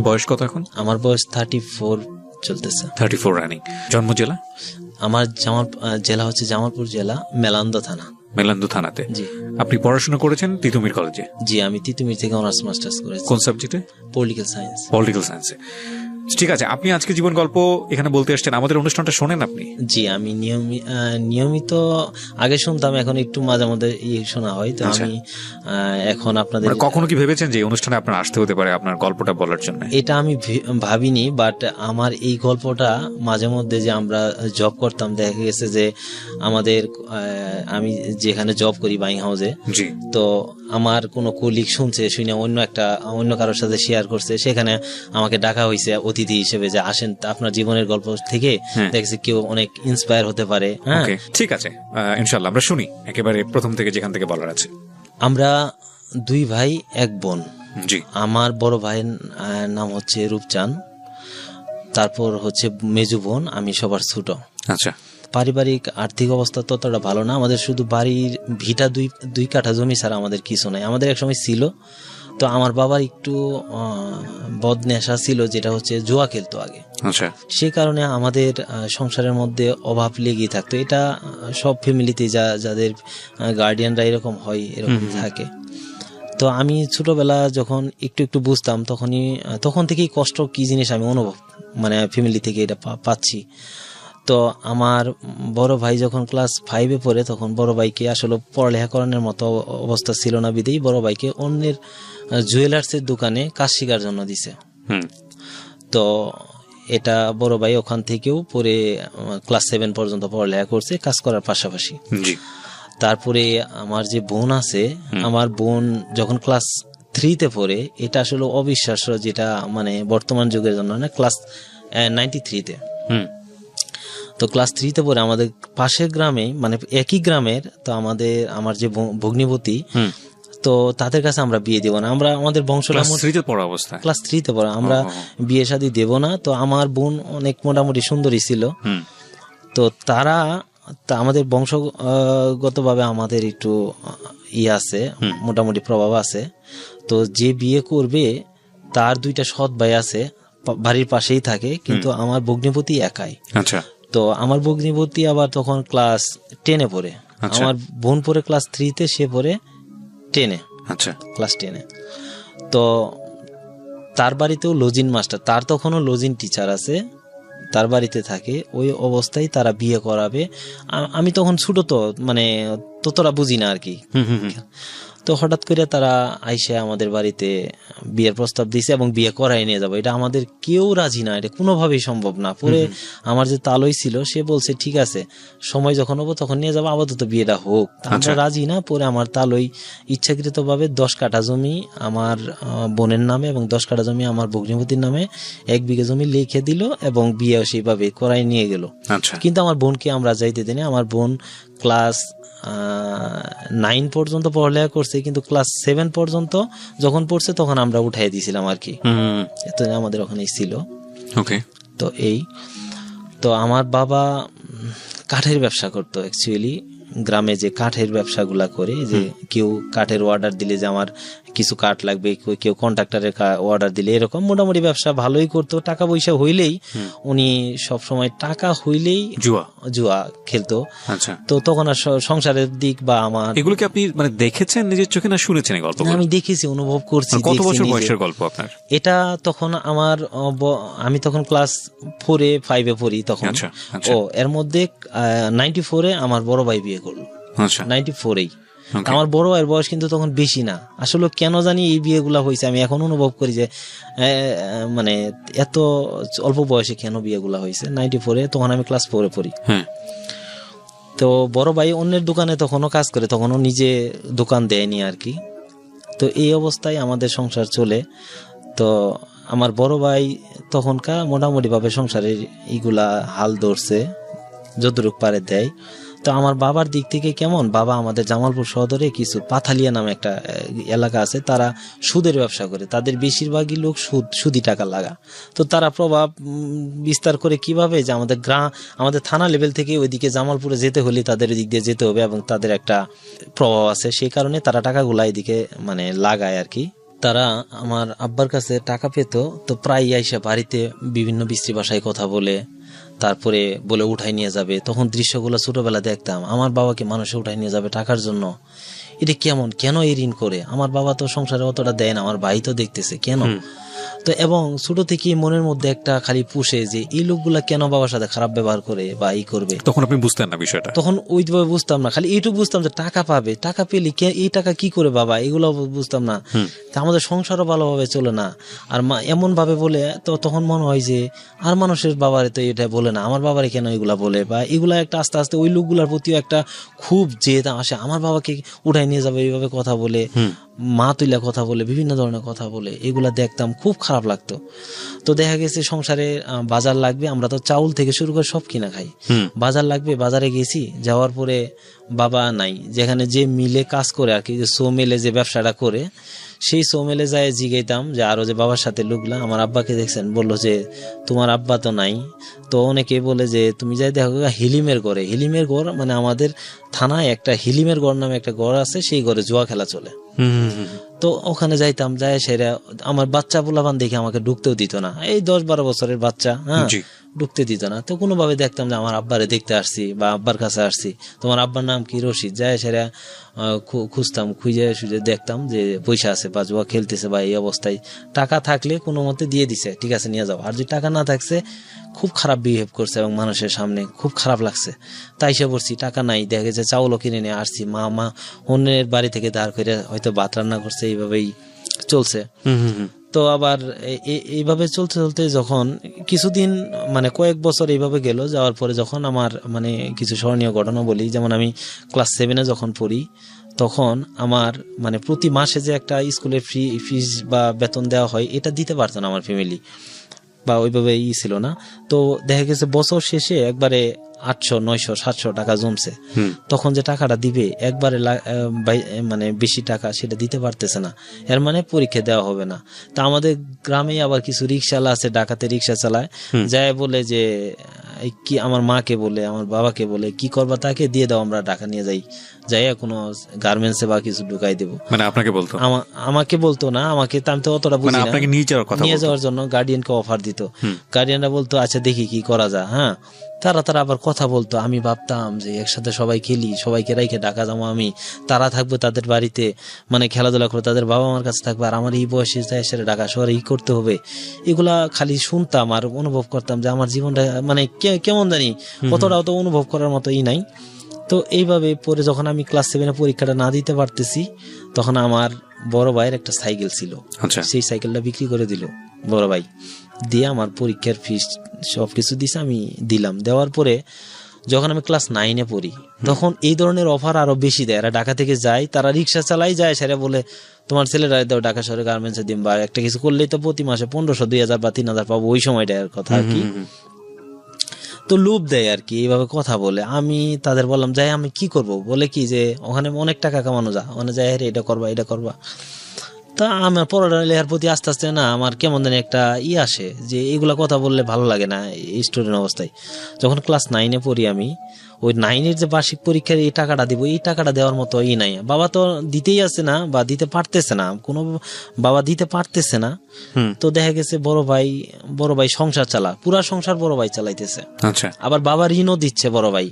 বয়স কত এখন? আমার বয়স 34 চলতেছে। 34 রানিং। জন্ম জেলা? আমার জেলা হচ্ছে জামালপুর জেলা, মেলান্দা থানা। মেলান্দু থানাতে? জি। আপনি পড়াশোনা করেছেন তিতুমির কলেজে? জি, আমি তিতুমির থেকে অনার্স মাস্টার্স করেছি। কোন সাবজেক্টে? Political science. পলিটিক্যাল সায়েন্সে। ঠিক আছে, আপনি আজকে জীবন গল্প এখানে বলতে আসছেন, আমাদের অনুষ্ঠানটা শোনেন আপনি? জি, আমি নিয়মিত আগে শুনতাম, এখন একটু মাঝে মধ্যে শোনা হয়। তো আমি এখন আপনাদের কখনো কি ভেবেছেন যে অনুষ্ঠানে আপনার আসতে হতে পারে আপনার গল্পটা বলার জন্য? এটা আমি ভাবিনি, বাট আমার এই গল্পটা মাঝে মধ্যে যে আমরা জব করতাম, দেখা গেছে যে আমাদের আমি যেখানে জব করি বাইং হাউসে, তো আমার কোনো কলিগ শুনছে, শুনে অন্য কারোর সাথে শেয়ার করছে, সেখানে আমাকে ডাকা হয়েছে অতিথি হিসেবে যে আসেন আপনার জীবনের গল্প থেকে দেখছি কেউ অনেক ইন্সপায়ার হতে পারে। হ্যাঁ, ঠিক আছে, ইনশাআল্লাহ আমরা শুনি একেবারে প্রথম থেকে যেখান থেকে বলার আছে। আমরা 2 ভাই 1 বোন। জি। আমার বড় ভাইয়ের নাম হচ্ছে রূপচান, তারপর হচ্ছে মেজু বোন, আমি সবার ছোট। আচ্ছা। পারিবারিক আর্থিক অবস্থা ততটা ভালো না, আমাদের শুধু বাড়ির ভিটা 2 কাঠা জমি ছাড়া আমাদের কিছু নাই। আমাদের এক সময় ছিল, তো আমার বাবার একটু বদনেশা ছিল, যেটা হচ্ছে জুয়া খেলতো আগে। আচ্ছা। সেই কারণে আমাদের সংসারের মধ্যে অভাব লেগেই থাকতো। এটা সব ফ্যামিলিতে যাদের গার্ডিয়ানরা এরকম হয়, এরকম থাকে। তো আমি ছোটবেলা যখন একটু বুঝতাম, তখন থেকেই কষ্ট কি জিনিস আমি অনুভব ফ্যামিলি থেকে এটা পাচ্ছি। তো আমার বড় ভাই যখন ক্লাস 5-এ পড়ে, তখন বড় ভাইকে আসলে পড়ালেখা করানোর মতো অবস্থা ছিল না, বিদেই বড় ভাইকে অন্যের জুয়েলার্সের দোকানে কাজ শেখার জন্য দিছে। তো এটা বড় ভাই ওখান থেকেও পরে ক্লাস 7 পর্যন্ত পড়ালেখা করছে কাজ করার পাশাপাশি। তারপরে আমার যে বোন আছে, আমার বোন যখন ক্লাস 3-তে পড়ে, এটা আসলে অবিশ্বাস্য, যেটা বর্তমান যুগের জন্য না, ক্লাস 93-তে। তো ক্লাস 3-তে পড়ে আমাদের পাশের গ্রামে, একই গ্রামের, তো আমার যে ভগ্নিপতি, তো তাদের কাছে আমরা বিয়ে দেব না, আমরা আমাদের বংশটা ক্লাস 3-তে পড়া, আমরা বিয়ে শাদী দেব না। তো আমার বোন অনেক মোটামুটি সুন্দরী ছিল, তো আমাদের বংশগতভাবে আমাদের একটু আছে, মোটামুটি প্রভাব আছে। তো যে বিয়ে করবে তার 2টা সৎ ভাই আছে, বাড়ির পাশেই থাকে, কিন্তু আমার ভগ্নিপতি একাই। আচ্ছা। তো আমার ভগ্নিপতি আবার তখন ক্লাস 10-এ পড়ে, আমার বোন পড়ে ক্লাস 3-তে, সে পড়ে 10-এ। আচ্ছা। ক্লাস 10-এ। তো তার বাড়িতেও লজিন মাস্টার, তার তখনও লজিন টিচার আছে, তার বাড়িতে থাকে। ওই অবস্থায় তারা বিয়ে করাবে। আমি তখন ছোট, তো ততটা বুঝি না আর কি। তো হঠাৎ করে তারা আইসে আমাদের বাড়িতে বিয়ের প্রস্তাব দিয়েছে এবং বিয়ে করাই নিয়ে যাবো। এটা আমাদের কেউ রাজি না, এটা কোনোভাবেই সম্ভব না। পরে আমার যে তালই ছিল, সে বলছে ঠিক আছে, সময় যখন হবো তখন নিয়ে যাবো, আপাতত বিয়েটা হোক। আমরা রাজি না। পরে আমার তালই ইচ্ছাকৃতভাবে 10 কাঠা জমি আমার বোনের নামে এবং 10 কাঠা জমি আমার ভগ্নিপতির নামে 1 বিঘা জমি লিখে দিল এবং বিয়ে সেইভাবে করাই নিয়ে গেল। কিন্তু আমার বোনকে আমরা যাইতে দিই না। আমার বোন ক্লাস 9 পর্যন্ত পড়ালেখা করছে, কিন্তু ক্লাস 7 পর্যন্ত যখন পড়ছে তখন আমরা উঠাই দিয়েছিলাম আর কি। এত আমাদের ওখানেই ছিল। তো আমার বাবা কাঠের ব্যবসা করতো। অ্যাকচুয়ালি গ্রামে যে কাঠের ব্যবসাগুলা করে, যে কেউ কাঠের অর্ডার দিলে যে আমার কিছু কাঠ লাগবে, কেউ কন্ট্রাক্টরের অর্ডার দিলে, এরকম মোটামুটি ব্যবসা ভালোই করতো। টাকা পয়সা হইলেই উনি সবসময় টাকা হইলেই জুয়া খেলতো। তো তখন আর সংসারের দিক বা আমার, এগুলো কি আপনি দেখেছেন নিজের চোখে না শুনেছেন? আমি দেখেছি, অনুভব করছি। কত বছর বয়সের গল্প আপনার এটা? তখন আমি তখন ক্লাস 4-5-এ পড়ি তখন। এর মধ্যে 94-এ আমার বড় ভাই বিয়ে করলো। 94-এই। আমার বড় ভাইয়ের বয়স কিন্তু তখন বেশি না। আসলে কেন জানি এই বিয়েগুলা হয়েছে, আমি এখন অনুভব করি যে এত অল্প বয়সে কেন বিয়েগুলা হয়েছে। 94-এ তখন আমি ক্লাস 4-এ পড়ি। তো বড় ভাই অন্যের দোকানে তখনও কাজ করে, তখনও নিজে দোকান দেয়নি আর কি। তো এই অবস্থায় আমাদের সংসার চলে। তো আমার বড় ভাই তখনকার মোটামুটি ভাবে সংসারের এইগুলা হাল ধরছে, যতটুকু পারে দেয়। তো আমার বাবার দিক থেকে কেমন, বাবা আমাদের জামালপুর সদরে কিছু পাথালিয়া নামে একটা এলাকা আছে, তারা সুদের ব্যবসা করে, তাদের বেশিরভাগই লোক সুদি টাকা লাগা। তো তারা প্রভাব বিস্তার করে কিভাবে, যে আমাদের থানা লেভেল থেকে ওইদিকে জামালপুরে যেতে হলে তাদের ওই দিক দিয়ে যেতে হবে এবং তাদের একটা প্রভাব আছে, সেই কারণে তারা টাকাগুলা এদিকে লাগায় আর কি, তারা আমার আব্বার কাছে টাকা পেত, তো প্রায় আইসা বাড়িতে বিভিন্ন বিশ্রী ভাষায় কথা বলে, তারপরে বলে উঠাই নিয়ে যাবে। তখন দৃশ্যগুলো ছোটবেলা দেখতাম, আমার বাবাকে মানুষে উঠাই নিয়ে যাবে টাকার জন্য। এটা কেমন, কেন এই ঋণ করে? আমার বাবা তো সংসারে অতটা দেয় না, আমার ভাই তো দেখতেছে কেন। তো এবং ছোট থেকে মনের মধ্যে একটা খালি পুষে যে এই লোকগুলা কেন বাবার সাথে খারাপ ব্যবহার করে বা ই করবে। তখন আপনি বুঝতেন না বিষয়টা? তখন ওইভাবে বুঝতাম না, খালি এইটুকু বুঝতাম যে টাকা পাবে, টাকা পেলে এই টাকা কি করে বাবা, এগুলো বুঝতাম না। তা আমাদের সংসারও ভালোভাবে চলে না। আর মা এমন ভাবে বলে, তো তখন মনে হয় যে আর মানুষের বাবারে তো এটা বলে না, আমার বাবারে কেন এগুলা বলে, বা এগুলা একটা আস্তে আস্তে ওই লোকগুলার প্রতিও একটা খুব জেদ আসে। আমার বাবাকে উঠাই নিয়ে যাবে এইভাবে কথা বলে, মা তুইলা কথা বলে, বিভিন্ন ধরনের কথা বলে, এগুলা দেখতাম, খুব খারাপ লাগতো। তো দেখা গেছে সংসারে বাজার লাগবে, আমরা তো চাউল থেকে শুরু করে সব কিনা খাই। বাজার লাগবে, বাজারে গেছি, যাওয়ার পরে বাবা নাই, যেখানে যে মিলে কাজ করে আর কি, যে সো মিলে যে ব্যবসাটা করে, সেই সো মিলে যায় জিগাইতাম যে আরো যে বাবার সাথে লোকলা আমার আব্বাকে দেখছেন, বললো যে তোমার আব্বা তো নাই। তো অনেকে বলে যে তুমি যাই দেখো হিলিমের ঘরে, হিলিমের ঘর মানে আমাদের থানায় একটা হিলিমের ঘর নামে একটা ঘর আছে, সেই ঘরে জুয়া খেলা চলে। তো ওখানে যাইতাম, যায় সেরা আমার বাচ্চা পোলাপান দেখে আমাকে ঢুকতেও দিত না, এই 10-12 বছরের বাচ্চা, হ্যাঁ, ঢুকতে দিত না। তো কোনোভাবে দেখতাম যে আমার আব্বারে দেখতে আসছি বা আব্বার কাছে আসছি, তোমার আব্বার নাম কি? রশিদ। যায় সেরা খুঁজতাম, খুঁজে সুজে দেখতাম যে পয়সা আছে বা জুয়া খেলতেছে বা এই অবস্থায়। টাকা থাকলে কোনো মতে দিয়ে দিছে, ঠিক আছে নিয়ে যাও। আর যদি টাকা না থাকছে খুব খারাপ বিহেভ করছে এবং মানুষের সামনে খুব খারাপ লাগছে। তাই সে বলছি টাকা নাই, দেখা গেছে চাউলও কিনে নিয়ে আসছি, মা অন্যের বাড়ি থেকে ধার করে হয়তো ভাত রান্না করছে, এইভাবেই চলছে। তো আবার এইভাবে চলতে চলতে যখন কিছুদিন মানে কয়েক বছর এইভাবে গেল, যাওয়ার পরে যখন আমার মানে কিছু স্মরণীয় ঘটনা বলি, যেমন আমি ক্লাস 7-এ যখন পড়ি, তখন আমার মানে প্রতি মাসে যে একটা স্কুলের ফিস বা বেতন দেওয়া হয়, এটা দিতে পারতো না আমার ফ্যামিলি, বা ওইভাবে ছিল না। তো দেখা গেছে বছর শেষে একবারে 800, 900, 700 টাকা জমছে। তখন যে টাকাটা দিবে একবারে মানে বেশি টাকা, সেটা দিতে পারতেছে না, এর মানে পরীক্ষা দেওয়া হবে না। তা আমাদের গ্রামে আবার কিছু রিক্সাওয়ালা আছে, ডাকাতে রিক্সা চালায়, যায় বলে যে কি আমার মাকে বলে আমার বাবাকে বলে কি করবা, তাকে দিয়ে দাও, আমরা টাকা নিয়ে যাই, যাই কোনো গার্মেন্টসে বা কিছু ঢুকাই দেবো। মানে আপনাকে বলতো? আমাকে বলতো না, আমাকে আমি তো অতটা বুঝি না, নিয়ে যাওয়ার জন্য গার্ডিয়ানকে অফার দিত। গার্ডিয়ানরা বলতো আচ্ছা দেখি কি করা যায়। হ্যাঁ, তারা আবার কথা বলতো, আমি ভাবতাম যে একসাথে সবাই খেলি, সবাইকে রাইখে ঢাকা যাবো আমি, তারা থাকবে তাদের বাড়িতে মানে খেলাধুলা করে, তাদের বাবা মার কাছে থাকবে, আর আমার এই বয়সে এসে ঢাকা শহরে ই করতে হবে। এগুলা খালি শুনতাম আর অনুভব করতাম যে আমার জীবনটা মানে কেমন জানি কতটাও তো অনুভব করার মতো ই নাই। তো এইভাবে পরে যখন আমি ক্লাস 7-এ পরীক্ষাটা না দিতে পারতেছি, তখন আমার বড় ভাইয়ের একটা সাইকেল ছিল, সেই সাইকেলটা বিক্রি করে দিল বড় ভাই, দিয়ে আমার পরীক্ষার ফিস সবকিছু দিছে, আমি দিলাম। দেওয়ার পরে যখন আমি ক্লাস 9-এ পড়ি, তখন এই ধরনের অফার আরো বেশি দেয়। এরা ঢাকা থেকে যায়, তারা রিক্সা চালাই, যায় সেরা বলে তোমার ছেলেরা দাও ঢাকা শহরে গার্মেন্টসে দিন, বা একটা কিছু করলেই তো প্রতি মাসে 1500, 2000 বা 3000 পাবো, ওই সময়টার কথা আর কি। তো লুপ দেয় আর কি, এইভাবে কথা বলে। আমি তাদের বললাম যাই আমি কি করব, বলে কি যে ওখানে অনেক টাকা কামানো যায়, ওখানে যাই এটা করবা এটা করবা। তা আমার পড়ালেখার প্রতি আস্তে আস্তে না আমার কেমন জানি একটা আসে যে এগুলা কথা বললে ভালো লাগে না স্টুডেন্ট অবস্থায়। যখন ক্লাস 9-এ পড়ি আমি, ওই 9-এর যে বার্ষিক পরীক্ষার এই টাকাটা দিব, এই টাকাটা দেওয়ার মতো নাই। বাবা তো দিতেই আছে না বা দিতে পারতেছে না, কোনো বাবা দিতে পারতেছে না। তো দেখা গেছে বড় ভাই সংসার চালা, পুরা সংসার বড় ভাই চালাইতেছে। আবার বাবা ঋণও দিচ্ছে বড় ভাই,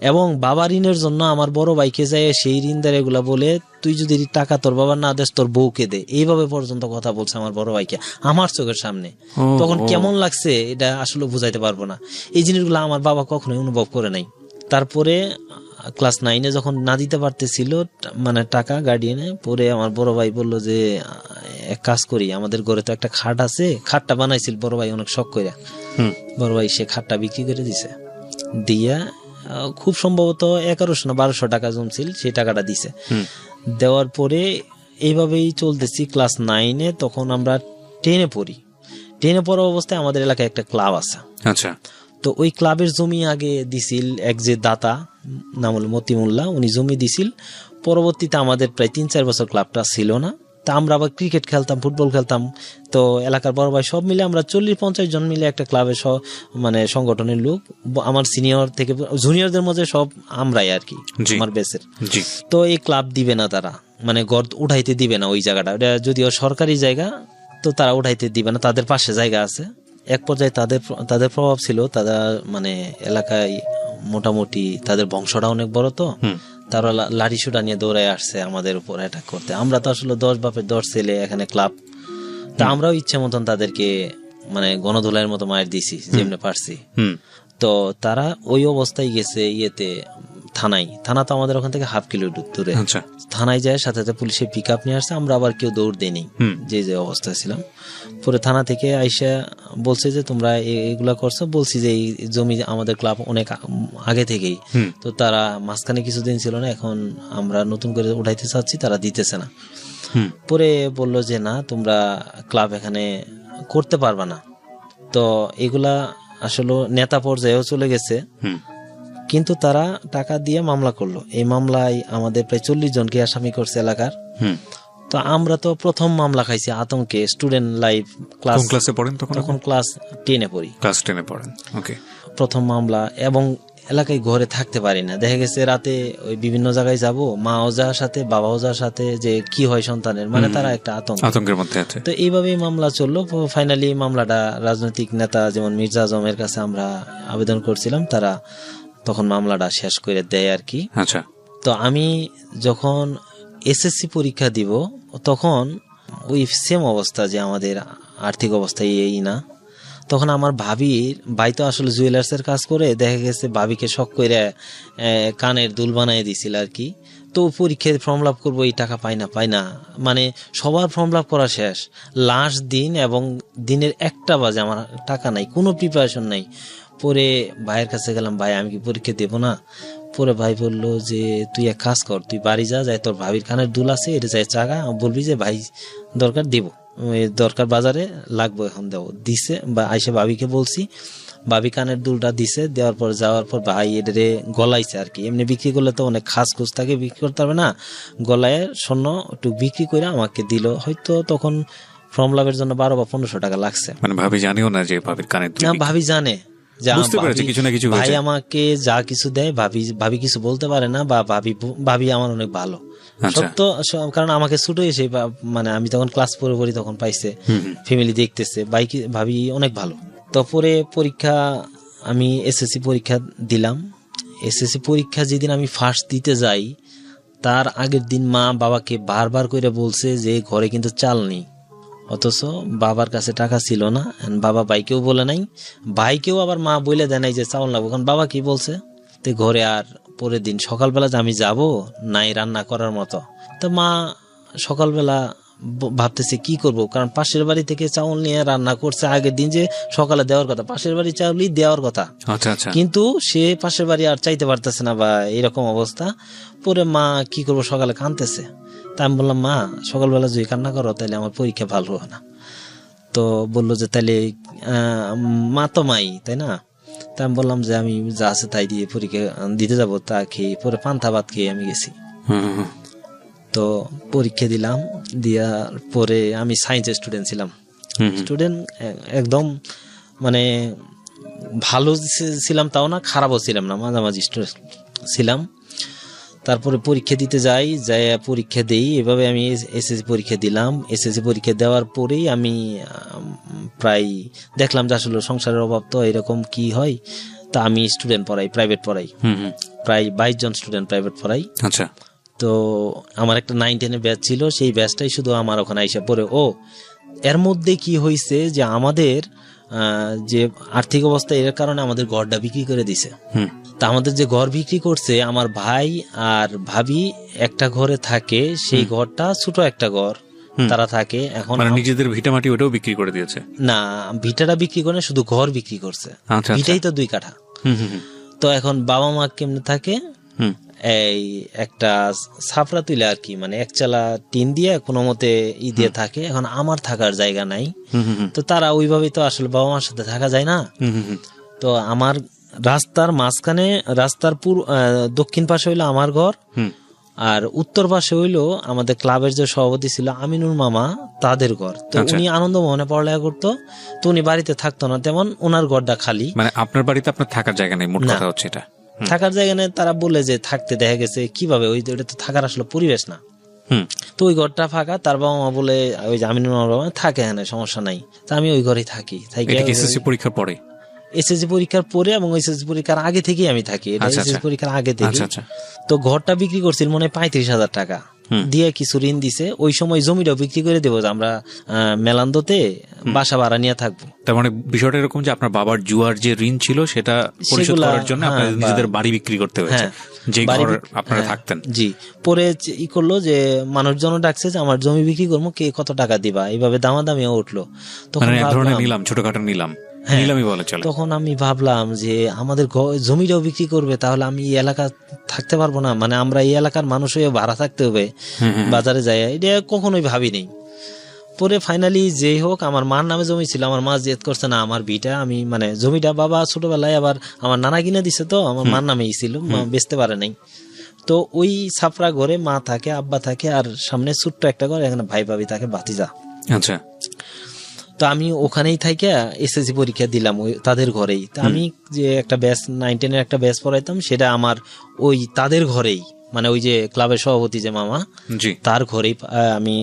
এবং বাবা ঋণের জন্য আমার বড় ভাইকে যায় সেই ঋণদার এগুলা বলে তুই যদি টাকা তোর বাবা না দেস তোর বউকে দে, এইভাবে পর্যন্ত কথা বলছে আমার বড় ভাইকে আমার চোখের সামনে। তখন কেমন লাগছে এটা আসলে বুঝাইতে পারবো না। এই জিনিসগুলো আমার বাবা কখনোই অনুভব করে নাই। তারপরে ক্লাস 9-এ যখন না দিতে পারতেছিল মানে টাকা গার্ডিয়ানে, পরে আমার বড় ভাই বললো যে এক কাজ করি, আমাদের ঘরে তো একটা খাট আছে, খাটটা বানাইছিল বড় ভাই অনেক শখ করে, বড় ভাই সে খাটটা বিক্রি করে দিছে, দিয়া খুব সম্ভবত 1100 না 1200 টাকা জমছিল, সেই টাকাটা দিছে। দেওয়ার পরে এইভাবেই চলতেছি ক্লাস 9-এ। তখন আমরা 10-এ পড়ি, 10-এ পড়া অবস্থায় আমাদের এলাকায় একটা ক্লাব আছে। আচ্ছা, তো ওই ক্লাবের জমি আগে দিছিল এক যে দাতা নাম হল মতিমুল্লাহ, উনি জমি দিছিল। পরবর্তীতে আমাদের প্রায় 3-4 বছর ক্লাবটা ছিল না। তা আমরা আবার ক্রিকেট খেলতাম, ফুটবল খেলতাম। তো এলাকার বড় ভাই সব মিলে আমরা 40-50 জন মিলে একটা ক্লাবের মানে সংগঠনের লোক, আমার সিনিয়র থেকে জুনিয়রদের মধ্যে সব আমরাই আর কি, আমার বেসের। তো এই ক্লাব দিবে না তারা, মানে ঘর উঠাইতে দিবে না ওই জায়গাটা, ওটা যদিও সরকারি জায়গা, তো তারা উঠাইতে দিবে না, তাদের পাশে জায়গা আছে। এক পর্যায়ে তাদের প্রভাব ছিল, তারা মানে এলাকায় মোটামুটি তাদের বংশটা অনেক বড়, তো তারা লাঠি সুটা নিয়ে দৌড়ায় আসছে আমাদের উপর অ্যাটাক করতে। আমরা তো আসলে 10 বাপের 10 ছেলে, এখানে ক্লাব, তা আমরাও ইচ্ছে মতন তাদেরকে মানে গণধোলাইয়ের মতো মায়ের দিছি যেমনি পারছি। তো তারা ওই অবস্থায় গেছে ইয়েতে থানা তো আমাদের ওখান থেকে 1/2 কিলো দূরে। থানায় যায়, সাথে সাথে পুলিশে পিক আপ নিয়ে আসছে, আমরা আবার কেউ দৌড় দেয়নি যে অবস্থায় ছিলাম। পরে থানা থেকে আইসা বলছে যে তোমরা এগুলা করছো, বলছি যে এই জমি আমাদের ক্লাব অনেক আগে থেকেই, তো তারা মাঝখানে কিছুদিন ছিল না, এখন আমরা নতুন করে উঠাইতে চাচ্ছি, তারা দিতেছে না। পরে বললো যে না, তোমরা ক্লাব এখানে করতে পারবা না। তো এগুলা আসলে নেতা পর্যায়েও চলে গেছে, কিন্তু তারা টাকা দিয়ে মামলা করলো। এই মামলায় আমাদের প্রায় 40 জনকে আসামি করছে এলাকার। তো আমরা তো প্রথম মামলা খাইছি আতঙ্কে। স্টুডেন্ট লাইফ, ক্লাসে পড়েন তখন? ক্লাস 10-এ পড়ি। ক্লাস 10-এ পড়েন, ওকে। প্রথম মামলা, এবং এলাকায় ঘরে থাকতে পারি না। দেখা গেছে রাতে ওই বিভিন্ন জায়গায় যাব, মা ওজার সাথে বাবা ওজার সাথে, যে কি হয় সন্তানের, মানে তারা একটা আতঙ্কের মধ্যে আছে। তো এইভাবেই মামলা চললো। ফাইনালি মামলাটা রাজনৈতিক নেতা যেমন মির্জা আজমের কাছে আমরা আবেদন করছিলাম, তারা তখন মামলাটা শেষ করে দেয় আর কি। আচ্ছা। তো আমি যখন এসএসসি পরীক্ষা দিব, তখন ওই সেম অবস্থা, যে আমাদের আর্থিক অবস্থা এই না। তখন আমার ভাই তো আসলে জুয়েলার্সের কাজ করে, দেখা গেছে ভাবিকে শখ করে কানের দুল বানিয়ে দিছিল আর কি। তো পরীক্ষায় ফর্ম লাভ করবো, এই টাকা পাই না, মানে সবার ফর্ম লাভ করা শেষ, লাস্ট দিন, এবং দিনের 1টা বাজে, আমার টাকা নাই, কোনো প্রিপারেশন নাই। পরে ভাইয়ের কাছে গেলাম, ভাই আমি কি পরীক্ষা দেব না? পরে ভাই বললো যে তুই এক কাজ কর, তুই বাড়ি যায় তোর ভাবির কানের দুল আছে, এটা যায় চাগা, বলবি যে ভাই দরকার দেব, দরকার বাজারে লাগবে, এখন দেবো। দিছে, বা আইসে ভাবিকে বলছি, ভাবি কানের দুলটা দিছে, দেওয়ার পর যাওয়ার পর ভাই এটারে গলাইছে আর কি। এমনি বিক্রি করলে তো অনেক খাস খুস থাকে, বিক্রি করতে পারবে না, গলায় স্বর্ণ একটু বিক্রি করে আমাকে দিল। হয়তো তখন ফর্ম লাভের জন্য 12 বা 1500 টাকা লাগছে। মানে ভাবি জানিও না যে ভাবির কানের দুল? না, ভাবি জানে, ভাই আমাকে যা কিছু দেয়, ভাবি কিছু বলতে পারে না, বা ভাবি আমার অনেক ভালো, সত্য। কারণ আমাকে ছুটো এসে, মানে আমি তখন ক্লাস 4 পড়ি, তখন পাইছে, ফ্যামিলি দেখতেছে, ভাবি অনেক ভালো। তো পরে পরীক্ষা, আমি এসএসসি পরীক্ষা দিলাম। এসএসসি পরীক্ষা যেদিন আমি ফার্স্ট দিতে যাই, তার আগের দিন মা বাবাকে বারবার করে বলছে যে ঘরে কিন্তু চাল নেই, অথচ বাবার কাছে টাকা ছিল না। বাবা ভাইকেও বলে নাই, ভাইকেও আবার মা বলে দেয় নাই যে চাউল লাগবো, কারণ বাবা কি বলছে, তো ঘরে আর পরের দিন সকালবেলা যে আমি যাব, নাই রান্না করার মতো। তো মা সকালবেলা ভাবতেছে কি করব, কারণ পাশের বাড়ি থেকে চাউল নিয়ে রান্না করছে আগের দিন, যে সকালে দেওয়ার কথা, পাশের বাড়ি চাউলই দেওয়ার কথা, কিন্তু সে পাশের বাড়ি আর চাইতে পারতেছে না, বা এরকম অবস্থা। পরে মা কি করবো, সকালে কাঁদতেছে। তা আমি বললাম, মা সকালবেলা যদি কান্না করো তাহলে আমার পরীক্ষা ভালো হবে না। তো বললো যে তাহলে মা তো মাই, তাই না? তা আমি বললাম যে আমি যা আছে তাই দিয়ে পরীক্ষা দিতে যাবো। তা খেয়ে পরে পান্তা ভাত খেয়ে আমি গেছি। তো পরীক্ষা দিলাম, দেওয়ার পরে আমি সায়েন্সের স্টুডেন্ট ছিলাম, একদম মানে ভালো ছিলাম তাও না, খারাপও ছিলাম না, মাঝামাঝি ছিলাম। তারপরে পরীক্ষা দিতে যাই, পরীক্ষা দেই, এভাবে আমি এসএসসি পরীক্ষা দিলাম। এসএসসি পরীক্ষা দেওয়ার পরেই আমি প্রায় দেখলাম যে আসলে সংসারের অভাব তো এরকম কি হয়। তা আমি স্টুডেন্ট পড়াই, প্রাইভেট পড়াই, প্রায় 22 জন স্টুডেন্ট প্রাইভেট পড়াই। আচ্ছা। তো আমার একটা 9-10 ব্যাচ ছিল, সেই ব্যাচটাই শুধু আমার ওখানে আইসা পড়ে। এর মধ্যে কি হয়েছে যে আমাদের যে আর্থিক অবস্থা, এর কারণে আমাদের ঘরটা বিক্রি করে দিছে। তা আমাদের যে ঘর বিক্রি করছে, আমার ভাই আর ভাবি একটা ঘরে থাকে, সেই ঘরটা ছোট একটা ঘর তারা থাকে। এখন নিজেদের ভিটা মাটি ওটাও বিক্রি করে দিয়েছে? না, ভিটাটা বিক্রি করে, শুধু ঘর বিক্রি করছে। ভিটাই তো 2 কাঠা। তো এখন বাবা মা কেমনে থাকে, এই একটা ছাপড়া তুলে আর কি, মানে 1 চালা টিন দিয়ে কোনো মতে দিয়ে থাকে। এখন আমার থাকার জায়গা নাই, তো তারা ওইভাবেই তো আসলে বাবা মার সাথে থাকা যায় না। তো আমার রাস্তার মাঝখানে, রাস্তার দক্ষিণ পাশে হইলো আমার ঘর, আর উত্তর পাশে হইলো আমাদের ক্লাবের যে সভাপতি ছিল আমিনুর মামা, তাদের ঘর। তো উনি আনন্দমোহনে পড়ালেখা করতো, তো উনি বাড়িতে থাকতো না, তেমন ওনার ঘরটা খালি। মানে আপনার বাড়িতে আপনার থাকার জায়গা নেই, মোট কথা হচ্ছে এটা। থাকার জায়গা নেই, তারা বলে যে থাকতে, দেখা গেছে কিভাবে, ওইটা তো থাকার আসলে পরিবেশ না। হুম। তো ওই ঘরটা ফাঁকা, তার বাবা মা বলে ওই যে আমিনুর রহমান বাবা থাকে, হ্যাঁ সমস্যা নাই, তা আমি ওই ঘরেই থাকি। এটা কি এসএসসি পরীক্ষার পরে? এসএসসি পরীক্ষার পরে এবং এসএসসি পরীক্ষার আগে থেকেই আমি থাকি, এটা আচ্ছা, এসএসসি আচ্ছা। পরীক্ষার আগে থেকে। আচ্ছা, আচ্ছা। তো ঘরটা বিক্রি করছিল মনে হয় 35,000 টাকা দিয়ে, কিছু ঋণ দিছে। ওই সময় জমিটাও বিক্রি করে দেবো যে আমরা মেলান্দতে বাসা ভাড়া নিয়ে থাকবো। তার মানে বিষয়টা এরকম যে আপনার বাবার জুয়ার যে ঋণ ছিল সেটা পরিশোধ সেগুলা, করার জন্য আপনাদের হ্যাঁ, নিজেদের বাড়ি বিক্রি করতে হয়েছে, হ্যাঁ, যে বাড়ি ঘর আপনারা হ্যাঁ, থাকতেন। জি। পরে ই করলো যে মানুষজন ডাকছে যে আমার জমি বিক্রি করবো, কে কত টাকা দিবা, এইভাবে দামাদামিও উঠলো। তখন মানে এক ধরনের ভাবলাম, নিলাম, ছোটখাটো নিলাম, হ্যাঁ, নিলামই বলে চলে। তখন আমি ভাবলাম যে আমাদের জমিটাও বিক্রি করবে, তাহলে আমি এই এলাকা থাকতে পারবো না, মানে আমরা এই এলাকার মানুষ হয়ে ভাড়া থাকতে হবে বাজারে যাই, এটা কখনোই ভাবিনি। পরে ফাইনালি যেই হোক, আমার মার নামে জমি ছিল, আমার মা জেদ করছে না আমার ভিটা আমি, মানে জমিটা বাবা ছোটবেলায় আবার আমার নানা কিনে দিছে, তো আমার মার নামেই ছিল, মা বেচতে পারে নাই। তো ওই ছাপড়া ঘরে মা থাকে, আব্বা থাকে, আর সামনে ছোট্ট একটা ঘর, এখানে ভাই ভাবি থাকে, ভাতিজা। আচ্ছা। তো আমি ওখানেই থাইকা এসএসসি পরীক্ষা দিলাম ওই তাদের ঘরেই। তো আমি যে একটা ব্যাচ 9-10 একটা ব্যাচ পড়াইতাম, সেটা আমার ওই তাদের ঘরেই, মানে ওই যে ক্লাবের সভাপতি যে মামা, জি। তার ঘরেই আমি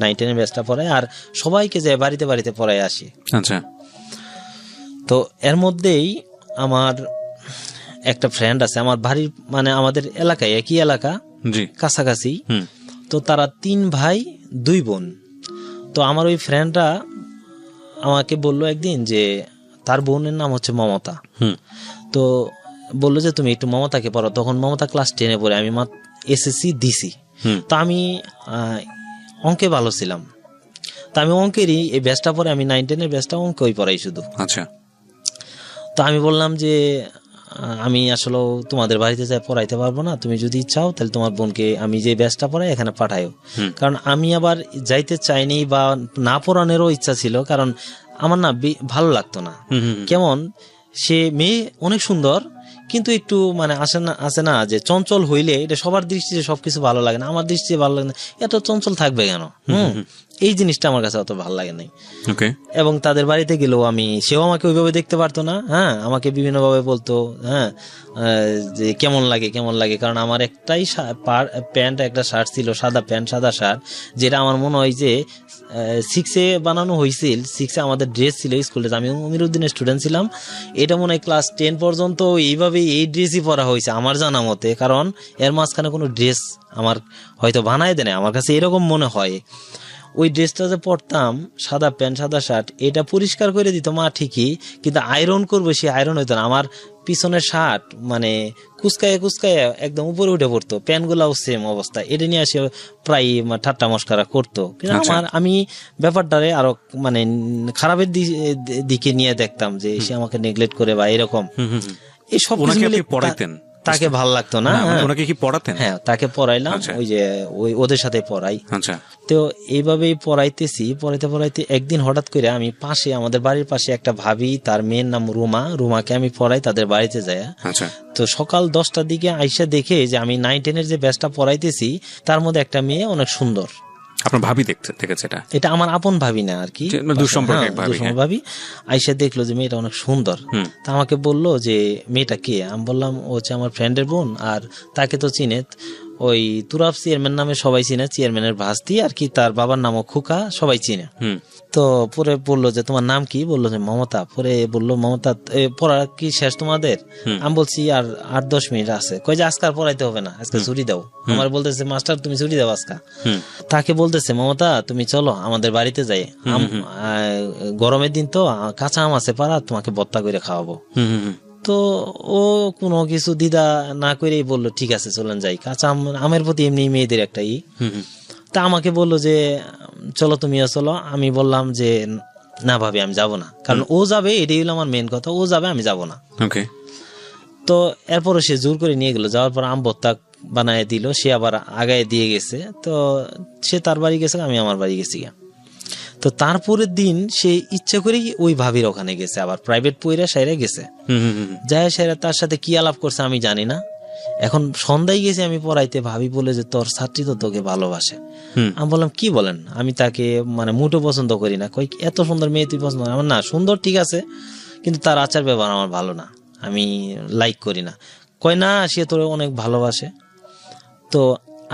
9-10 ব্যাচটা পড়াই, আর সবাইকে যে বাড়িতে বাড়িতে পড়াই আসি। আচ্ছা। তো এর মধ্যেই আমার একটা ফ্রেন্ড আছে, আমার বাড়ির মানে আমাদের এলাকায়, একই এলাকা, জি। কাছাকাছি। তো তারা 3 ভাই 2 বোন। তো আমার ওই ফ্রেন্ডরা আমাকে বললো একদিন যে তার বোনের নাম হচ্ছে মমতা। তো বললো যে তুমি একটু মমতাকে পড়ো। তখন মমতা ক্লাস 10-এ পড়ে, আমি এসএসসি দিছি। তো আমি অঙ্কে ভালো ছিলাম, তো আমি অঙ্কেরই এই ব্যাচটা পরে, আমি 9-10-এর ব্যাচটা অঙ্কই পড়াই শুধু। আচ্ছা। তো আমি বললাম যে আমি আসলে তোমাদের বাড়িতে যাই পড়াইতে পারবো না, তুমি যদি চাও তাহলে তোমার বোনকে আমি যে ব্যাচটা পড়াই এখানে পাঠাইও। কারণ আমি আবার যাইতে চাইনি বা না পড়ানোরও ইচ্ছা ছিল, কারণ আমার না ভালো লাগতো না। কেমন সে মেয়ে অনেক সুন্দর, কিন্তু একটু মানে আসে না যে চঞ্চল হইলে, এটা সবার দৃষ্টিতে সবকিছু ভালো লাগে না, আমার দৃষ্টিতে ভালো লাগে না, এত চঞ্চল থাকবে কেন? এই জিনিসটা আমার কাছে অত ভালো লাগে নাই। এবং তাদের বাড়িতে গেলেও সেও আমাকে ওইভাবে দেখতে পারতো না। হ্যাঁ, আমাকে বিভিন্ন ভাবে বলতো, হ্যাঁ, যে কেমন লাগে কেমন লাগে, কারণ আমার একটাই প্যান্ট একটা শার্ট ছিল, সাদা প্যান্ট সাদা শার্ট, যেটা আমার মনে হয় যে 6-এ বানানো হয়েছিল। 6-এ আমাদের ড্রেস ছিল স্কুলে, আমি আমিরউদ্দিনের স্টুডেন্ট ছিলাম, এটা মনে হয় ক্লাস 10 পর্যন্ত এইভাবে এই ড্রেসই পরা হয়েছে আমার জানা মতে, কারণ এর মাঝখানে কোনো ড্রেস আমার হয়তো বানায় দেয় না, আমার কাছে এরকম মনে হয়। ওই ড্রেসটা যে পরতাম, সাদা প্যান্ট সাদা শার্ট, এটা পরিষ্কার করে দিত মা ঠিকই, কিন্তু আয়রন করবো সে আয়রন হইতো না। আমার পিছনের শার্ট মানে কুচকায় কুচকায় একদম উপরে উঠে পড়তো, প্যান্ট গুলাও সেম অবস্থা। এটা নিয়ে সে প্রায় ঠাট্টা মস্করা করতো, কিন্তু আমি ব্যাপারটারে আরো মানে খারাপের দিকে নিয়ে দেখতাম, যে সে আমাকে নেগলেক্ট করে বা এরকম। এই সব পড়াইতেন, তাকে ভাল লাগতো না। ওনাকে কি পড়াতেন? হ্যাঁ, তাকে পড়াইলাম, ওই যে ওদের সাথে পড়াই। আচ্ছা। তো এইভাবেই পড়াইতেছি, পড়াইতে পড়াইতে একদিন হঠাৎ করে আমি পাশে, আমাদের বাড়ির পাশে একটা ভাবি, তার মেয়ের নাম রুমাকে আমি পড়াই তাদের বাড়িতে যাই। আচ্ছা। তো সকাল 10টার দিকে আইসা দেখে যে আমি 9-10-এর যে ব্যাচটা পড়াইতেছি, তার মধ্যে একটা মেয়ে অনেক সুন্দর। আপনার ভাবি দেখেছে এটা আমার আপন ভাবি না আর কি, ভাবি আইসা দেখলো যে মেয়েটা অনেক সুন্দর। তা আমাকে বললো যে মেয়েটা কে? আমি বললাম ও হচ্ছে আমার ফ্রেন্ডের বোন, আর তাকে তো চিনে, ওই তুরাব চেয়ারম্যান নামে সবাই চিনে, চেয়ারম্যানের ভাস্তি আর কি, তার বাবার নামও খোকা, সবাই চিনে। তো পরে বললো যে তোমার নাম কি? বললো যে মমতা। পরে বললো মমতা পড়া কি শেষ তোমাদের? আমি বলছি আর 8-10 মিনিট আছে। কই যে আজকে আর পড়াইতে হবে না, আজকে ছুটি দাও। আমার বলতেছে মাস্টার তুমি ছুটি দাও আজকে। তাকে বলতেছে মমতা তুমি চলো আমাদের বাড়িতে যাই, গরমের দিন তো কাঁচা আম আছে পাড়া, তোমাকে ভর্তা করে খাওয়াবো। তো ও কোনো কিছু দ্বিধা না করেই বললো ঠিক আছে চলেন যাই। কাঁচা আমের প্রতি এমনি মেয়েদের একটা তা আমাকে বললো যে চলো তুমিও চলো। আমি বললাম যে না ভাবি আমি যাব না, কারণ ও যাবে, এটাই হলো আমার মেন কথা, ও যাবে আমি যাব না। তো এরপরও সে জোর করে নিয়ে গেল, যাওয়ার পর আম ভর্তা বানায় দিল, সে আবার আগায় দিয়ে গেছে। তো সে তার বাড়ি গেছে, আমি আমার বাড়ি গেছি। তো তারপরের দিন সে ইচ্ছা করে ওই ভাবির ওখানে গেছে, আবার প্রাইভেট পয়রা সাইরা গেছে, যায় সাইরা তার সাথে কি আলাপ করছে আমি জানি না। এখন সন্ধ্যায় গেছি আমি পড়াইতে, ভাবি বলে যে তোর ছাত্রী তো তোকে ভালোবাসে। আমি বললাম কি বলেন, আমি তাকে মানে মোটেও পছন্দ করি না। কই এত সুন্দর মেয়ে তুই পছন্দ? আমার না সুন্দর ঠিক আছে, কিন্তু তার আচার ব্যবহার আমার ভালো না, আমি লাইক করি না। কয় না সে তোর অনেক ভালোবাসে। তো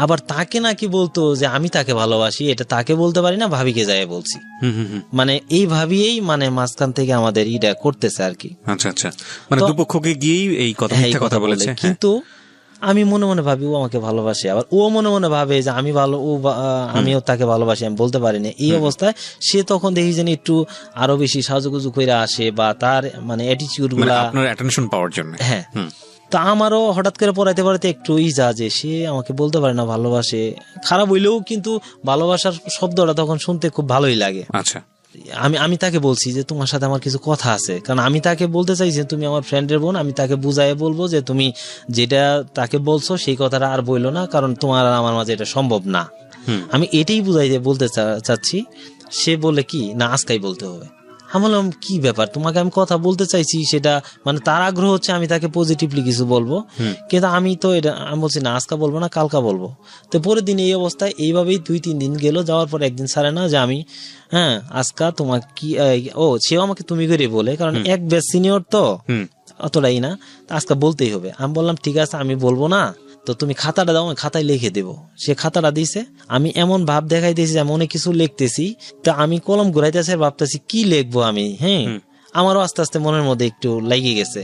আবার তাকে নাকি বলতো যে আমি তাকে ভালোবাসি, এটা তাকে বলতে পারি না, ভাবিকে যাই বলছি। মানে এই ভাবিয়েই মানে মাঝখান থেকে আমাদের ইটা করতেছে আর কি। আচ্ছা আচ্ছা, মানে দুপক্ষকে গিয়েই এই কথা, হ্যাঁ, এই মিথ্যা কথা বলেছে। কিন্তু আমি মনে মনে ভাবি ও আমাকে ভালোবাসে, আবার ও মনে মনে ভাবে যে আমি ভালো, আমিও তাকে ভালোবাসি, আমি বলতে পারি না। এই অবস্থায় সে তখন দেখি যেন একটু আরো বেশি সাজুগুজু করে আসে, বা তার মানে অ্যাটিটিউড গুলা, আপনার অ্যাটেনশন পাওয়ার জন্য। হ্যাঁ। তো আমারও হঠাৎ করে পড়াইতে পড়াইতে একটু যা যে সে আমাকে বলতে পারে না ভালোবাসে, খারাপ হইলেও কিন্তু ভালোবাসার শব্দটা তখন শুনতে খুব ভালোই লাগে। আচ্ছা, আমি তাকে বলছি যে তোমার সাথে আমার কিছু কথা আছে, কারণ আমি তাকে বলতে চাইছি তুমি আমার ফ্রেন্ডের বোন, আমি তাকে বুঝাই বলবো যে তুমি যেটা তাকে বলছো সেই কথাটা আর বললো না, কারণ তোমার আর আমার মাঝে এটা সম্ভব না। আমি এটাই বলতে চাচ্ছি। সে বলে কি না আজকাই বলতে হবে। আমি বললাম কি ব্যাপার, তোমাকে আমি কথা বলতে চাইছি, সেটা মানে তার আগ্রহ হচ্ছে আমি তাকে পজিটিভলি কিছু বলবো, কিন্তু আমি তো এটা আমি বলছি না আজকা বলবো না কালকা বলবো। তো পরের দিন এই অবস্থায় এইভাবেই 2-3 দিন গেল, যাওয়ার পর একদিন ছাড়ে না যে আমি হ্যাঁ আজকা তোমার কি সেও আমাকে তুমি করে বলে, কারণ এক ব্যাচ সিনিয়র তো অতটাই না, আজকা বলতেই হবে। আমি বললাম ঠিক আছে আমি বলবো না, তো তুমি খাতাটা দাও, খাতায় লিখে দেবো। সে খাতাটা দিছে, আমি এমন ভাব দেখাইতেছি আমি অনেক কিছু লিখতেছি, তা আমি কলম ঘুরাইতেছি ভাবতেছি কি লিখবো আমি। হ্যাঁ, আমারও আস্তে আস্তে মনের মধ্যে একটু লেগে গেছে।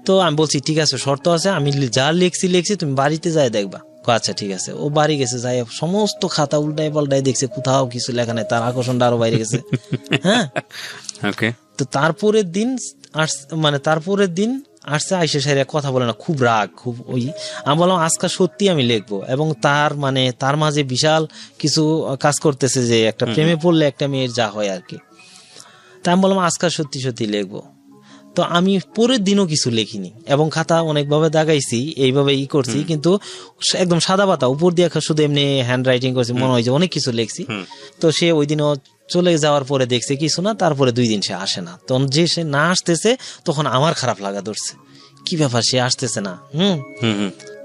তো আমি বলছি ঠিক আছে, শর্ত আছে, আমি যা লিখছি তুমি বাড়িতে যাই দেখবা। আচ্ছা ঠিক আছে। ও বাড়ি গেছে, যাই সমস্ত খাতা উল্টাই পাল্টাই দেখছে, কোথাও কিছু লেখা নাই, তার আকর্ষণটা আরো বাইরে গেছে। হ্যাঁ, তো তারপরের দিন আসছে, আইসে সাইরা কথা বলে না, খুব রাগ, খুব আমি বললাম আজকে সত্যি আমি লিখবো, এবং তার মাঝে বিশাল কিছু কাজ করতেছে, যে একটা প্রেমে পড়লে একটা মেয়ের যা হয় আর কি। তা আমি বললাম আজকে সত্যি সত্যি লিখবো। তো আমি পরের দিনও কিছু লিখিনি, এবং খাতা অনেকভাবে দাগাইছি, এইভাবে করছি, কিন্তু একদম সাদা পাতা, উপর দিয়ে শুধু এমনি হ্যান্ড রাইটিং করছি, মনে হয় যে অনেক কিছু লিখছি। তো সে ওই দিনও চলে যাওয়ার পরে দেখছে কিছু না, তারপরে 2 দিন সে আসে না। তখন যে সে না আসতেছে তখন আমার খারাপ লাগা ধরছে, কি ব্যাপার সে আসতেছে না।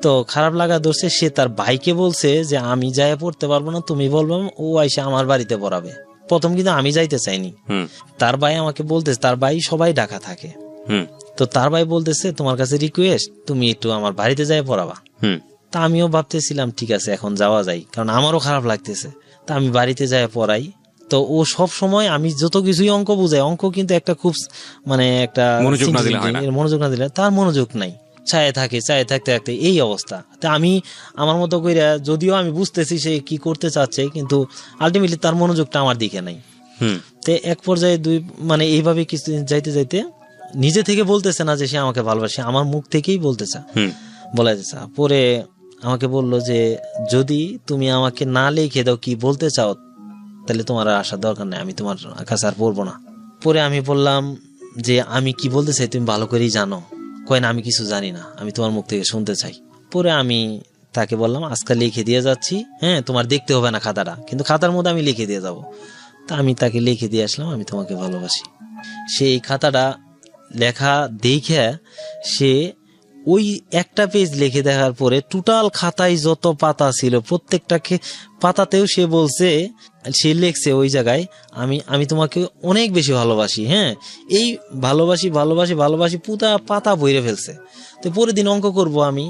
তো খারাপ লাগা ধরছে, সে তার ভাইকে বলছে যে আমি যাই পড়তে পারবো না, তুমি বলবো, ও আইসা আমার বাড়িতে পড়াবে। প্রথম কিন্তু আমি যাইতে চাইনি, তার ভাই আমাকে বলতেছে, তার ভাই সবাই ঢাকা থাকে, তো তার ভাই বলতেছে তোমার কাছে রিকোয়েস্ট, তুমি একটু আমার বাড়িতে যাই পড়াবা। তা আমিও ভাবতেছিলাম ঠিক আছে এখন যাওয়া যায়, কারণ আমারও খারাপ লাগতেছে। তা আমি বাড়িতে যাই পড়াই। তো ও সব সময় আমি যত কিছুই অঙ্ক বুঝাই, অঙ্ক কিন্তু একটা খুব মানে একটা মনোযোগ না দিলে তার মনোযোগ নাই, চায়ে থাকতে এই অবস্থা। তা আমি আমার মতো করে, যদিও আমি বুঝতেছি সে কি করতে চাচ্ছে, কিন্তু আলটিমেটলি তার মনোযোগটা আমার দিকে নাই। তো এক পর্যায়ে মানে এইভাবে কিছুদিন যাইতে যাইতে নিজে থেকে বলতেছে না যে সে আমাকে ভালোবাসে, আমার মুখ থেকেই বলতেছে। পরে আমাকে বলল যে যদি তুমি আমাকে না লিখে দাও কি বলতে চাও, তাহলে তোমার আর আসার দরকার নেই, আমি তোমার কাছে আর পড়বো না। পরে আমি বললাম যে আমি কি বলতে চাই তুমি ভালো করেই জানো। কয় না আমি কিছু জানি না, আমি তোমার মুখ থেকে শুনতে চাই। পরে আমি তাকে বললাম আজকাল লিখে দিয়ে যাচ্ছি, হ্যাঁ তোমার দেখতে হবে না খাতাটা, কিন্তু খাতার মধ্যে আমি লিখে দিয়ে যাব। তা আমি তাকে লিখে দিয়ে আসলাম আমি তোমাকে ভালোবাসি। সেই খাতাটা লেখা দেখে সে ওই একটা পেজ লিখে দেখার পরে টোটাল খাতায় যত পাতা ছিল প্রত্যেকটা পাতাতেও সে বলছে, সে লিখছে ওই জায়গায় আমি তোমাকে অনেক বেশি ভালোবাসি। হ্যাঁ, এই ভালোবাসি পুরা পাতা বইরে ফেলছে। তো পরের দিন অঙ্ক করব আমি,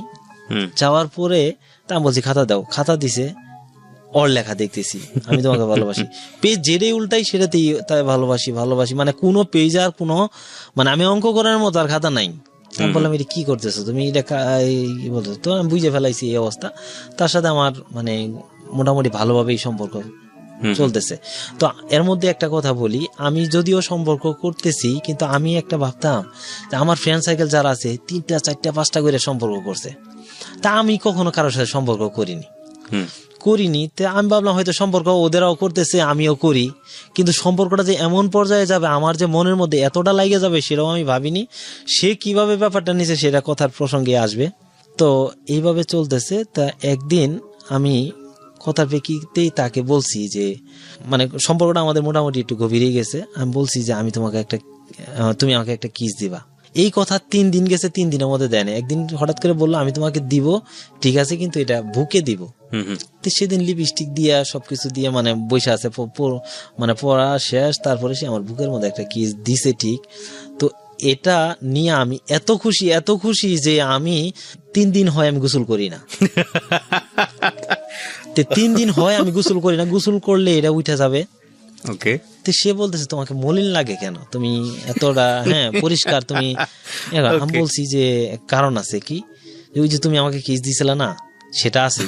যাওয়ার পরে তা বলছি খাতা দাও, খাতা দিছে, ওর লেখা দেখতেছি আমি তোমাকে ভালোবাসি। পেজ যেটাই উল্টাই সেটাতেই তাই ভালোবাসি, মানে কোনো পেজ আর কোনো মানে আমি অঙ্ক করার মতো আর খাতা নাই। আমি বললাম এটা কি করতেছো তুমি, এটা বলছো। তো আমি বুঝে ফেলাইছি এই অবস্থা। তার সাথে আমার মানে মোটামুটি ভালোভাবেই সম্পর্ক চলতেছে। তো এর মধ্যে একটা কথা বলি, আমি যদিও সম্পর্ক করতেছি, কিন্তু আমি একটা ভাবতাম যে আমার ফ্রেন্ড সাইকেল যারা আছে 3টা 4টা 5টা করে সম্পর্ক করছে, তা আমি কখনো কারোর সাথে সম্পর্ক করিনি। তো আমি ভাবলাম হয়তো সম্পর্ক ওদেরাও করতেছে আমিও করি, কিন্তু সম্পর্কটা যে এমন পর্যায়ে যাবে, আমার যে মনের মধ্যে এতটা লাগে যাবে সেটাও আমি ভাবিনি। সে কিভাবে ব্যাপারটা নিছে সেটা কথার প্রসঙ্গে আসবে। তো এইভাবে চলতেছে। তা একদিন আমি কথার প্রেক্ষিতেই তাকে বলছি যে মানে সম্পর্কটা আমাদের মোটামুটি একটু গভীরেই গেছে। আমি বলছি যে তুমি আমাকে একটা কিস দিবা। এই কথা 3 দিন গেছে, 3 দিনের মধ্যে দেয় না। একদিন হঠাৎ করে বললো আমি তোমাকে দিব, ঠিক আছে, কিন্তু এটা বুকে দিব। তো সেদিন লিপস্টিক দিয়া সবকিছু দিয়ে মানে বসে আছে, মানে পড়া শেষ, তারপরে সে আমার বুকের মধ্যে একটা কিস দিছে। ঠিক তো এটা নিয়ে আমি এত খুশি যে আমি 3 দিন হয় আমি গোসল করি না। তো 3 দিন হয় আমি গোসল করি না, গোসল করলে এটা উঠে যাবে। ওকে, তো সে বলতেছে তোমাকে মলিন লাগে কেন, তুমি এতটা পরিষ্কার তুমি। আমি বলছি যে কারণ আছে কি, ওই যে তুমি আমাকে কিস দিছিলে না, সেটা আছে।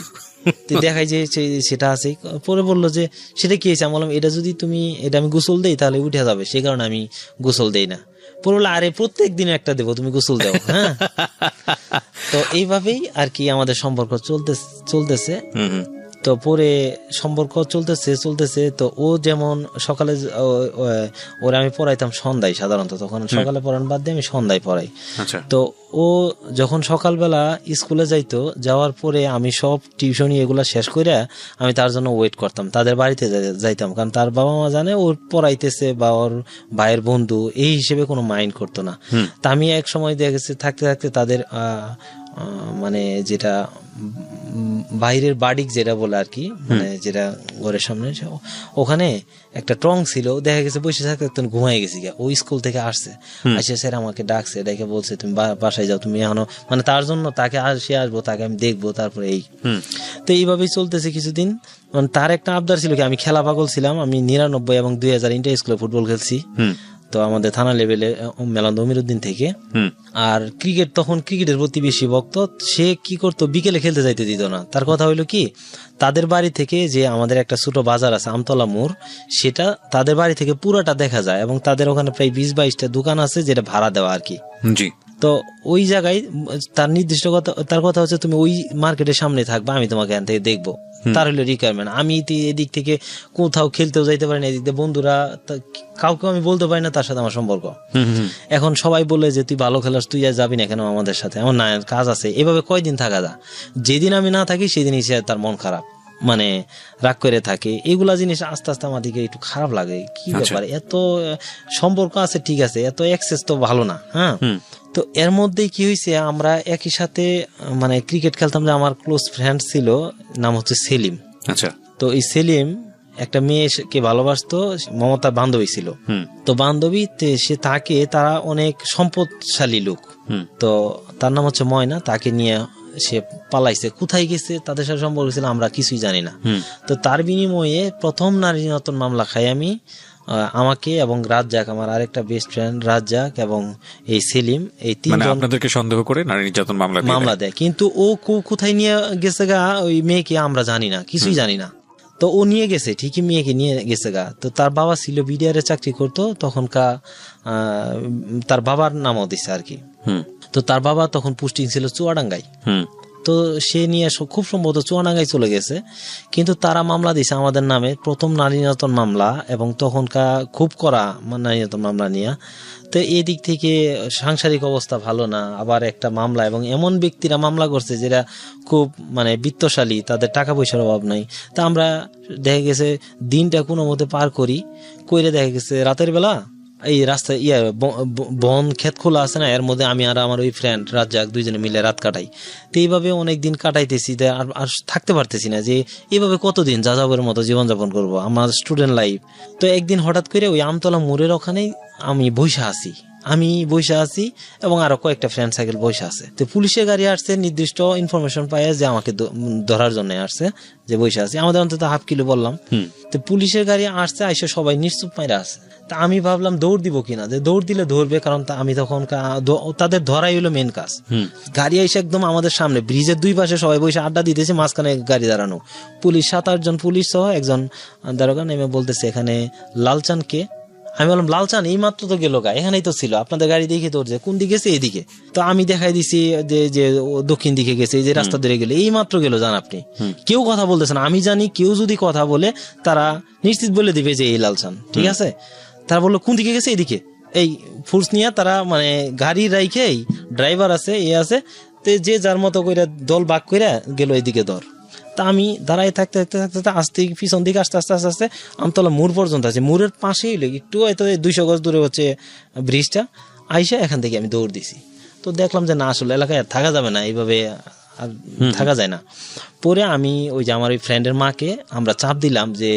দেখাই যে সেটা আছে। পরে বললো যে সেটা কি হয়েছে, আমি বললাম এটা যদি তুমি এটা আমি গোসল দেই তাহলে উঠে যাবে, সেই কারণে আমি গোসল দেই না। পরে বললো আরে প্রত্যেক দিন একটা দেবো, তুমি গোসল দাও। হ্যাঁ, তো এইভাবেই আর কি আমাদের সম্পর্ক চলতেছে। তো পরে সম্পর্ক চলতেছে। তো ও যেমন সকালে ওরা আমি পড়াইতাম সন্ধ্যায়, সাধারণত তখন সকালে পড়ান বাদ দিয়ে আমি সন্ধ্যায় পড়াই। তো ও যখন সকালবেলা স্কুলে যাইতো, যাওয়ার পরে আমি সব টিউশনি এগুলা শেষ করে আমি তার জন্য ওয়েট করতাম, তাদের বাড়িতে যাইতাম, কারণ তার বাবা মা জানে ওর পড়াইতেছে বা ওর ভাইয়ের বন্ধু এই হিসেবে কোনো মাইন্ড করতো না। তা আমি এক সময় দেখে গেছে থাকতে থাকতে তাদের মানে যেটা বাইরের বাড়ি যেটা বলে আর কি, মানে যেটা ঘরের সামনে, ওখানে একটা টং ছিল, দেখা গেছে বসে থাকতে একদম ঘুমাই গেছি। ও স্কুল থেকে আসছে, আসে স্যার আমাকে ডাকছে, ডেকে বলছে তুমি বাসায় যাও, তুমি এখনো মানে তার জন্য তাকে সে আসবো, তাকে আমি দেখবো, তারপরে এই। তো এইভাবেই চলতেছে কিছুদিন। মানে তার একটা আবদার ছিল কি, আমি খেলা পাগল ছিলাম, আমি 99 এবং 2000 ইন্টার স্কুলে ফুটবল খেলছি, তো আমাদের থানা লেভেলে মেলান্দ অমিরুদ্দিন থেকে। আর ক্রিকেট, তখন ক্রিকেটের প্রতি বেশি ভক্ত। সে কি করতো, বিকেলে খেলতে যাইতে দিত না। তার কথা হইলো কি, তাদের বাড়ি থেকে যে আমাদের একটা ছোট বাজার আছে আমতলা মোড়, সেটা তাদের বাড়ি থেকে পুরোটা দেখা যায়, এবং তাদের ওখানে প্রায় 20-22টা দোকান আছে যেটা ভাড়া দেওয়া আর কি। জি। তো ওই জায়গায় তার নির্দিষ্ট কথা, তার কথা হচ্ছে তুমি ওই মার্কেটের সামনে থাকবা, আমি তোমাকে এখান থেকে দেখবো, তার হলো রিকোয়ারমেন্ট। আমি এদিক থেকে কোথাও খেলতেও যাইতে পারি না, এদিক থেকে বন্ধুরা কাউকে আমি বলতে পারি না তার সাথে আমার সম্পর্ক। এখন সবাই বলে যে তুই ভালো খেলাস, তুই আর যাবি না কেন আমাদের সাথে, আমার না কাজ আছে। এভাবে কয়দিন থাকা যা, যেদিন আমি না থাকি সেদিনই সে তার মন খারাপ, মানে রাগ করে থাকে। এগুলা জিনিস আস্তে আস্তে আমাদেরকে একটু খারাপ লাগে। কি ব্যাপার, এত সম্পর্ক আছে ঠিক আছে, এত অ্যাক্সেস তো ভালো না। হ্যাঁ, তো এর মধ্যেই কি হয়েছে, আমরা একই সাথে মানে ক্রিকেট খেলতাম, যে আমার ক্লোজ ফ্রেন্ড ছিল, নাম হচ্ছে সেলিম। আচ্ছা, তো এই সেলিম একটা মেয়েকে ভালোবাসতো, মমতার বান্ধবী ছিল। তো বান্ধবী সে তাকে, তারা অনেক সম্পদশালী লোক, তো তার নাম হচ্ছে ময়না, তাকে নিয়ে সে পালাইছে। কোথায় গেছে, তাদের সাথে সম্পর্ক ছিল আমরা কিছুই জানি না। তো তার বিনিময়ে প্রথম নারী নির্যাতন মামলা খাই আমি, আমাকে এবং রাজ্জাক, আমার আরেকটা বেস্ট ফ্রেন্ড রাজ্জাক এবং এই সেলিম, এই তিনজন আপনাদেরকে সন্দেহ করে নারী নির্যাতন মামলা দেয়। কিন্তু ও কোথায় নিয়ে গেছে গা ওই মেয়েকে আমরা জানি না, কিছুই জানি না। তো ও নিয়ে গেছে ঠিকই, মেয়েকে নিয়ে গেছে গা। তো তার বাবা ছিল বিডিআরে চাকরি করতো তখনকার, তার বাবার নামও দিছে আর কি। তো তার বাবা তখন পোস্টিং ছিল চুয়াডাঙ্গায়। তো সে নিয়ে খুব সম্ভবত চুয়াডাঙ্গায় চলে গেছে, কিন্তু তারা মামলা দিছে আমাদের নামে, প্রথম নারী নির্যাতন মামলা, এবং তখনকার খুব কড়া নারী নির্যাতন মামলা নিয়ে। তো এই দিক থেকে সাংসারিক অবস্থা ভালো না, আবার একটা মামলা, এবং এমন ব্যক্তিরা মামলা করছে যেটা খুব মানে বিত্তশালী, তাদের টাকা পয়সার অভাব নাই। তা আমরা দেখা গেছে দিনটা কোনো মতে পার করে দেখা গেছে রাতের বেলা এই রাস্তায় বন ক্ষেত খোলা আছে না, এর মধ্যে আমি আর আমার ওই ফ্রেন্ড রাজ্জাক দুইজনে মিলে রাত কাটাই। তো এইভাবে অনেকদিন কাটাইতেছি, আর থাকতে পারতেছি না, যে এইভাবে কতদিন যাযাবরের মতো জীবনযাপন করব, আমার স্টুডেন্ট লাইফ। তো একদিন হঠাৎ করে ওই আমতলা মোড়ের ওখানেই আমি বসে আছি এবং আরো কয়েকটা ফ্রেন্ড সাইকেল বসে আছে। তো পুলিশের গাড়ি আসছে, নির্দিষ্ট ইনফরমেশন পায় যে আমাকে ধরার জন্য আসছে, যে বসে আছে আমাদের অন্তত হাফ কিলো বললাম। তো পুলিশের গাড়ি আসছে, আইসে সবাই নিশ্চুপ মাইরা আছে। তা আমি ভাবলাম দৌড় দিব কিনা, যে দৌড় দিলে ধরবে, কারণ আমি তখন তাদের ধরাই হলো মেন কাজ। গাড়ি এসে একদম আমাদের সামনে, ব্রিজের দুই পাশে সবাই বসে আড্ডা দিতেছে, মাঝখানে গাড়ি দাঁড়ানো, পুলিশ 7-8 জন পুলিশ সহ একজন দারোগা নেমে বলতেছে এখানে লালচান কে। আমি বললাম লালচান এই মাত্র তো গেল গা, এখানেই তো ছিল, আপনাদের গাড়ি দেখে দৌড়ছে, কোন দিকে গেছে, এইদিকে। তো আমি দেখাই দিছি যে দক্ষিণ দিকে গেছে, এই যে রাস্তা ধরে গেলে এই মাত্র গেল, জান আপনি। কেউ কথা বলতেছে না, আমি জানি কেউ যদি কথা বলে তারা নিশ্চিত বলে দিবে যে এই লালচান, ঠিক আছে। তারা বললো কোন দিকে গেছে, এইদিকে। এই ফোর্স নিয়ে তারা মানে গাড়ি রাইখে, ড্রাইভার আছে আছে, যে যার মতো করে দল ভাগ করে গেল এইদিকে ধর। তা আমি দাঁড়াই থাকতে আস্তে পিছন দিকে আস্তে আস্তে আমতলা মোড় পর্যন্ত আছে, মোড়ের পাশেই একটু হয়তো 200 গজ দূরে হচ্ছে ব্রিজটা। আইসা এখান থেকে আমি দৌড় দিছি। তো দেখলাম যে না, আসলে এলাকায় আর থাকা যাবে না, এইভাবে আর থাকা যায় না। পরে আমি ওই যে আমার ওই ফ্রেন্ডের মাকে আমরা চাপ দিলাম যে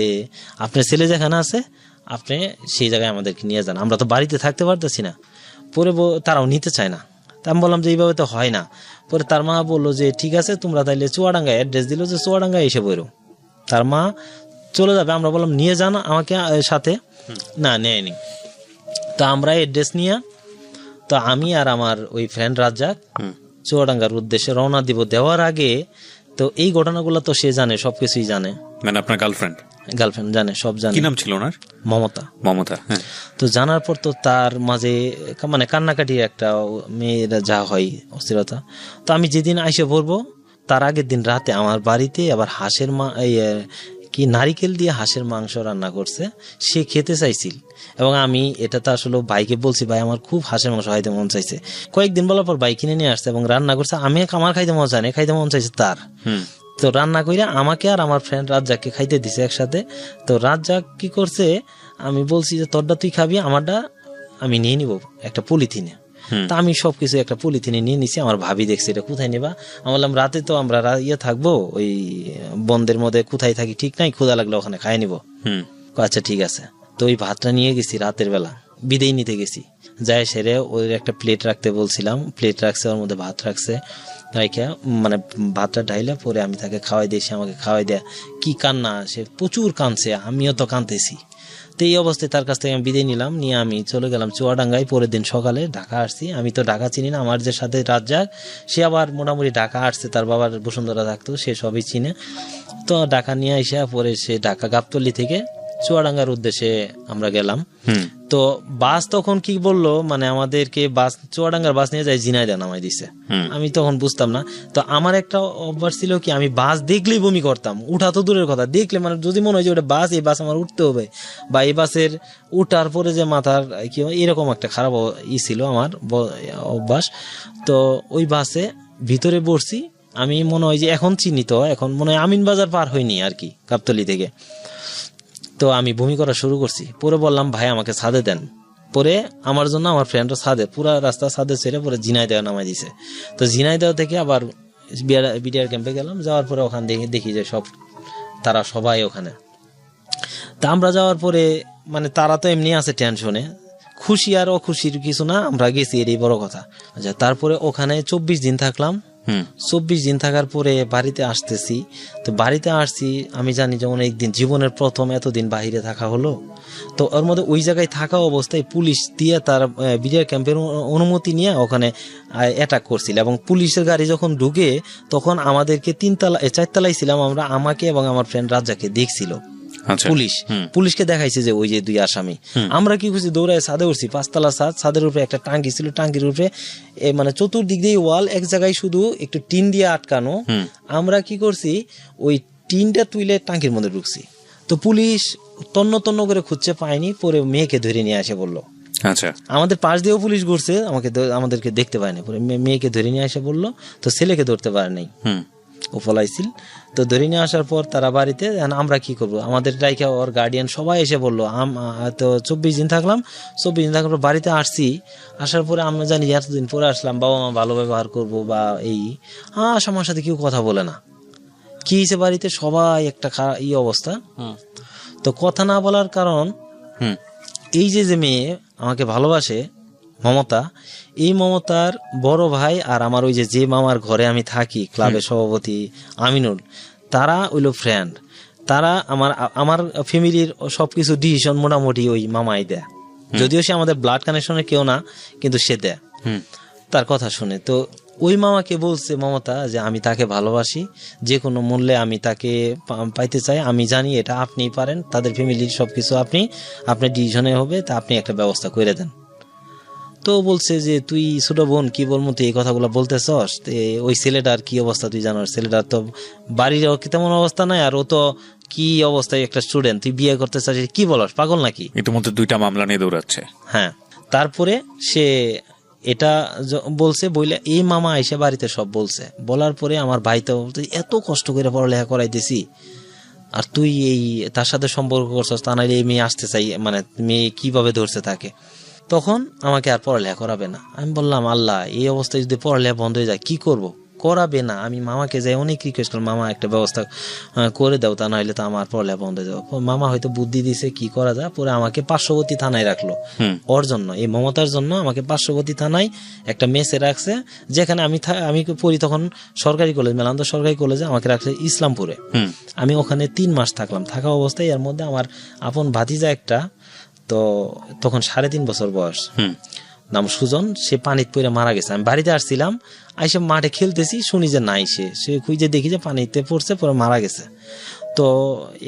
আপনার ছেলে যেখানে আছে আপনি সেই জায়গায় আমাদেরকে নিয়ে যান, আমরা তো বাড়িতে থাকতে পারতেছি না। পরে তারাও নিতে চায় না। তা আমি বললাম যে এইভাবে তো হয় না। পরে তার মা বললো যে ঠিক আছে তোমরা তাইলে চুয়াডাঙ্গায় অ্যাড্রেস দিল যে চুয়াডাঙ্গায় এসে বইরো। তার মা চলে যাবে, আমরা বললাম নিয়ে যান আমাকে সাথে, না নেয়নি। তো আমরা অ্যাড্রেস নিয়ে, তো আমি আর আমার ওই ফ্রেন্ড রাজ্জাক চুয়াডাঙ্গার উদ্দেশ্যে রওনা দিব। দেওয়ার আগে তো এই ঘটনাগুলো তো সে জানে, সবকিছুই জানে, মানে আপনার গার্লফ্রেন্ড জানে, সব জানে। কি নাম ছিল ওনার? মমতা। হ্যাঁ। তো জানার পর তো তার মাঝে মানে কান্নাকাটি একটা মেয়েরা যা হয় অস্থিরতা। তো আমি যেদিন আইসে পড়বো তার আগের দিন রাতে আমার বাড়িতে আবার হাঁসের কি নারিকেল দিয়ে হাঁসের মাংস রান্না করছে, সে খেতে চাইছিল। এবং আমি এটা তো আসলে বাইকে বলছি, ভাই আমার খুব হাঁসের মাংস খাইতে মন চাইছে। কয়েকদিন বলার পর বাইক কিনে নিয়ে আসছে এবং রান্না করছে। আমি আমার খাইতে মন চাই না, খাইতে মন চাইছে তার। তো রান্না কইরা আমাকে আর আমার ফ্রেন্ড রাজ্জাককে খাইতে দিছে একসাথে। তো রাজ্জাক কি করছে, আমি বলছি যে তোরটা তুই খাবি, আমারটা আমি নিয়ে নিব একটা পলিথিনে। তা আমি সবকিছু একটা পলিথিনে নিয়ে নিছি। আমার ভাবি দেখছে এটা কোথায় নেবা, আমি বললাম রাতে তো আমরা থাকবো ওই বন্ধের মধ্যে, কোথায় থাকি ঠিক নাই, ক্ষুধা লাগলে ওখানে খাই নিব। আচ্ছা ঠিক আছে। তো ওই ভাতটা নিয়ে গেছি রাতের বেলা, বিদেয় নিতে গেছি, যাই সেরে ওই একটা প্লেট রাখতে বলছিলাম, প্লেট রাখছে, ওর মধ্যে ভাত রাখছে, রাইখা মানে ভাতটা ঢাইলা পরে আমি তাকে খাওয়াই দিয়েছি, আমাকে খাওয়াই দেয়া। কি কান্না, সে প্রচুর কাঁদছে, আমিও তো কাঁদতেছি। তো এই অবস্থায় তার কাছ থেকে আমি বিদায় নিলাম, নিয়ে আমি চলে গেলাম চুয়াডাঙ্গায়। পরের দিন সকালে ঢাকা আসছি। আমি তো ঢাকা চিনি না, আমার যে সাথে রাজ্জাক সে আবার মোটামুটি ঢাকা আসছে, তার বাবার বসুন্ধরা থাকতো, সে সবই চিনে। তো ঢাকা নিয়ে আসা পরে সে ঢাকা গাবতলী থেকে চুয়াডাঙ্গার উদ্দেশ্যে আমরা গেলাম। তো বাস তখন কি বললো, মানে আমাদেরকে বাস চুয়াডাঙ্গার বাস নিয়ে যায় ঝিনাইদহ নামাই দিছে। আমি তখন বুঝতাম না। তো আমার একটা অভ্যাস ছিল কি, আমি বাস দেখলেই বমি করতাম, উঠা তো দূরের কথা, দেখলে মানে যদি মনে হয় যে ওটা বাস, এই বাস আমার উঠতে হবে, বা এই বাসের উঠার পরে যে মাথার কি এরকম একটা খারাপ ছিল আমার অভ্যাস। তো ওই বাসে ভিতরে বসছি, আমি মনে হয় যে এখন চিহ্নিত, এখন মনে হয় আমিন বাজার পার হয়নি আর কি গাবতলী থেকে। তো আমি বমি করা শুরু করছি। পরে বললাম ভাই আমাকে ছাদে দেন। পরে আমার জন্য আমার ফ্রেন্ডরা ছাদে, পুরা রাস্তা ছাদে ছেড়ে পরে ঝিনাইদহ নামাই দিছে। তো ঝিনাইদহ থেকে আবার বিডিআর ক্যাম্পে গেলাম। যাওয়ার পরে ওখানে দেখি যে তারা সবাই ওখানে। তা আমরা যাওয়ার পরে মানে তারা তো এমনি আছে টেনশনে, খুশি আর অখুশির কিছু না, আমরা গেছি এরই বড় কথা। আচ্ছা, তারপরে ওখানে 24 দিন থাকলাম। 24 দিন থাকার পরে বাড়িতে আসতেছি। তো বাড়িতে আসছি, আমি জানি যে অনেক দিন, জীবনের প্রথম এতদিন বাহিরে থাকা হলো। তো ওর মধ্যে ওই জায়গায় থাকা অবস্থায় পুলিশ দিয়ে তার বিডিআর ক্যাম্পের অনুমতি নিয়ে ওখানে অ্যাটাক করছিল। এবং পুলিশের গাড়ি যখন ঢুকে তখন আমাদেরকে 4তলায় ছিলাম আমরা, আমাকে এবং আমার ফ্রেন্ড রাজ্জাককে দেখছিল পুলিশকে দেখাইছে যে ওই যে 2 আসামি। আমরা কি করছি, দৌড়ায় ছাদে উঠছি, 5তলা ছাদ, ছাদের উপরে একটা টাঙ্কি ছিল, টাঙ্কির উপরে মানে চতুর্দিক দিয়ে ওয়াল, এক জায়গায় শুধু একটু টিন দিয়ে আটকানো। আমরা কি করছি, ওই টিনটা তুলে টাঙ্কির মধ্যে ঢুকছি। তো পুলিশ তন্ন তন্ন করে খুঁজছে, পায়নি। পরে মেয়েকে ধরে নিয়ে আসে বললো। আচ্ছা, আমাদের পাশ দিয়েও পুলিশ ঘুরছে, আমাদেরকে দেখতে পায়নি। পরে মেয়েকে ধরে নিয়ে আসে বললো। তো ছেলেকে ধরতে পারে নাই, ও পলাইছিল। তো ধরে নিয়ে আসার পর তারা বাড়িতে, আমরা কি করবো, আমাদের রাইখা ওর গার্ডিয়ান সবাই এসে বললো। তো 24 দিন থাকলাম। 24 দিন থাকার পর বাড়িতে আসছি। আসার পরে আমরা জানি এতদিন পরে আসলাম, বাবা মা ভালো ব্যবহার করবো বা এই, আমার সাথে কেউ কথা বলে না। কি হয়েছে বাড়িতে, সবাই একটা অবস্থা। তো কথা না বলার কারণ, এই যে মেয়ে আমাকে ভালোবাসে, মমতা, এই মমতার বড় ভাই আর আমার ওই যে মামার ঘরে আমি থাকি, ক্লাবের সভাপতি আমিনুল, তারা হইল ফ্রেন্ড। তারা আমার ফ্যামিলির সবকিছু ডিসিশন মোটামুটি ওই মামাই দেয়, যদিও সে আমাদের ব্লাড কানেকশনের কেউ না, কিন্তু সে দেয় তার কথা শুনে। তো ওই মামাকে বলছে মমতা যে আমি তাকে ভালোবাসি, যে কোনো মূল্যে আমি তাকে পাইতে চাই, আমি জানি এটা আপনি পারেন, তাদের ফ্যামিলির সবকিছু আপনার ডিসিশনে হবে, তা আপনি একটা ব্যবস্থা করে দেন। তো বলছে যে তুই ছোট বোন, কি বলবো, তুই এই কথাগুলো বলতেছস, ওই ছেলেটার কি অবস্থা তুই জানার, ছেলেটার তো বাড়ির তেমন অবস্থা নাই, আর ও তো কি অবস্থায় একটা স্টুডেন্ট, তুই বিয়ে করতে চাস, কি বলস, পাগল নাকি? ইতিমধ্যে 2টা মামলা নিয়ে দৌড়াচ্ছে। হ্যাঁ, তারপরে সে এটা বলছে, বইলে এই মামা এসে বাড়িতে সব বলছে। বলার পরে আমার ভাই তো এত কষ্ট করে পড়ালেখা করাইতেছি, আর তুই এই তার সাথে সম্পর্ক করছস, তা নাইলে এই মেয়ে আসতে চাই, মানে মেয়ে কিভাবে ধরছে তাকে, তখন আমাকে আর পড়ালেখা করাবে না। আমি বললাম আল্লাহ, এই অবস্থায় যদি পড়ালেখা বন্ধ হয়ে যায় কি করব, করাবে না। আমি মামাকে যাই অনেক রিকোয়েস্ট করলাম, মামা একটা ব্যবস্থা করে দাও, তা নাহলে তো আমার পড়ালেখা বন্ধ হয়ে যাবে। মামা হয়তো বুদ্ধি দিছে কি করা যায়, পরে আমাকে পার্শ্ববর্তী থানায় রাখলো। ওর জন্য, এই মমতার জন্য আমাকে পার্শ্ববর্তী থানায় একটা মেসে রাখছে, যেখানে আমি পড়ি তখন সরকারি কলেজ, মেলান্দ সরকারি কলেজে, আমাকে রাখছে ইসলামপুরে। আমি ওখানে 3 মাস থাকলাম। থাকা অবস্থায় এর মধ্যে আমার আপন ভাতিজা একটা, তো তখন 3.5 বছর বয়স, নাম সুজন, সে পানিতে পড়ে মারা গেছে। আমি বাড়িতে আসছিলাম, আইসে মাঠে খেলতেছি, শুনি যে নাই, সে খুঁজে দেখি যে পানিতে পড়ছে, পরে মারা গেছে। তো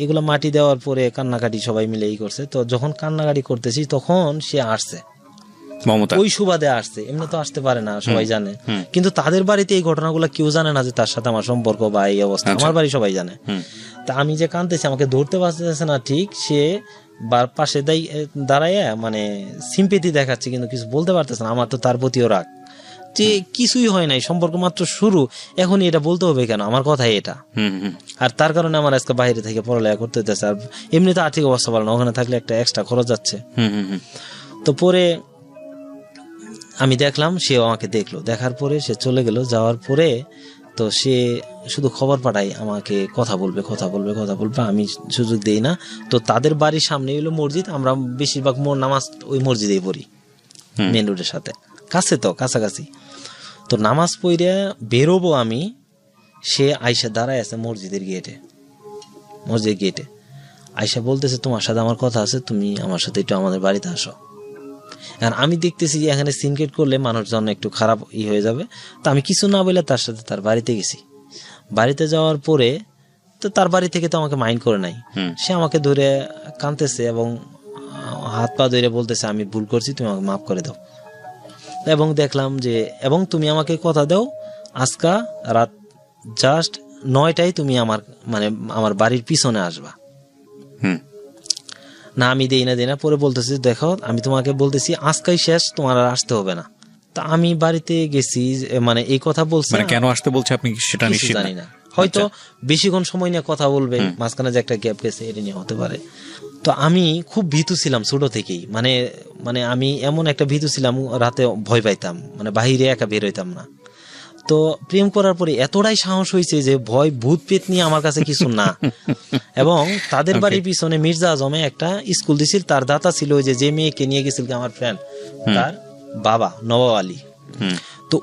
এগুলো মাটি দেওয়ার পরে কান্নাকাটি সবাই মিলে করছে। তো যখন কান্নাকাটি করতেছি তখন সে আসছে, ওই সুবাদে আসছে, এমনি তো আসতে পারে না, সবাই জানে। কিন্তু তাদের বাড়িতে এই ঘটনাগুলো কেউ জানে না যে তার সাথে আমার সম্পর্ক বা এই অবস্থা। আমার বাড়ি সবাই জানে। তা আমি যে কাঁদতেছি, আমাকে ধরতে পারতেছে না ঠিক, সে পাশে দাঁড়ায় মানে সিম্পেথি দেখাচ্ছে, কিন্তু কিছু বলতে পারতেছে না। আমার তো তার প্রতিও রাগ, যে কিছুই হয় নাই, সম্পর্ক মাত্র শুরু, এখন এটা বলতে হবে কেন, আমার কথাই এটা। আর তার কারণে আমার আজকে বাইরে থেকে পড়ালেখা করতে হতেছে। আর এমনি তো আর্থিক অবস্থা ভালো না, ওখানে থাকলে একটা এক্সট্রা খরচ যাচ্ছে। তো পরে আমি দেখলাম, সেও আমাকে দেখলো, দেখার পরে সে চলে গেল। যাওয়ার পরে তো সে শুধু খবর পাঠায় আমাকে, কথা বলবে। আমি সুযোগ দেই না। তো তাদের বাড়ির সামনে হলো মসজিদ, আমরা বেশিরভাগ নামাজ ওই মসজিদেই পড়ি, মেন রোডের সাথে, কাছে তো কাছাকাছি। তো নামাজ পড়ে বেরোবো আমি, সে আয়সা দাঁড়ায় আছে মসজিদের গেটে। আয়সা বলতেছে, তোমার সাথে আমার কথা আছে, তুমি আমার সাথে একটু আমাদের বাড়িতে আসো। আর আমি দেখতেছি যে এখানে সিনক্রেট করলে মানুষজন একটু খারাপ হয়ে যাবে। তো আমি কিছু না বলে তার সাথে তার বাড়িতে গেছি। বাড়িতে যাওয়ার পরে তো তার বাড়ি থেকে তো আমাকে মাইন্ড করে নাই, সে আমাকে ধরে কাঁদতেছে এবং হাত পা ধরে বলতেছে, আমি ভুল করছি, তুমি আমাকে মাফ করে দাও। এবং দেখলাম যে, এবং তুমি আমাকে কথা দাও, আজকা রাত জাস্ট 9টায় তুমি আমার বাড়ির পিছনে আসবা। না, আমি দেই না। পরে বলতেছি, দেখো আমি তোমাকে বলতেছি আজকাই শেষ, তোমার আর আসতে হবে না। তা আমি বাড়িতে গেছি, মানে এই কথা বলছি, কেন আসতে বলছে আপনি সেটা নিশ্চিত জানি না, হয়তো বেশিক্ষণ সময় নিয়ে কথা বলবে, মাঝখানে যে একটা গ্যাপ গেছে এটা নিয়ে হতে পারে। তো আমি খুব ভীতু ছিলাম ছোট থেকেই, মানে আমি এমন একটা ভীতু ছিলাম, রাতে ভয় পাইতাম, মানে বাহিরে একা বের হইতাম না। তো প্রেম করার পরে এতটাই সাহস হয়েছে যে ভয় ভূত পেত নিয়ে আমার কাছে কিছু না। এবং তাদের বাড়ির পিছনে মির্জা আজমে একটা স্কুল দিছিল, তার দাতা ছিল ওই যে মেয়েকে নিয়ে গেছিল আমার ফ্রেন্ড, তার বাবা নবাব আলী। তো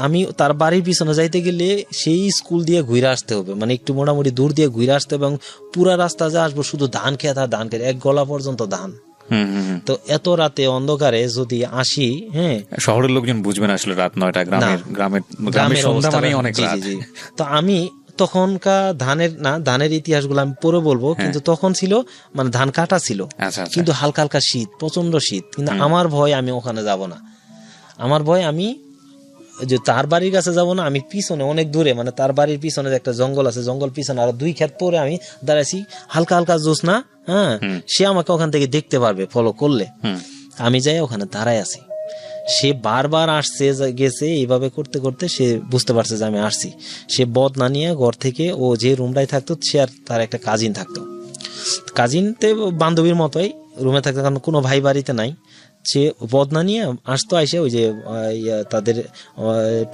আমি তার বাড়ির পিছনে যাইতে গেলে সেই স্কুল দিয়ে ঘুরে আসতে হবে, মানে একটু মোটামুটি দূর দিয়ে ঘুরে আসতে হবে, এবং পুরা রাস্তা যা আসবো শুধু ধান খেত আর ধান খেত, 1 গলা পর্যন্ত ধান। তো এত রাতে অন্ধকারে যদি আসি, শহরের লোকজন বুঝবে না আসলে রাত 9টা, গ্রামের সন্ধ্যা মানে অনেক রাত। তো আমি তখনকার ধানের ইতিহাসগুলো আমি পরে বলবো, কিন্তু তখন ছিল মানে ধান কাটা ছিল, কিন্তু হালকা হালকা শীত, প্রচন্ড শীত। কিন্তু আমার ভয়, আমি ওখানে যাব না। আমার ভয়, আমি যে তার বাড়ির কাছে যাব না, আমি পিছনে অনেক দূরে, মানে তার বাড়ির পিছনে একটা জঙ্গল আছে, জঙ্গল পিছনে আর 2 ক্ষেত পরে আমি দাঁড়াইছি, হালকা হালকা জ্যোৎস্না, সে আমাকে ওখান থেকে দেখতে পারবে ফলো করলে। আমি যাই ওখানে দাঁড়াই আছি, সে বারবার আসছে গেছে, এইভাবে করতে করতে সে বুঝতে পারছে যে আমি আসছি। সে বদনা নিয়ে ঘর থেকে, ও যে রুমটায় থাকতো, সে আর তার একটা কাজিন থাকতো, কাজিনতে বান্ধবীর মতোই রুমে থাকতো, কারণ কোনো ভাই বাড়িতে নাই। সে বদনা নিয়ে আসতো, আইসে ওই যে তাদের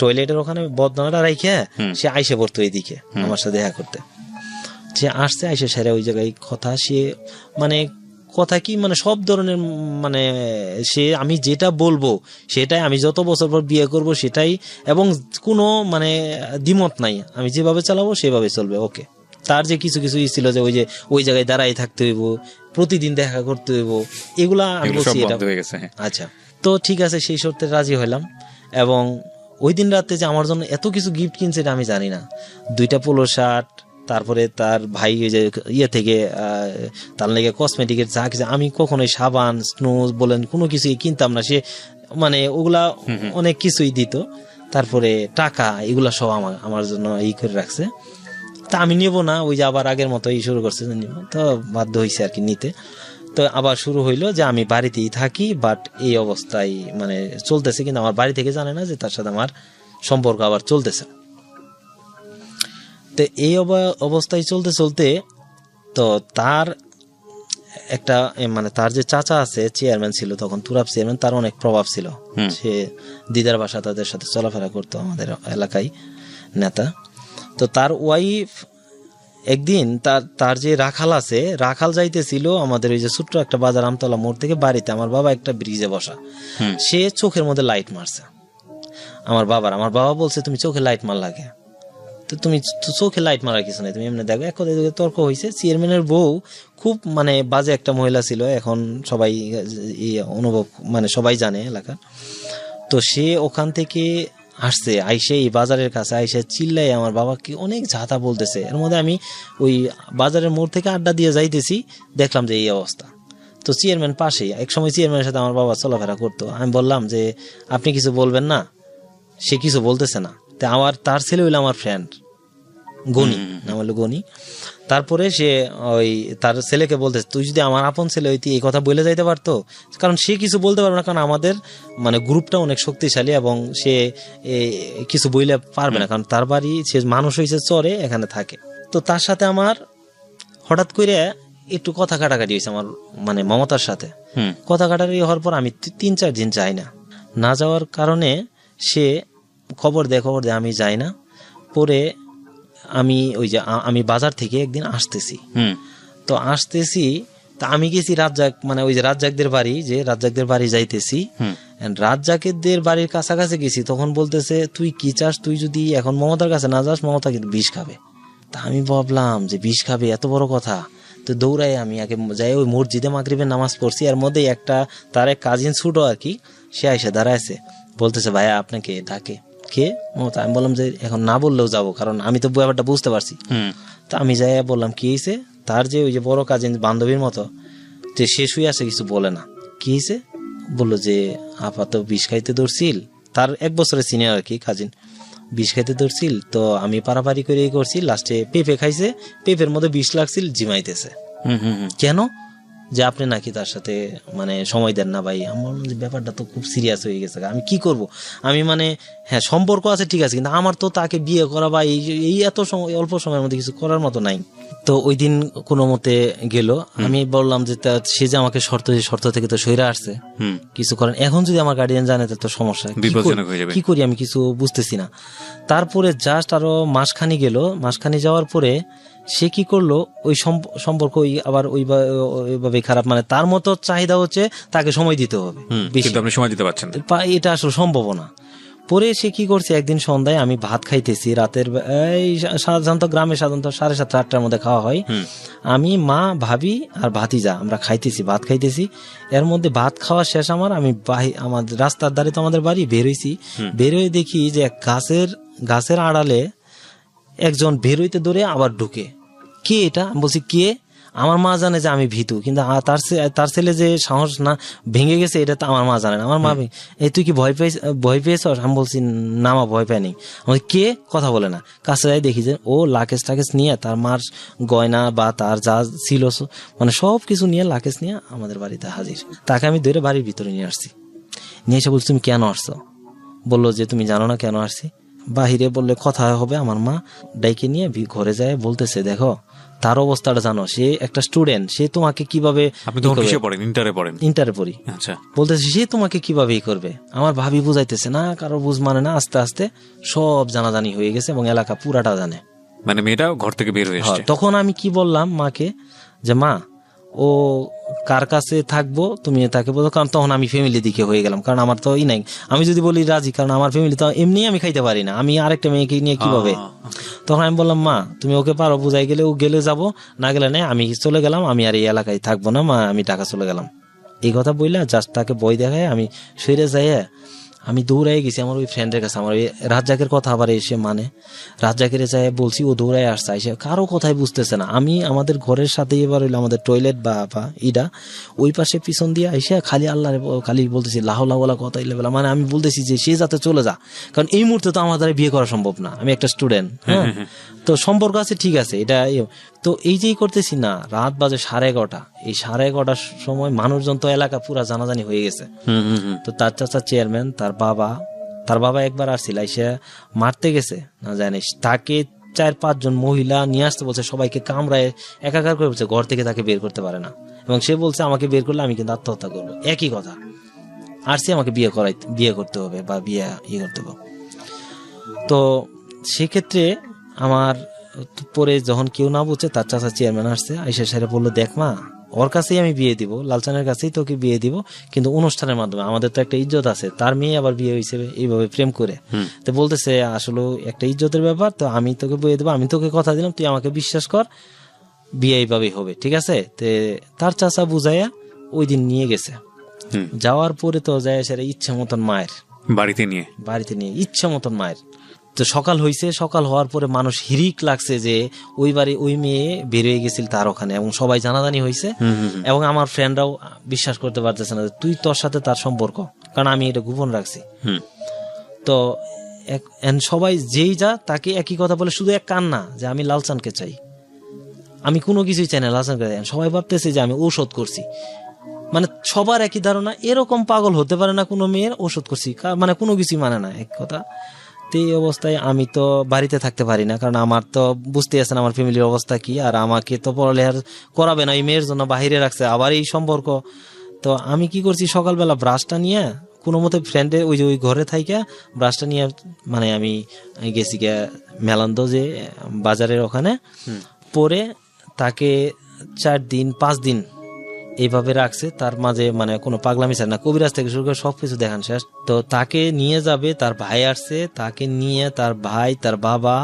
টয়লেটের ওখানে বদনাটা রাইখে সে আইসে পড়তো এইদিকে আমার সাথে দেখা করতে। সে আসছে, আইসে সেরে ওই জায়গায় কথা, সে মানে কথা কি, মানে সব ধরনের, মানে সে আমি যেটা বলবো সেটাই, আমি যত বছর পর বিয়ে করব সেটাই, এবং কোনো মানে দ্বিমত নাই, আমি যেভাবে চালাবো সেভাবে চলবে। ওকে, তার যে কিছু কিছু ছিল যে ওই জায়গায় দাঁড়াই থাকতে হইব, প্রতিদিন দেখা করতে হইব, এগুলা আমি বলছি এটা। আচ্ছা, তো ঠিক আছে, সেই শর্তে রাজি হইলাম। এবং ওই দিন রাতে যে আমার জন্য এত কিছু গিফট কিনছে এটা আমি জানি না। 2টা পোলো শার্ট, তারপরে তার ভাই ওই যে থেকে তার লেগে কসমেটিকের যা কিছু, আমি কখনোই সাবান স্নোজ বলেন কোনো কিছুই কিনতাম না, সে মানে ওগুলা অনেক কিছুই দিত। তারপরে টাকা, এগুলা সব আমার জন্য করে রাখছে। তা আমি নেবো না, ওই যে আবার আগের মতো শুরু করছে, তো বাধ্য হয়েছে আর কি নিতে। তো আবার শুরু হইলো যে আমি বাড়িতেই থাকি, বাট এই অবস্থায় মানে চলতেছে, কিন্তু আমার বাড়ি থেকে জানে না যে তার সাথে আমার সম্পর্ক আবার চলতেছে। তো এই অবস্থায় চলতে চলতে, তো তার একটা মানে তার যে চাচা আছে, চেয়ারম্যান ছিল তখন, তুরাব চেয়ারম্যান, তার অনেক প্রভাব ছিল। সে দিদার বাসা তাদের সাথে চলাফেরা করতো আমাদের এলাকায়, নেতা। তো তার ওয়াইফ একদিন তার যে রাখাল আছে, রাখাল যাইতেছিল আমাদের ওই যে ছোট্ট একটা বাজার আমতলা মোড় থেকে বাড়িতে, আমার বাবা একটা ব্রিজে বসা, সে চোখের মধ্যে লাইট মারছে আমার বাবা বলছে তুমি চোখে লাইট মার লাগে, তো তুমি চোখে লাইট মারার কিছু নেই, তুমি এমনি দেখো। এক কথায় তর্ক হয়েছে। চেয়ারম্যানের বউ খুব মানে বাজে একটা মহিলা ছিল, এখন সবাই অনুভব মানে সবাই জানে এলাকা। তো সে ওখান থেকে আসছে, আইসে এই বাজারের কাছে আইসে চিল্লাই আমার বাবাকে অনেক ঝাঁতা বলতেছে। এর মধ্যে আমি ওই বাজারের মোড় থেকে আড্ডা দিয়ে যাইতেছি, দেখলাম যে এই অবস্থা। তো চেয়ারম্যান পাশেই, এক সময় চেয়ারম্যানের সাথে আমার বাবা চলাফেরা করতো। আমি বললাম যে আপনি কিছু বলবেন না, সে কিছু বলতেছে না। তা তার ছেলে হইলো আমার ফ্রেন্ড গনি, নাম হলো গনি। তারপরে সে ওই তার ছেলেকে বলতেছে তুই যদি আমার আপন ছেলে হইতি এই কথা বলে যাইতে পারতো, কারণ সে কিছু বলতে পারবে না, কারণ আমাদের মানে গ্রুপটা অনেক শক্তিশালী এবং সে কিছু বইলে পারবে না, কারণ তার বাড়ি, সে মানুষ হয়েছে চরে, এখানে থাকে। তো তার সাথে আমার হঠাৎ করে একটু কথা কাটাকাটি হয়েছে আমার মানে মমতার সাথে। কথা কাটাকাটি হওয়ার পর আমি 3-4 দিন যাই না যাওয়ার কারণে সে খবর দেয়, আমি যাই না। পরে আমি ওই যে আমি বাজার থেকে একদিন আসতেছি, তা আমি গেছি রাজ্জাক, মানে ওই যে রাজ্জাকদের বাড়ি যাইতেছি। রাজ্জাকের বাড়ির কাছাকাছি গেছি, তখন বলতেছে তুই কি চাস, তুই যদি এখন মমতার কাছে না যাস মমতা কিন্তু বিষ খাবে। তা আমি ভাবলাম যে বিষ খাবে, এত বড় কথা। তো দৌড়াই আমি আগে যাই ওই মসজিদে মাগরিবের নামাজ পড়ছি। এর মধ্যে তার এক কাজিন ছোট আর কি, সে এসে দাঁড়াইছে, বলতেছে ভাইয়া আপনাকে ডাকে। কে? মমতা। আমি বললাম যে এখন না বললেও যাবো, কারণ আমি তো ব্যাপারটা বুঝতে পারছি। তা আমি যাই বললাম কি হয়েছে। তার যে ওই যে বড় কাজিন বান্ধবীর মতো, যে সে শুয়ে আছে, কিছু বলে না। কি হয়েছে? বললো যে আপা তো বিষ খাইতে ধরছিল, তার 1 বছরের সিনিয়র আর কি কাজিন, বিষ খাইতে ধরছিল। তো আমি পারাপারি করে করছি, লাস্টে পেঁপে খাইছে, পেঁপের মধ্যে বিষ লাগছিল, জিমাইতেছে। কেন? যে আপনি নাকি তার সাথে মানে সময় দেন না ভাই। আমার ব্যাপারটা তো খুব সিরিয়াস হয়ে গেছে, আমি কি করব। আমি মানে হ্যাঁ সম্পর্ক আছে ঠিক আছে, কিন্তু আমার তো তাকে বিয়ে করা বা এই এত সময় অল্প সময়ের মধ্যে কিছু করার মতো নাই। তো ওই দিন কোনো মতে গেল। আমি বললাম যে সে যে আমাকে শর্ত থেকে তো সইরা আসছে, কিছু করেন, এখন যদি আমার গার্ডিয়ান জানে তো সমস্যা, কি করি আমি কিছু বুঝতেছি না। তারপরে জাস্ট আরো মাসখানি গেল, মাসখানি যাওয়ার পরে সে কি করলো, ওই সম্পর্ক আবার ওইভাবে খারাপ, মানে তার মতো চাহিদা হচ্ছে তাকে সময় দিতে হবে, আপনি সময় দিতে পারছেন, এটা আসলে সম্ভব না। পরে সে কি করছে, একদিন সন্ধ্যায় আমি ভাত খাইতেছি, রাতের এই সাধারণত গ্রামে সাধারণত 7:30-8টার মধ্যে খাওয়া হয়। আমি, মা, ভাবি আর ভাতিজা আমরা ভাত খাইতেছি। এর মধ্যে ভাত খাওয়া শেষ আমি আমাদের রাস্তার ধারে তো আমাদের বাড়ি, বেরোয় দেখি যে গাছের আড়ালে একজন বেরোইতে দৌড়ে আবার ঢুকে। কে এটা? আমি বলছি কে? আমার মা জানে যে আমি ভীতু, কিন্তু তার ছেলে যে সাহস না ভেঙে গেছে এটা তো আমার মা জানে না। আমার মা এই তুই কি ভয় পেয়েছ? আমি বলছি না মা ভয় পাইনি। আমি কে? কথা বলে না। কাছে যাই দেখি যে ও লাকেশ টাকেশ নিয়ে, তার মার গয়না বা তার যা ছিল মানে সব কিছু নিয়ে, লাকেশ নিয়ে আমাদের বাড়িতে হাজির। তাকে আমি ধরে বাড়ির ভিতরে নিয়ে আসছি। নিয়ে এসে বলছি তুমি কেন আসছো? বললো যে তুমি জানো না কেন আসছি। বাহিরে বললে কথা হবে, আমার মা ডাইকে নিয়ে ঘরে যায়, বলতেছে দেখো তার অবস্থাটা জানো, সে একটা স্টুডেন্ট, সে তোমাকে কিভাবে, ইন্টারে পড়ি, বলতেছে সে তোমাকে কিভাবে করবে। আমার ভাবি বুঝাইতেছে না, কারো বুঝ মানে না, আস্তে আস্তে সব জানাজানি হয়ে গেছে এবং এলাকা পুরাটা জানে, মানে মেয়েটা ঘর থেকে বের হয়ে এসেছে। তখন আমি কি বললাম মাকে যে মা ও কার কাছে থাকবো তুমি তাকে বলো, কারণ তখন আমি ফ্যামিলি দিকে হয়ে গেলাম, কারণ আমার তো নাই, আমি যদি বলি রাজি, কারণ আমার ফ্যামিলি তো এমনি আমি খাইতে পারি না, আমি আরেকটা মেয়েকে নিয়ে কিভাবে। তখন আমি বললাম মা তুমি ওকে পারো বুঝাই, গেলে ও গেলে যাবো, না গেলে নাই, আমি চলে গেলাম, আমি আর এই এলাকায় থাকবো না মা, আমি ঢাকা চলে গেলাম। এই কথা বললে জাস্ট তাকে বই দেখায় আমি সরে যাই, আমি দৌড়াই গেছি আমার ওই ফ্রেন্ডের কাছে, আমার ওই রাজ্জাকের কথা আবার এসে মানে রাজ্জাকের যাই বলছি, ও দৌড়াই আসছে, এসে কারো কথাই বুঝতেছে না। আমি আমাদের ঘরের সাথে এবার হইলো আমাদের টয়লেট বা ইডা, ওই পাশে পিছন দিয়ে এসে খালি আল্লাহ খালি বলতেছি লাহলা কথা ইলেবেলা, মানে আমি বলতেছি যে সে যাতে চলে যা, কারণ এই মুহূর্তে তো আমার দ্বারা বিয়ে করা সম্ভব না, আমি একটা স্টুডেন্ট। হ্যাঁ, তো সম্পর্ক আছে ঠিক আছে, এটা তো এই যেই করতেছি না, রাত বাজে 11:30, এই 11:30টার সময় মানুষজন তো এলাকা পুরা জানাজানি হয়ে গেছে। তো তার চাচা চেয়ারম্যান, তার বাবা একবার আসছিল, এসে মারতে গেছে না জানিস, তাকে 4-5 জন মহিলা নিয়ে আসতে বলছে, সবাইকে কামড়ায় একাকার করে বলছে, ঘর থেকে তাকে বের করতে পারে না, এবং সে বলছে আমাকে বের করলে আমি কিন্তু আত্মহত্যা করবো। একই কথা, আসছে আমাকে বিয়ে করতে হবে বা বিয়ে করতে হবে। তো সেক্ষেত্রে আমার পরে যখন কেউ না বুঝছে, তার চাচা চেয়ারম্যান আসছে, আইসা সাহেব বললো, দেখ মা, ওর কাছেই আমি বিয়ে দিব, লালচানের কাছেই তোকে বিয়ে দিব, কিন্তু অনুষ্ঠানের মাধ্যমে, আমাদের তো একটা ইজ্জত আছে, তার মেয়ে আবার বিয়ে হয়েছে এইভাবে প্রেম করে। তো বলতেছে আসলে একটা ইজ্জতের ব্যাপার, তো আমি তোকে বিয়ে দেবো, আমি তোকে কথা দিলাম, তুই আমাকে বিশ্বাস কর, বিয়ে এইভাবেই হবে, ঠিক আছে? তে তার চাচা বুঝাইয়া ওই দিন নিয়ে গেছে। যাওয়ার পরে তো যায় সেটা ইচ্ছা মতন মায়ের বাড়িতে নিয়ে ইচ্ছা মতন মায়ের। তো সকাল হয়েছে, সকাল হওয়ার পরে মানুষ হিরিক লাগছে যে ওই বাড়ি ওই মেয়ে বেরিয়ে গেছিল তার ওখানে, এবং সবাই জানাজানি হয়েছে, এবং আমার ফ্রেন্ডরাও বিশ্বাস করতে পারতেছে না তুই তোর সাথে তার সম্পর্ক, কারণ আমি এটা গোপন রাখছি। তো সবাই যেই যা তাকে একই কথা বলে, শুধু এক কান্না যে আমি লালচানকে চাই, আমি কোনো কিছুই চাই না লালচানকে চাই। সবাই ভাবতেছে যে আমি ঔষধ করছি, মানে সবার একই ধারণা, এরকম পাগল হতে পারে না কোনো মেয়ের, ওষুধ করছি মানে কোনো কিছুই মানে না এক কথা। তো এই অবস্থায় আমি তো বাড়িতে থাকতে পারি না, কারণ আমার তো বুঝতে আছেন আমার ফ্যামিলির অবস্থা কি, আর আমাকে তো পড়ালেখা করাবে না, এই মেয়ের জন্য বাহিরে রাখছে, আবার এই সম্পর্ক। তো আমি কি করছি, সকালবেলা ব্রাশটা নিয়ে কোনো মতে ফ্রেন্ডে ওই যে ওই ঘরে থাইকা ব্রাশটা নিয়ে মানে আমি গেছি গিয়া মেলান্দ যে বাজারের ওখানে, পরে তাকে 4 দিন 5 দিন এইভাবে রাখছে, তার মাঝে মানে কোনো পাগলামি চায় না, কবিরাজ থেকে শুরু করে সবকিছু দেখান শেষ। তো তাকে নিয়ে যাবে, তার ভাই আসছে, তাকে নিয়ে তার ভাই তার বাবা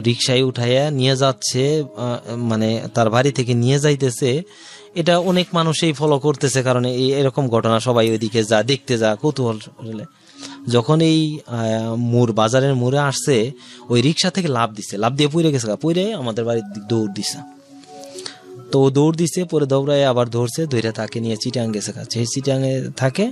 রিক্সায় উঠাইয়া নিয়ে যাচ্ছে, মানে তার বাড়ি থেকে নিয়ে যাইতেছে। এটা অনেক মানুষই ফলো করতেছে, কারণ এরকম ঘটনা সবাই ওইদিকে যা দেখতে যা কৌতূহল। যখন এই বাজারের মোড়ে আসছে, ওই রিক্সা থেকে লাফ দিয়ে পড়ে গেছে, পড়ে আমাদের বাড়ির দিক দৌড় দিছে। তো দৌড় দিছে, পরে দৌড়ায় আবার ধরছে, ধরে তাকে নিয়ে চিটাং গেছে, সেই চিটাঙে থাকে।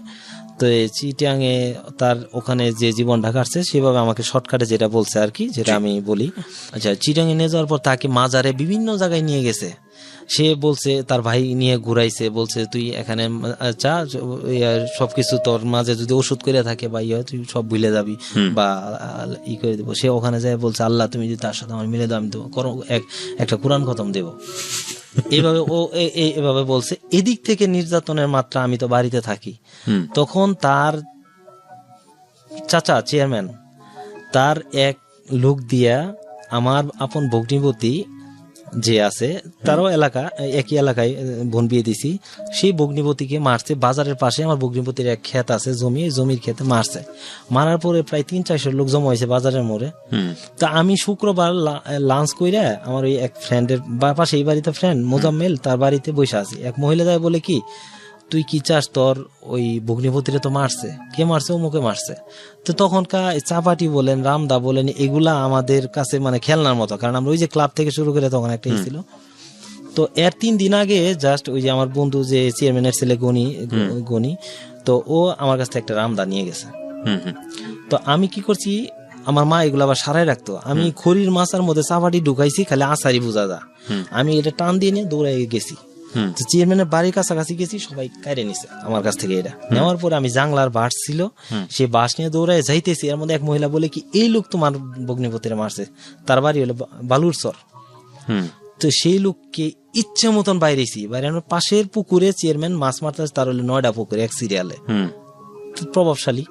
তো চিটাঙে তার ওখানে যে জীবনটা কাটছে সেভাবে আমাকে শর্টকাটে যেটা বলছে আর কি, যেটা আমি বলি। আচ্ছা, চিটাঙে নিয়ে যাওয়ার পর তাকে মাজারে বিভিন্ন জায়গায় নিয়ে গেছে, সে বলছে তার ভাই নিয়ে ঘুরাইছে, বলছে তুই এখানে চা, সবকিছু তোর মাঝে যদি ওষুধ করে থাকে বা ইয়ে তুই সব ভুলে যাবি বা ই করে দেবো। সে ওখানে যায় বলছে, আল্লাহ তুমি যদি তার সাথে আমার মিলে দাও, আমি দেবো, একটা কোরআন খতম দেবো, এইভাবে ও এভাবে বলছে। এদিক থেকে নির্যাতনের মাত্রা, আমি তো বাড়িতে থাকি তখন, তার চাচা চেয়ারম্যান তার এক লোক দিয়া আমার আপন ভগ্নিপতি যে আছে, তারও এলাকা একই এলাকায় বোন বিয়ে দিছি, সেই ভগ্নিপতিকে মারছে। বাজারের পাশে আমার ভগ্নিপতির এক ক্ষেত আছে, জমির ক্ষেতে মারছে। মারার পরে প্রায় 300-400 লোক জমা হয়েছে বাজারের মোড়ে। তা আমি শুক্রবার লাঞ্চ কইরা আমার ওই এক ফ্রেন্ডের পাশে, এই বাড়িতে ফ্রেন্ড মোজাম্মেল, তার বাড়িতে বসে আছি। এক মহিলা যায় বলে কি, তুই কি চাস, তোর ওই ভগ্নিপতিরে তো মারছে, কে মারছে, মুখে মারছে। তো তখনকার চাপাটি বলেন, রামদা বলেন, এগুলা আমাদের কাছে মানে খেলনার মতো, কারণ আমরা ওই যে ক্লাব থেকে শুরু করে তখন একটা ছিল। তো এর 3 দিন আগে জাস্ট ওই যে আমার বন্ধু যে চেয়ারম্যানের ছেলে গনি, তো ও আমার কাছ থেকে একটা রামদা নিয়ে গেছে। তো আমি কি করছি, আমার মা এগুলো আবার সারাই রাখতো, আমি খড়ির মাছার মধ্যে চাপাটি ঢুকাইছি, খালি আসারি বোঝা যা, আমি এটা টান দিয়ে নিয়ে দৌড়াই গেছি। চেয়ারম্যানের বাড়ির কাছাকাছি গেছি, সবাই কাইরে নিছে আমার কাছ থেকে। এটা নেওয়ার পরে আমি জাংলার বাস ছিল, সে বাস নিয়ে দৌড়ায় যাইতেছি, এর মধ্যে এক মহিলা বলে কি, এই লোক তোমার ভগ্নিপতিরে মারছে, তার বাড়ি হলো বালুরচর। তো সেই লোককে ইচ্ছে মতন বাইরেছি, বাইরে পাশের পুকুরে চেয়ারম্যান মাছ মারতে, তার হলো 9টা পুকুরে এক সিরিয়ালে, প্রভাবশালী।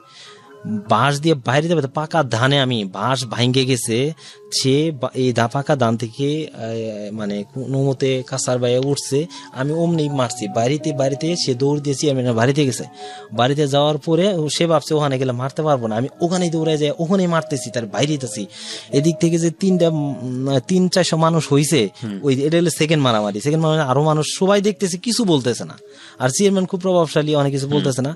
বাঁশ দিয়ে বাইরে যাবে, পাকা ধানে আমি বাঁশ ভাঙ্গে গেছে, সে এই পাকা ধান থেকে মানে কোনো মতে কাঁচার বাইরে উঠছে, আমি অমনি মারছি বাড়িতে। সে দৌড় দিয়েছি, আমি বাড়িতে গেছে। বাড়িতে যাওয়ার পরে সে ভাবছে ওখানে গেলে মারতে পারবো না, আমি ওখানেই দৌড়ে যাই, ওখানেই মারতেছি, তার বাইরেতেছি। এদিক থেকে যে 300-400 মানুষ হয়েছে, ওই এটা হলো সেকেন্ড মারামারি। আরো মানুষ সবাই দেখতেছে, কিছু বলতেছে না, আর চেয়ারম্যান খুব প্রভাবশালী, অনেক কিছু বলতেছে না।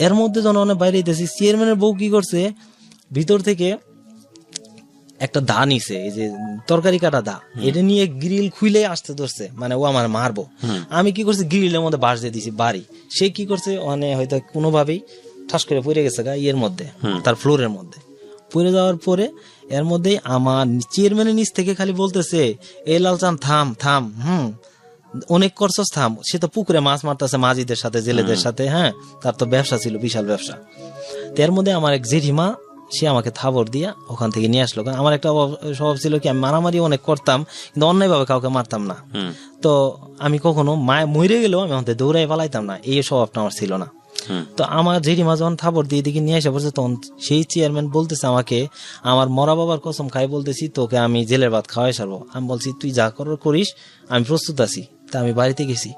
এর মধ্যে জনগণের বাইরে দিতেছি, চেয়ারম্যানের বউ কি করছে, ভিতর থেকে একটা দা নিছে, এই যে তরকারি কাটা দা, এটা নিয়ে গ্রিল খুলে আসতে ধরছে, মানে ও আমার মারবো। আমি কি করছি, গ্রিলের মধ্যে বাঁশ দিয়ে দিছি বাড়ি। সে কি করছে, মানে হয়তো কোনোভাবেই ঠাস করে পড়ে গেছে ইয়ের মধ্যে, তার ফ্লোরের মধ্যে পড়ে যাওয়ার পরে এর মধ্যেই আমার চেয়ারম্যানের নিচ থেকে খালি বলতেছে, এ লালচান থাম থাম, অনেক করছস থাম। সে তো পুকুরে মাছ মারতেছে মাঝিদের সাথে, জেলেদের সাথে, হ্যাঁ, তার তো ব্যবসা ছিল, বিশাল ব্যবসা। এর মধ্যে আমার এক জেঠিমা, সে আমাকে থাবর দিয়া ওখান থেকে নিয়ে আসলো। কারণ আমার একটা স্বভাব ছিল কি, আমি মারামারি অনেক করতাম, কিন্তু অন্যায়ভাবে কাউকে মারতাম না। তো আমি কখনো মরে গেলেও আমি দৌড়াই পালাইতাম না, এই স্বভাবটা আমার ছিল না। তো আমার জেঠিমা যখন থাপড় দিয়ে দিকে নিয়ে আসা পড়ছে, তখন সেই চেয়ারম্যান বলতেছে আমাকে, আমার মরা বাবার কসম খাই বলতেছি, তোকে আমি জেলের ভাত খাওয়াই সারবো। আমি বলছি তুই যা করার করিস, আমি প্রস্তুত আছি। তা আমি বাড়িতে গেছি।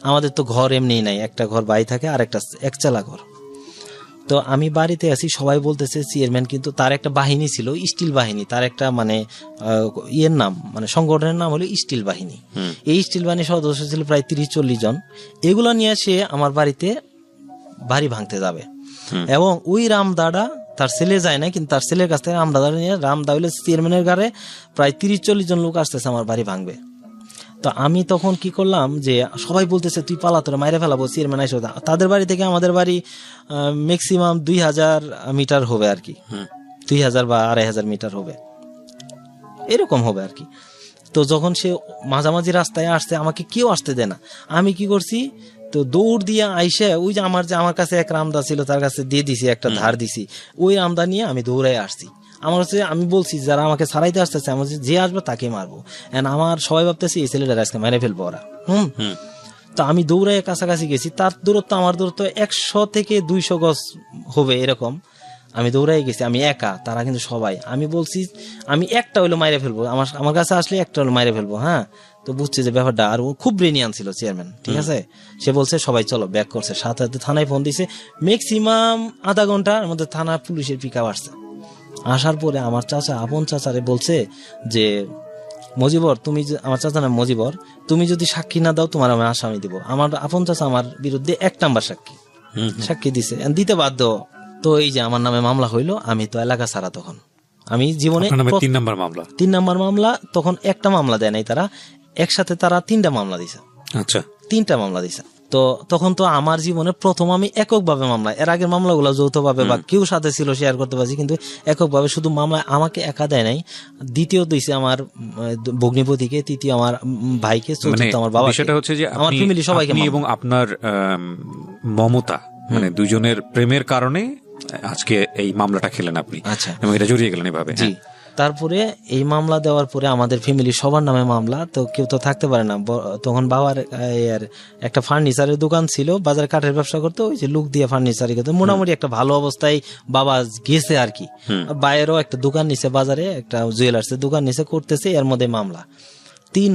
আমাদের তো ঘর এমনি নাই, একটা ঘর বাড়ি থাকে আর একটা একচালা ঘর। তো আমি বাড়িতে আছি, সবাই বলতেছে চেয়ারম্যান, কিন্তু তার একটা বাহিনী ছিল, স্টিল বাহিনী। তার একটা মানে ইয়ের নাম, মানে সংগঠনের নাম হলো স্টিল বাহিনী। এই স্টিল বাহিনীর সদস্য ছিল প্রায় 30-40 জন। এগুলো নিয়ে সে আমার বাড়িতে বাড়ি ভাঙতে যাবে। এবং ওই রামদাটা তার ছেলে যায় না, কিন্তু তার ছেলের কাছ থেকে রামদা নিয়ে, রামদা হইলে চেয়ারম্যানের গাড়ে প্রায় 30-40 জন লোক আসতেছে আমার বাড়ি ভাঙবে। তো আমি তখন কি করলাম, যে সবাই বলতেছে তুই পালা, তোরা মাইরে ফেলাবো, চেয়ারম্যান আইসো। তাদের বাড়ি থেকে আমাদের বাড়ি ম্যাক্সিমাম 2000 মিটার হবে আর কি, 2000 বা 2500 মিটার হবে, এরকম হবে আর কি। তো যখন সে মাঝামাঝি রাস্তায় আসছে, আমাকে কেউ আসতে দেয় না। আমি কি করছি, তো দৌড় দিয়ে আইসে ওই যে আমার কাছে এক রামদা ছিল, তার কাছে দিয়ে দিছি, একটা ধার দিছি, ওই রামদা নিয়ে আমি দৌড়াই আসছি। আমার কাছে আমি বলছি যারা আমাকে ছাড়াইতে আসতেছে, আমার যে আসবে তাকে মারবো। এন্ড আমার সবাই ভাবতেছি এই ছেলেটা আজকে মেরে ফেলবো ওরা। তো আমি দৌড়াই কাছাকাছি গেছি, তার দূরত্ব আমার দূরত্ব 100 থেকে 200 গজ হবে এরকম। আমি দৌড়াই গেছি, আমি একা, তারা কিন্তু সবাই। আমি বলছি আমি একটা হইলো মাইরে ফেলবো, আমার কাছে আসলে একটা হলো মাইরে ফেলবো। হ্যাঁ, তো বুঝছে যে ব্যাপারটা, আর ও খুব ব্রেনিয়ান ছিল চেয়ারম্যান, ঠিক আছে। সে বলছে সবাই চলো ব্যাক করছে, সাথে সাথে থানায় ফোন দিছে। ম্যাক্সিমাম আধা ঘন্টার মধ্যে থানা পুলিশের পিকআপ আসছে। আসার পরে আমার চাচা, আপন চাচারে বলছে যে মজিবর, তুমি আমার চাচা নাম মজিবর, তুমি যদি সাক্ষী না দাও তোমার আমি আসামি দিব। আমার আপন চাচা আমার বিরুদ্ধে 1 নাম্বার সাক্ষী দিছে, দিতে বাধ্য। তো এই যে আমার নামে মামলা হইলো, আমি তো এলাকা ছাড়া। তখন আমি জীবনে 3 নাম্বার মামলা। 3 নাম্বার মামলা। তখন একটা মামলা দেয় নাই তারা, একসাথে তারা 3টা মামলা দিছে। আচ্ছা, 3টা মামলা দিছে। তো তখন তো আমার জীবনে প্রথম আমি এককভাবে মামলা, এর আগের মামলাগুলো যৌথভাবে বা কেউ সাথে ছিল শেয়ার করতে পারছি, কিন্তু এককভাবে শুধু মামলা আমাকে একা দেয় নাই। দ্বিতীয় দিছে আমার ভগ্নিপতিকে, তৃতীয় আমার ভাইকে, চতুর্থ আমার বাবা। সেটা হচ্ছে যে আমার ফ্যামিলি সবাইকে। এবং আপনার মমতা, মানে দুজনের প্রেমের কারণে আজকে এই মামলাটা খেলেন আপনি। আচ্ছা, এবং এটা জড়িয়ে গেলেন এভাবে। জি। তারপরে এই মামলা দেওয়ার পরে আমাদের ফ্যামিলি সবার নামে মামলা, তো কেউ তো থাকতে পারে না। তখন বাবার একটা ফার্নিচারের দোকান ছিল, বাজারে কাঠের ব্যবসা করতো, ওই যে লোক দিয়ে ফার্নিচার করতো। মোটামুটি একটা ভালো অবস্থায় বাবা গেছে আর কি। বাইরেও একটা দোকান নিছে, বাজারে একটা জুয়েলার্সের দোকান নিছে, করতেছে। এর মধ্যে মামলা 3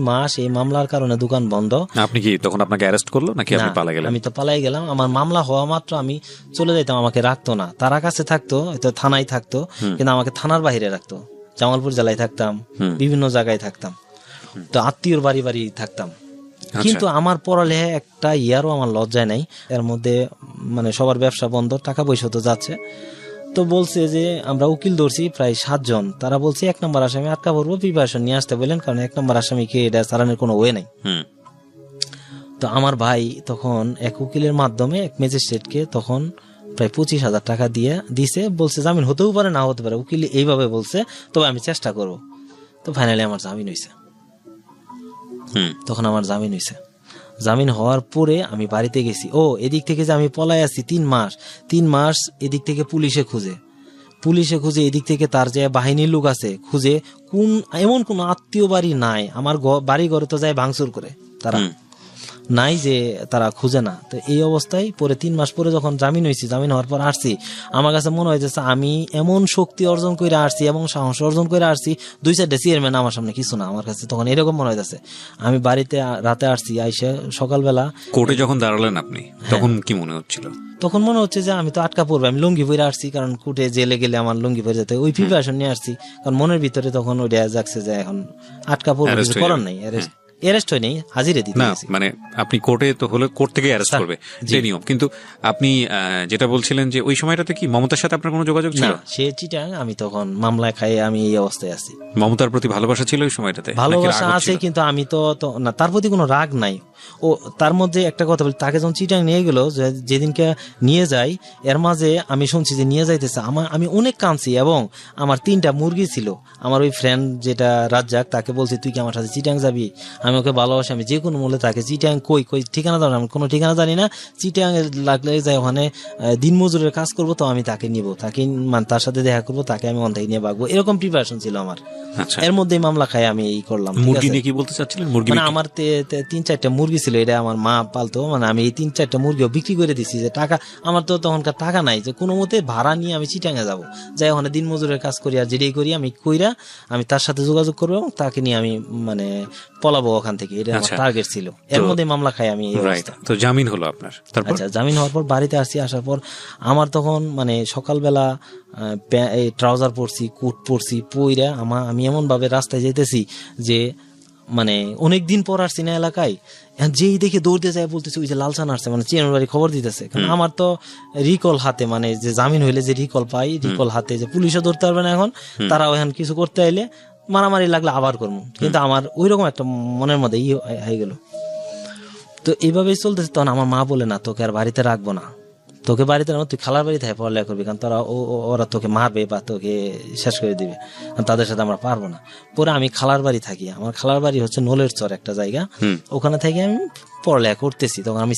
মাস এই মামলার কারণে দোকান বন্ধ। আপনি কি তখন আপনাকে অ্যারেস্ট করলো নাকি আপনি পালা গেলেন? আমি তো পালাই গেলাম। আমার মামলা হওয়া মাত্র আমি চলে যাইতাম, আমাকে রাখতো না, তারা কাছে থাকতো, থানায় থাকতো, কিন্তু আমাকে থানার বাইরে রাখতো। জামালপুর জেলায় থাকতাম, বিভিন্ন জায়গায় থাকতাম, তো আত্মীয়র বাড়ি বাড়ি থাকতাম। কিন্তু আমার পড়ালেখা একটা ইয়ারও আমার লজ্জায় নাই। এর মধ্যে মানে সবার ব্যবসা বন্ধ, টাকা পয়সা তো যাচ্ছে। তো বলছে যে আমরা উকিল ধরছি প্রায় 7 জন, তারা বলছে 1 নম্বর আসামি আটকা পড়বো, প্রিপারেশন নিয়ে আসতে বললেন, কারণ 1 নম্বর আসামিকে এটা চালানোর কোনো ওয়ে নাই। তো আমার ভাই তখন এক উকিলের মাধ্যমে এক ম্যাজিস্ট্রেটকে তখন প্রায় 25,000 টাকা দিয়ে দিছে, বলছে জামিন হতেও পারে না হতে পারে, উকিল এইভাবে বলছে, তবে আমি চেষ্টা করব। তো ফাইনালি আমার জামিন হয়েছে। তখন আমার জামিন হয়েছে। জামিন হওয়ার পরে আমি বাড়িতে গেছি। এদিক থেকে যে আমি পলায় আছি 3 মাস এদিক থেকে পুলিশে খুঁজে, এদিক থেকে তার যে বাহিনীর লোক আছে খুঁজে, এমন কোন আত্মীয় বাড়ি নাই, আমার বাড়ি ঘরে তো যায় ভাঙচুর করে, তারা নাই যে তারা খুঁজে না। তো এই অবস্থায় পরে 3 মাস পরে যখন জামিন হয়েছি, জামিন হওয়ার পর আসছি, আমার কাছে মনে হয়েছে আমি এমন শক্তি অর্জন করে আসছি, এমন সাহস অর্জন করে আসছি, 2-4টা চেয়ারম্যান আমার সামনে কিছু না। আমার কাছে তখন এরকম মনে হয়েছে। আমি বাড়িতে রাতে আসছি, আইসে সকালবেলা কোর্টে যখন দাঁড়ালেন আপনি, তখন কি মনে হচ্ছিল? তখন মনে হচ্ছে যে আমি তো আটকা পড়বো, আমি লুঙ্গি পরে আসছি, কারণ কোর্টে জেলে গেলে আমার লুঙ্গি পরে যেতে, ওই প্রিপারেশন নিয়ে আসছি। কারণ মনের ভিতরে তখন ওইটা যাচ্ছে যে এখন আটকা পড়বো, কিছু করার নাই, অ্যারেস্ট হয় নাই, হাজিরে দিতে। না মানে আপনি কোর্টে তো হলে কোর্ট থেকে অ্যারেস্ট করবে, যে নিয়ম। কিন্তু আপনি যেটা বলছিলেন যে ওই সময়টাতে কি মমতার সাথে আপনার কোনো যোগাযোগ ছিল? সে চিটাং, আমি তখন মামলায় খাই, আমি এই অবস্থায় আছি। মমতার প্রতি ভালোবাসা ছিল ওই সময়টাতে? ভালোবাসা আছে, কিন্তু আমি তো না, তার প্রতি কোনো রাগ নাই। তার মধ্যে একটা কথা বলি, তাকে যখন চিটাং নিয়ে গেল, যেদিনকে নিয়ে যাই, এর মাঝে আমি শুনছি যে নিয়ে যাইতেছে, আমি অনেক কাঁদছি। এবং আমার 3টা মুরগি ছিল, আমার ওই ফ্রেন্ড যেটা রাজ্জাক, তাকে বলছি তুই কি আমার সাথে চিটাং যাবি? আমি আমি ওকে ভালোবাসি, আমি যে কোনো মূল্যে তাকে চিটাং কই ঠিকানা দাও, আমি কোনো ঠিকানা জানি না, চিটাং লাগলে যাই ওখানে দিনমজুরের কাজ করবো, তো আমি তাকে নিব, তাকে মানে তার সাথে দেখা করবো, তাকে আমি ওখান থেকে নিয়ে ভাগবো, এরকম প্রিপারেশন ছিল আমার। আচ্ছা, এর মধ্যেই মামলা খাই আমি এই করলাম। ঠিক মুরগি আছে? নিয়ে কি বলতে চাচ্ছিলেন? মুরগি মানে আমার 3-4টা মুরগি ছিল, এটা আমার মা পালতো, মানে আমি এই 3-4টা মুরগিও বিক্রি করে দিছি, যে টাকা আমার তো তখনকার টাকা নাই যে কোনো মতে ভাড়া নিয়ে আমি চিটাঙে যাবো, যাই ওখানে দিন মজুরের কাজ করি আর যেটাই করি আমি কইরা আমি তার সাথে যোগাযোগ করবো এবং তাকে নিয়ে আমি মানে পলাবো ওখান থেকে, এটা আমার আচ্ছা। টার্গেট ছিল। এর মধ্যে মামলা খাই আমি এই রাইট, অবস্থা। তো জামিন হলো আপনার, তারপর? আচ্ছা, জামিন হওয়ার পর বাড়িতে আসি, আসার পর আমার তখন মানে সকালবেলা ট্রাউজার পরছি, কোট পরছি, পইরা আমি এমন ভাবে রাস্তায় যেতেছি যে মানে অনেকদিন পর আসছি না এলাকায়, যেই দেখে দৌড়তে যায় বলতেছে ওই যে লালসান আসছে, মানে চেয়ারের বাড়ি খবর দিতেছে। কারণ আমার তো রিকল হাতে, মানে যে জামিন হইলে যে রিকল পাই, রিকল হাতে, যে পুলিশও ধরতে পারবে না এখন, তারা ওখানে কিছু করতে আইলে মারামারি লাগলে আবার করবো, কিন্তু আমার ওইরকম একটা মনের মধ্যে হয়ে গেল। তো এইভাবেই চলতেছে। তখন আমার মা বলে, না তোকে আর বাড়িতে রাখবো না, তোকে বাড়িতে রাখবো, তুই খালার বাড়িতে পড়ালেখা করবি, কারণ তোরা ওরা তোকে মারবে বা তোকে শেষ করে দিবে, তাদের সাথে আমরা পারবো না। পরে আমি খালার বাড়ি থাকি, আমার খালার বাড়ি হচ্ছে নোলের চর একটা জায়গা, ওখানে থেকে আমি পড়ালেখা করতেছি। তখন আমি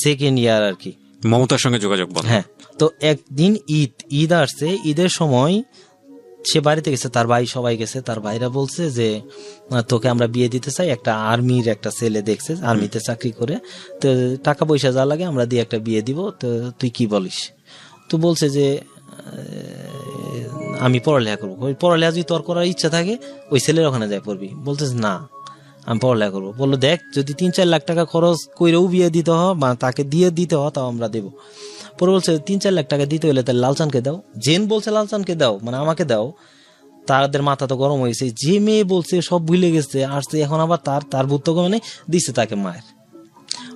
সেকেন্ড ইয়ার আর কি। মমতার সঙ্গে যোগাযোগ বন্ধ? হ্যাঁ। তো একদিন ঈদ আসছে, ঈদের সময় সে বাড়িতে গেছে, তার ভাই সবাই গেছে, তার ভাইরা বলছে যে তোকে আমরা বিয়ে দিতে চাই, একটা আর্মির একটা ছেলে দেখছে, আর্মিতে চাকরি করে, তো টাকা পয়সা যা লাগে আমরা দিয়ে একটা বিয়ে দিব, তো তুই কি বলিস? তো বলছে যে আমি পড়ালেখা করবো, ওই পড়ালেখা যদি তোর করার ইচ্ছা থাকে ওই ছেলের ওখানে যাই পড়বি। বলতেছে না আমি পড়ালেখা করবো। বললো দেখ যদি 3-4 লাখ টাকা খরচ কইরেও বিয়ে দিতে হয় বা তাকে দিয়ে দিতে হয় তাও আমরা দেবো। পরে বলছে 3-4 লাখ টাকা দিতে হলে তাহলে লালচানকে দাও। জেন বলছে লালচানকে দাও, মানে আমাকে দাও। তাদের মাথা তো গরম হয়েছে, যে মেয়ে বলছে সব ভুলে গেছে, আসছে এখন আবার তার ভূত মানে দিচ্ছে তাকে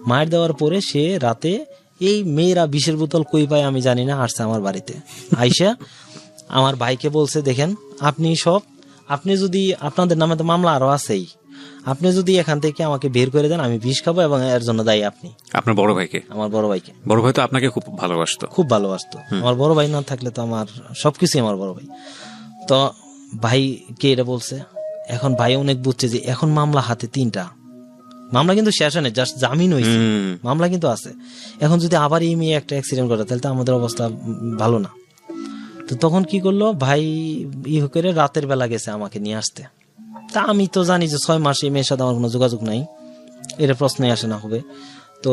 মায়ের দেওয়ার পরে সে রাতে এই মেয়েরা বিষের বোতল কই পায় আমি জানি না, আসছে আমার বাড়িতে আইসা আমার ভাইকে বলছে দেখেন আপনি যদি আপনাদের নামে তো মামলা আরো আছেই, আপনি যদি এখান থেকে আমাকে বের করে দেন আমি বিষ খাবো এবং এর জন্য দায়ী আপনি। আপনার বড় ভাইকে? আমার বড় ভাইকে। বড় ভাই তো আপনাকে খুব ভালোবাসতো? খুব ভালোবাসতো। আমার বড় ভাই না থাকলে তো আমার সবকিছুই আমার বড় ভাই। তো ভাইকে এটা বলছে, এখন ভাই অনেক বুঝছে যে এখন মামলা হাতে 3টা, মামলা কিন্তু শেষ হয় না, জাস্ট জামিন হয়েছে, মামলা কিন্তু আছে। এখন যদি আবার এই মেয়ে একটা অ্যাক্সিডেন্ট করে তাহলে তো আমাদের অবস্থা ভালো না। তো তখন কি করলো ভাই, করে রাতের বেলা গেছে আমাকে নিয়ে আসতে। তা আমি তো জানি যে 6 মাস এই মেয়ের সাথে আমার কোনো যোগাযোগ নাই, এটা প্রশ্নই আসে না হবে। তো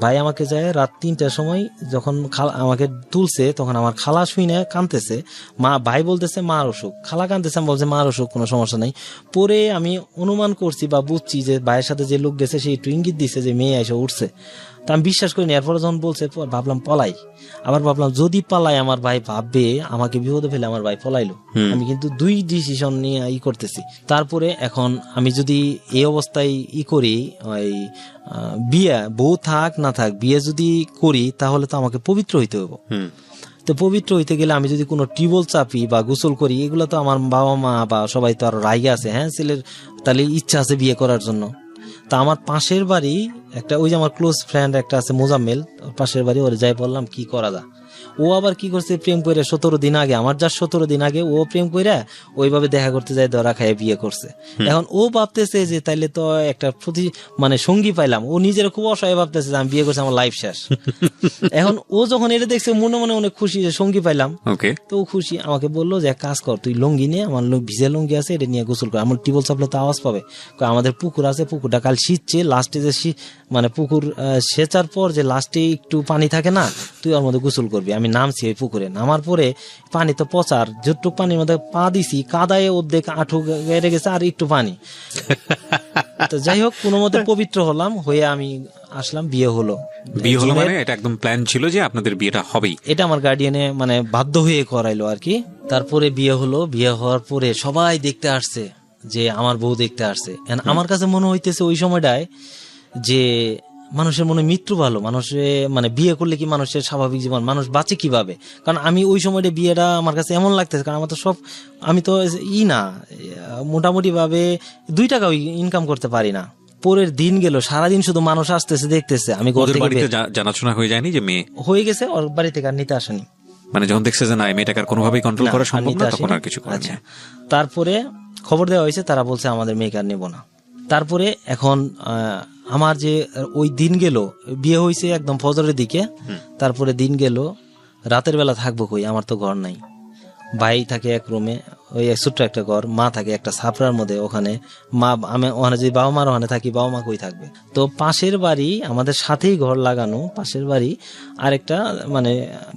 ভাই আমাকে যায় রাত 3টার সময় যখন আমাকে তুলছে, তখন আমার খালা শুনে কাঁদতেছে, ভাই বলতেছে মার অসুখ, খালা কাঁদতেছে, আমি বলছে মার অসুখ, কোনো সমস্যা নাই। পরে আমি অনুমান করছি বা বুঝছি যে ভাইয়ের সাথে যে লোক গেছে সেই একটু ইঙ্গিত দিচ্ছে যে মেয়ে এসে উঠছে। তা আমি বিশ্বাস করিনি। এরপরে যখন বলছে ভাবলাম পলাই, আবার ভাবলাম যদি পালাই আমার ভাই ভাববে আমাকে বিপদে ফেলে আমার ভাই পলাইলো। আমি কিন্তু 2 ডিসিশন নিয়ে করতেছি। তারপরে এখন আমি যদি এই অবস্থায় করি, ওই বিয়ে বউ থাক না থাক বিয়ে যদি করি তাহলে তো আমাকে পবিত্র হইতে হবে। তো পবিত্র হইতে গেলে আমি যদি কোনো টিউবওয়েল চাপি বা গোসল করি, এগুলো তো আমার বাবা মা বা সবাই তো আরো রাইগে আছে, হ্যাঁ ছেলের তাহলে ইচ্ছা আছে বিয়ে করার জন্য। তা আমার পাশের বাড়ি একটা, ওই যে আমার ক্লোজ ফ্রেন্ড একটা আছে মোজাম্মেল, পাশের বাড়ি, ওরে যাই বললাম কি করা যায়। ও আবার কি করছে, প্রেম করে 17 দিন আগে, আমার যা 17 দিন আগে ও প্রেম করে ওইভাবে দেখা করতে যায়, ধরা খায় বিয়ে করছে। এখন ও ভাবতেছে যে তাইলে তো একটা মানে সঙ্গী পাইলাম, ও নিজের খুব অসহায় ভাবতেছে যে আমি বিয়ে করছি আমার লাইফ শেষ। এখন ও যখন এটা দেখছে মনে মনে অনেক খুশি যে সঙ্গী পাইলাম, তো ও খুশি, আমাকে বললো যে এক কাজ কর, তুই লুঙ্গি নিয়ে, আমার ভিজে লুঙ্গি আছে, এটা নিয়ে গোসল কর, আমার টিউবওয়েল চাপলে তো আওয়াজ পাবে। আমাদের পুকুর আছে, পুকুরটা কাল শীতছে, লাস্টে যে মানে পুকুর সেচার পর যে লাস্টে একটু পানি থাকে না, তুই ওর মধ্যে গোসল করবি। আমি নামছি ওই পুকুরে, নামার পরে পানি তো পচার, যতটুক পানির মধ্যে পা দিছি কাদায় অর্ধেক আঁঠু গেড়ে গেছে আর একটু পানি। তো যাই হোক কোনো মতে পবিত্র হলাম, হয়ে আমি আসলাম, বিয়ে হলো। মানে এটা একদম প্ল্যান ছিল যে আপনাদের বিয়েটা হবেই? এটা আমার গার্ডিয়ানে মানে বাধ্য হয়ে করাইলো আর কি। তারপরে বিয়ে হলো, বিয়ে হওয়ার পরে সবাই দেখতে আসছে যে আমার বউ দেখতে আসছে। আমার কাছে মনে হইতেছে ওই সময়টায় যে মানুষের মনে মৃত্যু ভালো, মানুষের মানে বিয়ে করলে কি মানুষের স্বাভাবিক জীবন, মানুষ বাঁচে কিভাবে। কারণ আমি ওই সময়টা বিয়েটা আমার কাছে এমন লাগতেছে, কারণ আমার তো আমি তো না মোটামুটি ভাবে 2 টাকা ইনকাম করতে পারি না। পরের দিন গেল, সারাদিন শুধু মানুষ আসতেছে দেখতেছে, আমি জানাশোনা হয়ে যায়নি যে মেয়ে হয়ে গেছে, ওর বাড়ি থেকে আর নিতে আসেনি। মানে যখন দেখছে যে না মেয়েটাকে কোনোভাবেই কন্ট্রোল করা সম্ভব না, তখন আর কিছু করেনি। তারপরে খবর দেওয়া হয়েছে, তারা বলছে আমাদের মেয়েকে আর নেবো না। তারপরে এখন আমার যে ওই দিন গেল, বিয়ে হয়েছে একদম ফজরের দিকে, তারপরে দিন গেল, রাতের বেলা থাকবো কই, আমার তো ঘর নাই। ভাই থাকে এক রুমে, ওই ছোট্ট একটা ঘর, মা থাকে একটা ছাপড়ার মধ্যে, ওখানে মা, আমি ওখানে যদি বাবা মার ওখানে থাকি, বাবা মা কই থাকবে। তো পাশের বাড়ি, আমাদের সাথেই ঘর লাগানো, পাশের বাড়ি আরেকটা মানে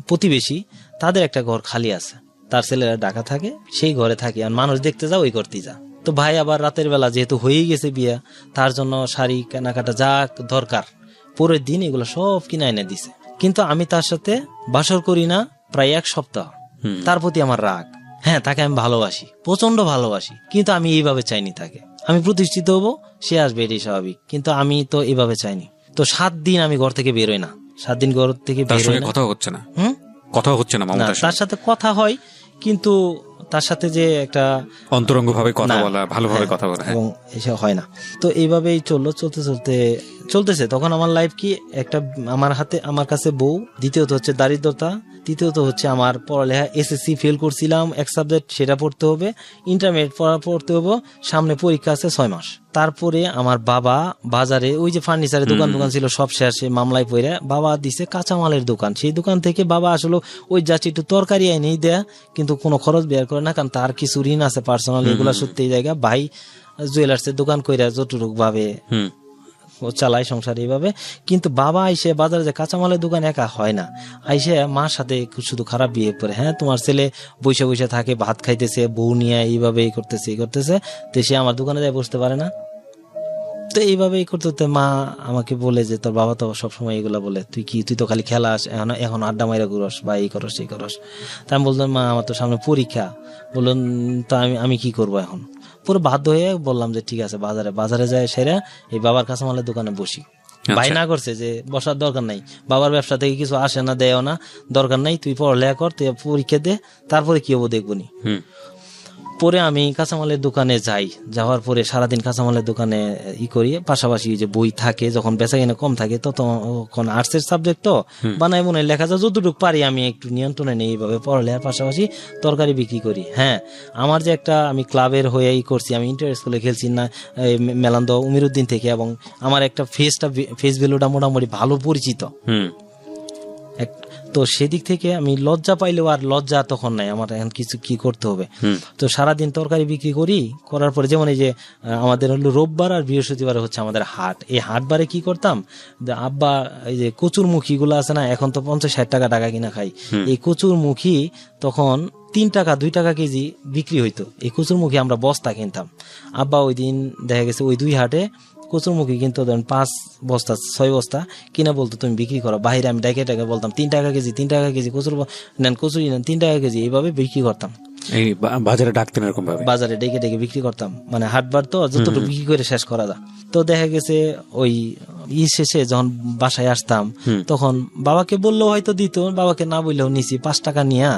প্রতিবেশী, তাদের একটা ঘর খালি আছে, তার ছেলেরা ঢাকা থাকে, সেই ঘরে থাকি। আর মানুষ দেখতে যা, ওই করতে যা। তো ভাই আবার রাতের বেলা যেহেতু হয়েই গেছে বিয়া, তার জন্য শাড়ি কেনাকাটা যা দরকার পরের দিন এগুলো সব কিনে এনে দিছে। কিন্তু আমি তার সাথে বাসর করি না প্রায় 1 সপ্তাহ। তার প্রতি আমার রাগ। হ্যাঁ, তাকে আমি ভালোবাসি, প্রচন্ড ভালোবাসি, কিন্তু আমি এইভাবে চাইনি তাকে। আমি প্রতিষ্ঠিত হবো, সে আসবে, এটাই স্বাভাবিক, কিন্তু আমি তো এইভাবে চাইনি। তো 7 দিন আমি ঘর থেকে বেরোই না, 7 দিন ঘর থেকে বেরোই না। কথা হচ্ছে না, কথা হচ্ছে না মমতার সাথে? তার সাথে কথা হয়, কিন্তু তার সাথে যে একটা অন্তরঙ্গ ভাবে কথা বলা, ভালোভাবে কথা বলা, এবং এসব হয় না। তো এইভাবেই চলতেছে। তখন আমার লাইফ কি, একটা আমার হাতে, আমার কাছে বউ, দ্বিতীয়ত হচ্ছে দারিদ্রতা, তৃতীয়ত হচ্ছে আমার পড়ালেখা, এসএসসি ফেল করছিলাম, এক সাবজেক্ট, সেটা পড়তে হবে, ইন্টারমিডিয়েট পড়তে হবে, সামনে পরীক্ষা আছে 6 মাস। তারপরে আমার বাবা বাজারে, ওই যে ফার্নিচারের দোকান ছিল সব শেষে মামলায় পড়ে, বাবা দিছে কাঁচামালের দোকান। সেই দোকান থেকে বাবা আসলে ওই যাচ্ছে একটু তরকারি আইনেই দেয়া, কিন্তু কোনো খরচ বের করে না, কারণ তার কিছু ঋণ আছে পার্সোনাল, এগুলা সত্যি জায়গা। ভাই জুয়েলার্সের দোকান কইরা যতটুক ভাবে ও চালায় সংসার এইভাবে। কিন্তু বাবা আইসে বাজারে যে কাঁচামালের দোকান একা হয় না, আইসে মার সাথে শুধু খারাপ বিয়ে করে। হ্যাঁ, তোমার ছেলে বসে বসে থাকে, ভাত খাইতেছে, বউ নিয়ে এইভাবে করতেছে, তো সে আমার দোকানে যায় বসতে পারে না। তো এইভাবে করতে মা আমাকে বলে যে তোর বাবা তো সবসময় এগুলা বলে, তুই তো খালি খেলাস, এখন আড্ডা মাইরা ঘুরস বা এই করস এই করস। তা আমি বললাম, মা আমার তো সামনে পরীক্ষা। বললাম, তা আমি কি করবো এখন? পুরো বাধ্য হয়ে বললাম যে ঠিক আছে, বাজারে যায় সেরা এই বাবার কাঁচামালের দোকানে বসি। ভাই না করছে যে বসার দরকার নাই, বাবার ব্যবসা থেকে কিছু আসে না, দেয় না, দরকার নাই, তুই পড়ালেখা কর, তুই পরীক্ষা দে, তারপরে কি হবো দেখবো নি। পরে আমি কাঁচামালের দোকানে যাওয়ার পরে সারাদিন কাঁচামালের দোকানে করি, পাশাপাশি যে বই থাকে, যখন বেচা কিনা কম থাকে তখন আর্টসের সাবজেক্ট তো বানাই মনে লেখা যায়, যতটুকু পারি আমি একটু নিয়ন্ত্রণে নেই, এইভাবে পড়ালেখার পাশাপাশি তরকারি বিক্রি করি। হ্যাঁ, আমার যে একটা আমি ক্লাবের হয়ে করছি, আমি ইন্টার স্কুলে খেলছি না মেলান্দ উমিরুদ্দিন থেকে, এবং আমার একটা ফেস ভ্যালুটা মোটামুটি ভালো পরিচিত। তো সেদিক থেকে আমি লজ্জা পাইলেও আর লজ্জা তখন নাই, আমার এখন কিছু কি করতে হবে। তো সারাদিন তরকারি বিক্রি করার পরে, যেমন এই যে আমাদের হলো রোববার আর বৃহস্পতিবার হচ্ছে আমাদের হাট, এই হাটবারে কি করতাম, আব্বা এই যে কচুরমুখী গুলো আছে না, এখন তো 50-60 টাকা কিনা খাই, এই কচুরমুখী তখন 3 টাকা 2 টাকা কেজি বিক্রি হইতো। এই কচুরমুখী আমরা বস্তা কিনতাম। আব্বা ওই দিন দেখা গেছে ওই 2 হাটে কচুরমুখী কিন্তু 5 বস্তা 6 বস্তা কিনা বলতো তুমি বিক্রি করো। বাইরে আমি ডাকে বলতাম 3 টাকা কেজি কচুরি নেন 3 টাকা কেজি, এইভাবে বিক্রি করতাম। এই বাজারে ডাকতেন এরকম ভাবে, বাজারে ডেকে বিক্রি করতাম, মানে হাটবার তো যতটুকু বিক্রি করে শেষ করা যায়। তো দেখা গেছে ওই শেষে যখন বাসায় আসতাম, তখন বাবাকে বললেও হয়তো দিত, বাবাকে না বললেও নিছি 5 টাকা নিয়ে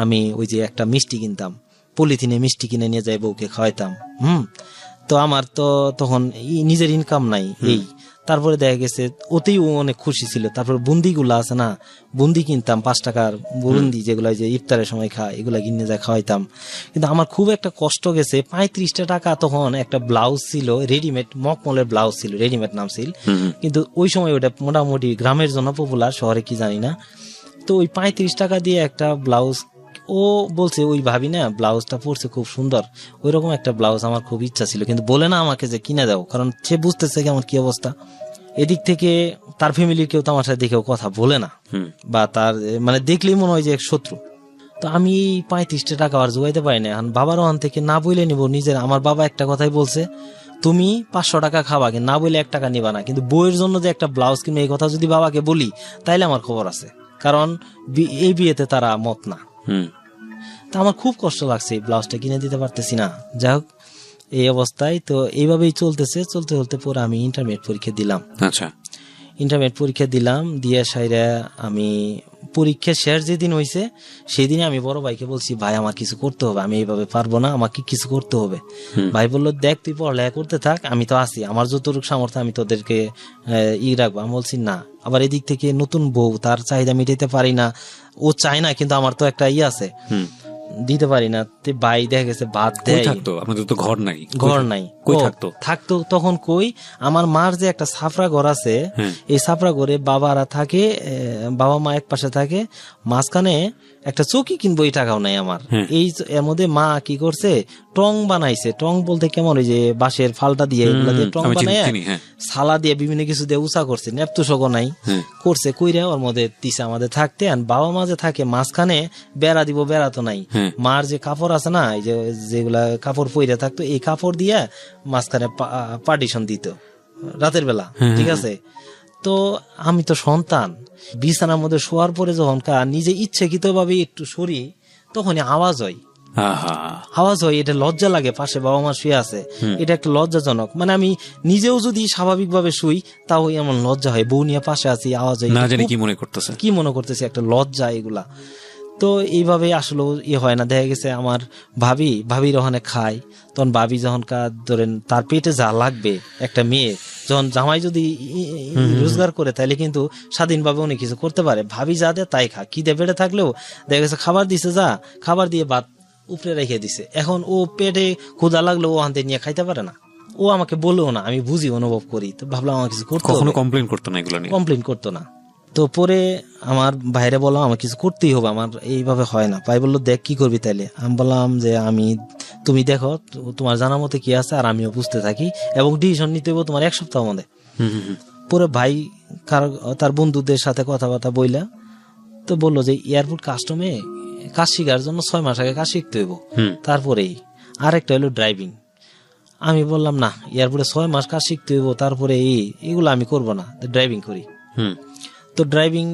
আমি ওই যে একটা মিষ্টি কিনতাম, পলিথিনে মিষ্টি কিনে নিয়ে যাই, বউকে খাওয়াইতাম। তো আমার তো তখন নিজের ইনকাম নাই, এই তারপরে দেখা গেছে ওতেই ও অনেক খুশি ছিল। তারপর বুন্দি গুলা আছে না, বুন্দি কিনতাম 5 টাকার বুন্দি, যেগুলো যে ইফতারের সময় খায়, এগুলা কিনে যায় খাওয়াইতাম। কিন্তু আমার খুব একটা কষ্ট গেছে, 35 টাকা তখন একটা ব্লাউজ ছিল, রেডিমেড মকমলের ব্লাউজ ছিল, রেডিমেড নাম ছিল, কিন্তু ওই সময় ওটা মোটামুটি গ্রামের জন্য পপুলার, শহরে কি জানি না। তো ওই 35 টাকা দিয়ে একটা ব্লাউজ, ও বলছে ওই ভাবি না ব্লাউজটা পরছে খুব সুন্দর, ওই রকম একটা ব্লাউজ আমার খুব ইচ্ছা ছিল, কিন্তু বলে না আমাকে যে কিনে দাও, কারণ সে বুঝতেছে কি আমার কি অবস্থা। এদিক থেকে তার ফ্যামিলির কেউ তো আমার সাথে দেখেও কথা বলে না, বা তার মানে দেখলেই মনে হয় যে শত্রু। তো আমি 35 টাকা আর জোগাইতে পারি না। এখন বাবার ওখান থেকে না বইলে নিব নিজের, আমার বাবা একটা কথাই বলছে, তুমি 500 টাকা খাবা, কিন্তু না বইলে 1 টাকা নিবা না, কিন্তু বইয়ের জন্য যে একটা ব্লাউজ কিনবে, এই কথা যদি বাবাকে বলি তাইলে আমার খবর আছে, কারণ এই বিয়েতে তারা মত না। তা আমার খুব কষ্ট লাগছে, এই ব্লাউজটা কিনে দিতে পারতেছি না। যাই হোক, এই অবস্থায় তো এইভাবেই চলতে পরে আমি ইন্টারমিডিয়েট পরীক্ষা দিলাম। আচ্ছা, ইন্টারমিডিয়েট পরীক্ষা দিলাম, দিয়ে সাইরা আমি পরীক্ষা শেষ যেদিন হয়েছে সেই দিনে আমি বড় ভাইকে বলছি, ভাই আমার কিছু করতে হবে, আমি এইভাবে পারবো না, আমাকে কিছু করতে হবে। ভাই বললো, দেখ তুই পড়ালেখা করতে থাক, আমি তো আছি, আমার যতটুকু সামর্থ্য আমি তোদেরকে রাখবো। আমি বলছি না, আবার এদিক থেকে নতুন বউ, তার চাহিদা মিটাইতে পারি না, ও চায় না, কিন্তু আমার তো একটা আছে, দিতে পারি না। ভাই দেখা গেছে ভাত দেয়, আপনাদের তো ঘর নাই, কই ও, থাকতো? থাকতো তখন কই, আমার মার যে একটা সাফরা ঘর আছে, এই সাফরা ঘরে বাবারা থাকে, বাবা মা এক পাশে থাকে, মাঝখানে একটা চৌকি কিনবো এই টাকাও নাই আমার। এর মধ্যে মা কি করছে, টং বানাইছে। টং বলতে কেমন, ওই যে বাঁশের ফালটা দিয়ে এগুলা দিয়ে টং আমি বানায় চিনি, হ্যাঁ। সালা দিয়ে বিভিন্ন কিছু দিয়ে উঁচা করছে, নেপতুসক নাই করছে, কইরা ওর মধ্যে দিছে আমাদের থাকতে। আর বাবা মা যে থাকে মাঝখানে বেড়া দিব, বেড়া তো নাই। মার যে কাপড় আছে না, এই যে যেগুলা কাপড় পইরা থাকতো, এই কাপড় দিয়ে মাঝখানে পার্টিশন দিত রাতের বেলা, ঠিক আছে। তো আমি তো সন্তান, বিছানার মধ্যে শোয়ার পরে যখন নিজে ইচ্ছাকৃত ভাবে একটু সরি, তখনই আওয়াজ হয়, আওয়াজ হয়, এটা লজ্জা লাগে। পাশে বাবা মা শুয়ে আছে, এটা একটা লজ্জাজনক। মানে আমি নিজেও যদি স্বাভাবিকভাবে শুই, তাও এমন লজ্জা হয়। বউ নিয়ে পাশে আছি, আওয়াজ হয়, না জানি কি মনে করতেছে, একটা লজ্জা এগুলা। তো এইভাবে আসলে হয় না। দেখা গেছে আমার ভাবির ওখানে খায়, তখন ভাবি যখন ধরেন তার পেটে যা লাগবে, একটা মেয়ে যখন জামাই যদি রোজগার করে, তাহলে কিন্তু স্বাধীনভাবে অনেক কিছু করতে পারে। ভাবি যা দেয় তাই খা, খিদে পেটে থাকলেও দেখা গেছে খাবার দিছে, যা খাবার দিয়ে ভাত উপরে রেখে দিছে। এখন ও পেটে ক্ষুধা লাগলেও ও আনতে নিয়ে খাইতে পারে না, ও আমাকে বলেও না, আমি বুঝি, অনুভব করি। তো ভাবলাম আমার কিছু করতে, কখনো কমপ্লেইন করতো না এগুলো নিয়ে? কমপ্লেইন করতো না। তো পরে আমার বাইরে বললাম আমার কিছু করতেই হবে, আমার এইভাবে হয় না। ভাই বললো দেখ কি করবি তাইলে। আমি বললাম যে তুমি দেখো তোমার জানা মতে কি আছে, আর আমিও বুঝতে থাকি, এবং ডিসিশন নিতে হবে তোমার 1 সপ্তাহ মধ্যে। পরে ভাই তার বন্ধুদের সাথে কথাবার্তা বইলা তো বললো যে এয়ারপোর্ট কাস্টমে কাজ শিখার জন্য 6 মাস আগে কাজ শিখতে হইব, তারপরেই। আরেকটা হলো ড্রাইভিং। আমি বললাম না, এয়ারপোর্টে 6 মাস কাজ শিখতে হইব, তারপরে এগুলো আমি করবো না, ড্রাইভিং করি। তো ড্রাইভিং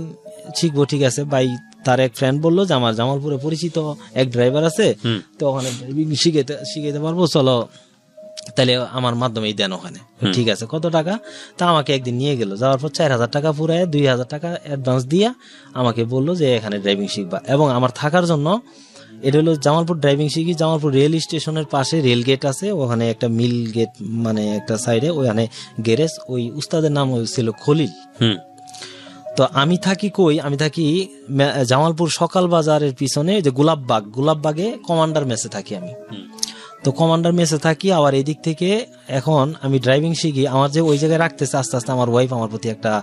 শিখবো, ঠিক আছে। ভাই তার এক ফ্রেন্ড বললো যে আমার জামালপুরে পরিচিত এক ড্রাইভার আছে, তো ওখানে ড্রাইভিং শিখাইতে পারবো, চলো তাহলে আমার মাধ্যমেই দেন ওখানে। ঠিক আছে, কত টাকা? তা আমাকে একদিন নিয়ে গেল, যাওয়ার পর 4,000 টাকা পুরায় 2,000 টাকা অ্যাডভান্স দিয়া আমাকে বললো যে এখানে ড্রাইভিং শিখবা, এবং আমার থাকার জন্য। এটা হলো জামালপুর ড্রাইভিং শিখি, জামালপুর রেল স্টেশনের পাশে রেল গেট আছে, ওখানে একটা মিল গেট, মানে একটা সাইডে ওখানে গ্যারেজ। ওই উস্তাদের নাম ছিল খলিল। তো আমি থাকি কই, আমি থাকি জামালপুর সকাল বাজারের পিছনে, যে গোলাপবাগে কমান্ডার মেসে থাকি আমি। তো কমান্ডার মেসে থাকি, আবার এদিক থেকে এখন আমি ড্রাইভিং শিখি। আমার যে ওই জায়গায় রাখতেছে, আস্তে আস্তে আমার ওয়াইফ আমার প্রতি একটা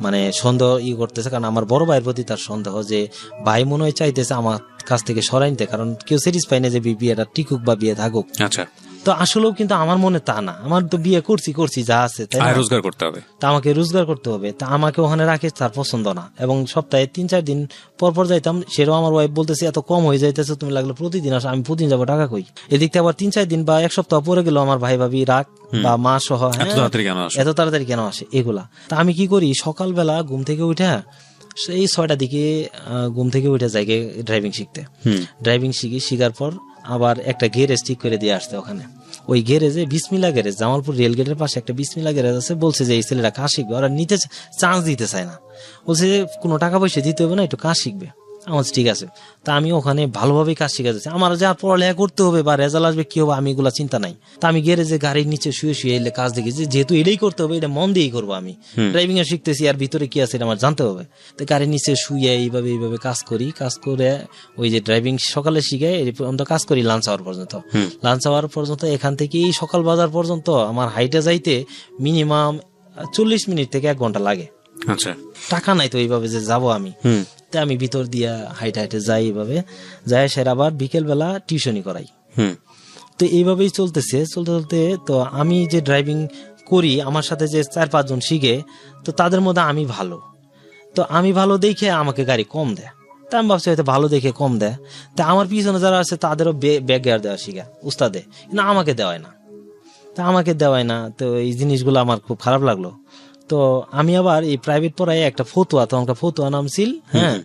মানে সন্দেহ করতেছে, কারণ আমার বড় ভাইয়ের প্রতি তার সন্দেহ, যে ভাই মনে হয় চাইতেছে আমার কাছ থেকে সরাই নিতে, কারণ কেউ স্যাটিসফাই না যে বিয়েটা টিকুক বা বিয়ে থাকুক। আচ্ছা। তো আসলেও কিন্তু আমার মনে তা না, আমার তো বিয়ে করছি যা আছে তাই রোজগার করতে হবে, তা আমাকে রোজগার করতে হবে। তা আমাকে ওখানে রাখে তার পছন্দ না, এবং সপ্তাহে 3-4 দিন পর যাইতাম। সেটাও আমার ওয়াইফ বলতেছে এত কম হয়ে যাইতেছে, তুমি লাগলে প্রতিদিন আসো। আমি প্রতিদিন যাবো, টাকা কই? এদিক থেকে আবার 3-4 দিন বা 1 সপ্তাহ পরে গেল আমার ভাই ভাবি রাগ, বা মা সহ, এত তাড়াতাড়ি কেন আসে এগুলা। তা আমি কি করি, সকালবেলা ঘুম থেকে উঠে সেই 6টার দিকে ঘুম থেকে উঠে যাই ড্রাইভিং শিখতে। ড্রাইভিং শিখার পর আবার একটা গ্যারেজ ঠিক করে দিয়ে আসতে ওখানে। ওই গ্যারেজে বিসমিল্লাহ গ্যারেজ, জামালপুর রেল গেটের পাশে একটা বিসমিল্লাহ গ্যারেজ আছে। বলছে যে এই ছেলেটা কাজ শিখবে, ওরা নিতে চান্স দিতে চায় না, বলছে যে কোনো টাকা পয়সা দিতে হবে না, একটু কাজ শিখবে। আমার ঠিক আছে। তা আমি ওখানে ভালোভাবে কাজ শিখে যাচ্ছি। আমার যা পড়ালেখা করতে হবে বা রেজাল্ট আসবে কি হবে, আমি এগুলা চিন্তা নাই। তা আমি গ্যারেজে গাড়ির নিচে শুয়ে এলে কাজ দেখেছি, যেহেতু এটাই করতে হবে, এটা মন দিয়েই করবো। আমি ড্রাইভিং এ শিখতেছি, আর ভিতরে কি আছে এটা আমার জানতে হবে। তো গাড়ির নিচে শুয়ে এইভাবে কাজ করে ওই যে ড্রাইভিং সকালে শিখে এই পর্যন্ত কাজ করি লাঞ্চ আওয়ার পর্যন্ত। এখান থেকে সকাল বাজার পর্যন্ত আমার হাইটে যাইতে মিনিমাম 40 মিনিট থেকে 1 ঘন্টা লাগে। আচ্ছা। টাকা নাই তো এইভাবে যে যাবো আমি। আমি ভিতর দিয়া হাইটে যাই, এইভাবে যাই। সের আবার বিকেল বেলা টিউশনি করাই। তো এইভাবেই চলতে তো আমি যে ড্রাইভিং করি, আমার সাথে যে 4-5 জন শিখে, তো তাদের মধ্যে আমি ভালো। তো আমি ভালো দেখে আমাকে গাড়ি কম দেয়। তা আমি ভাবছি হয়তো ভালো দেখে কম দেয়। তা আমার পিছনে যারা আছে তাদেরও ব্যাক গিয়ার দেওয়া শিখা উস্তাদে, কিন্তু আমাকে দেওয়ায় না। তো এই জিনিসগুলো আমার খুব খারাপ লাগলো। তো আমি আবার এই প্রাইভেট পড়ায় একটা ফতুয়া নাম ছিল, হ্যাঁ,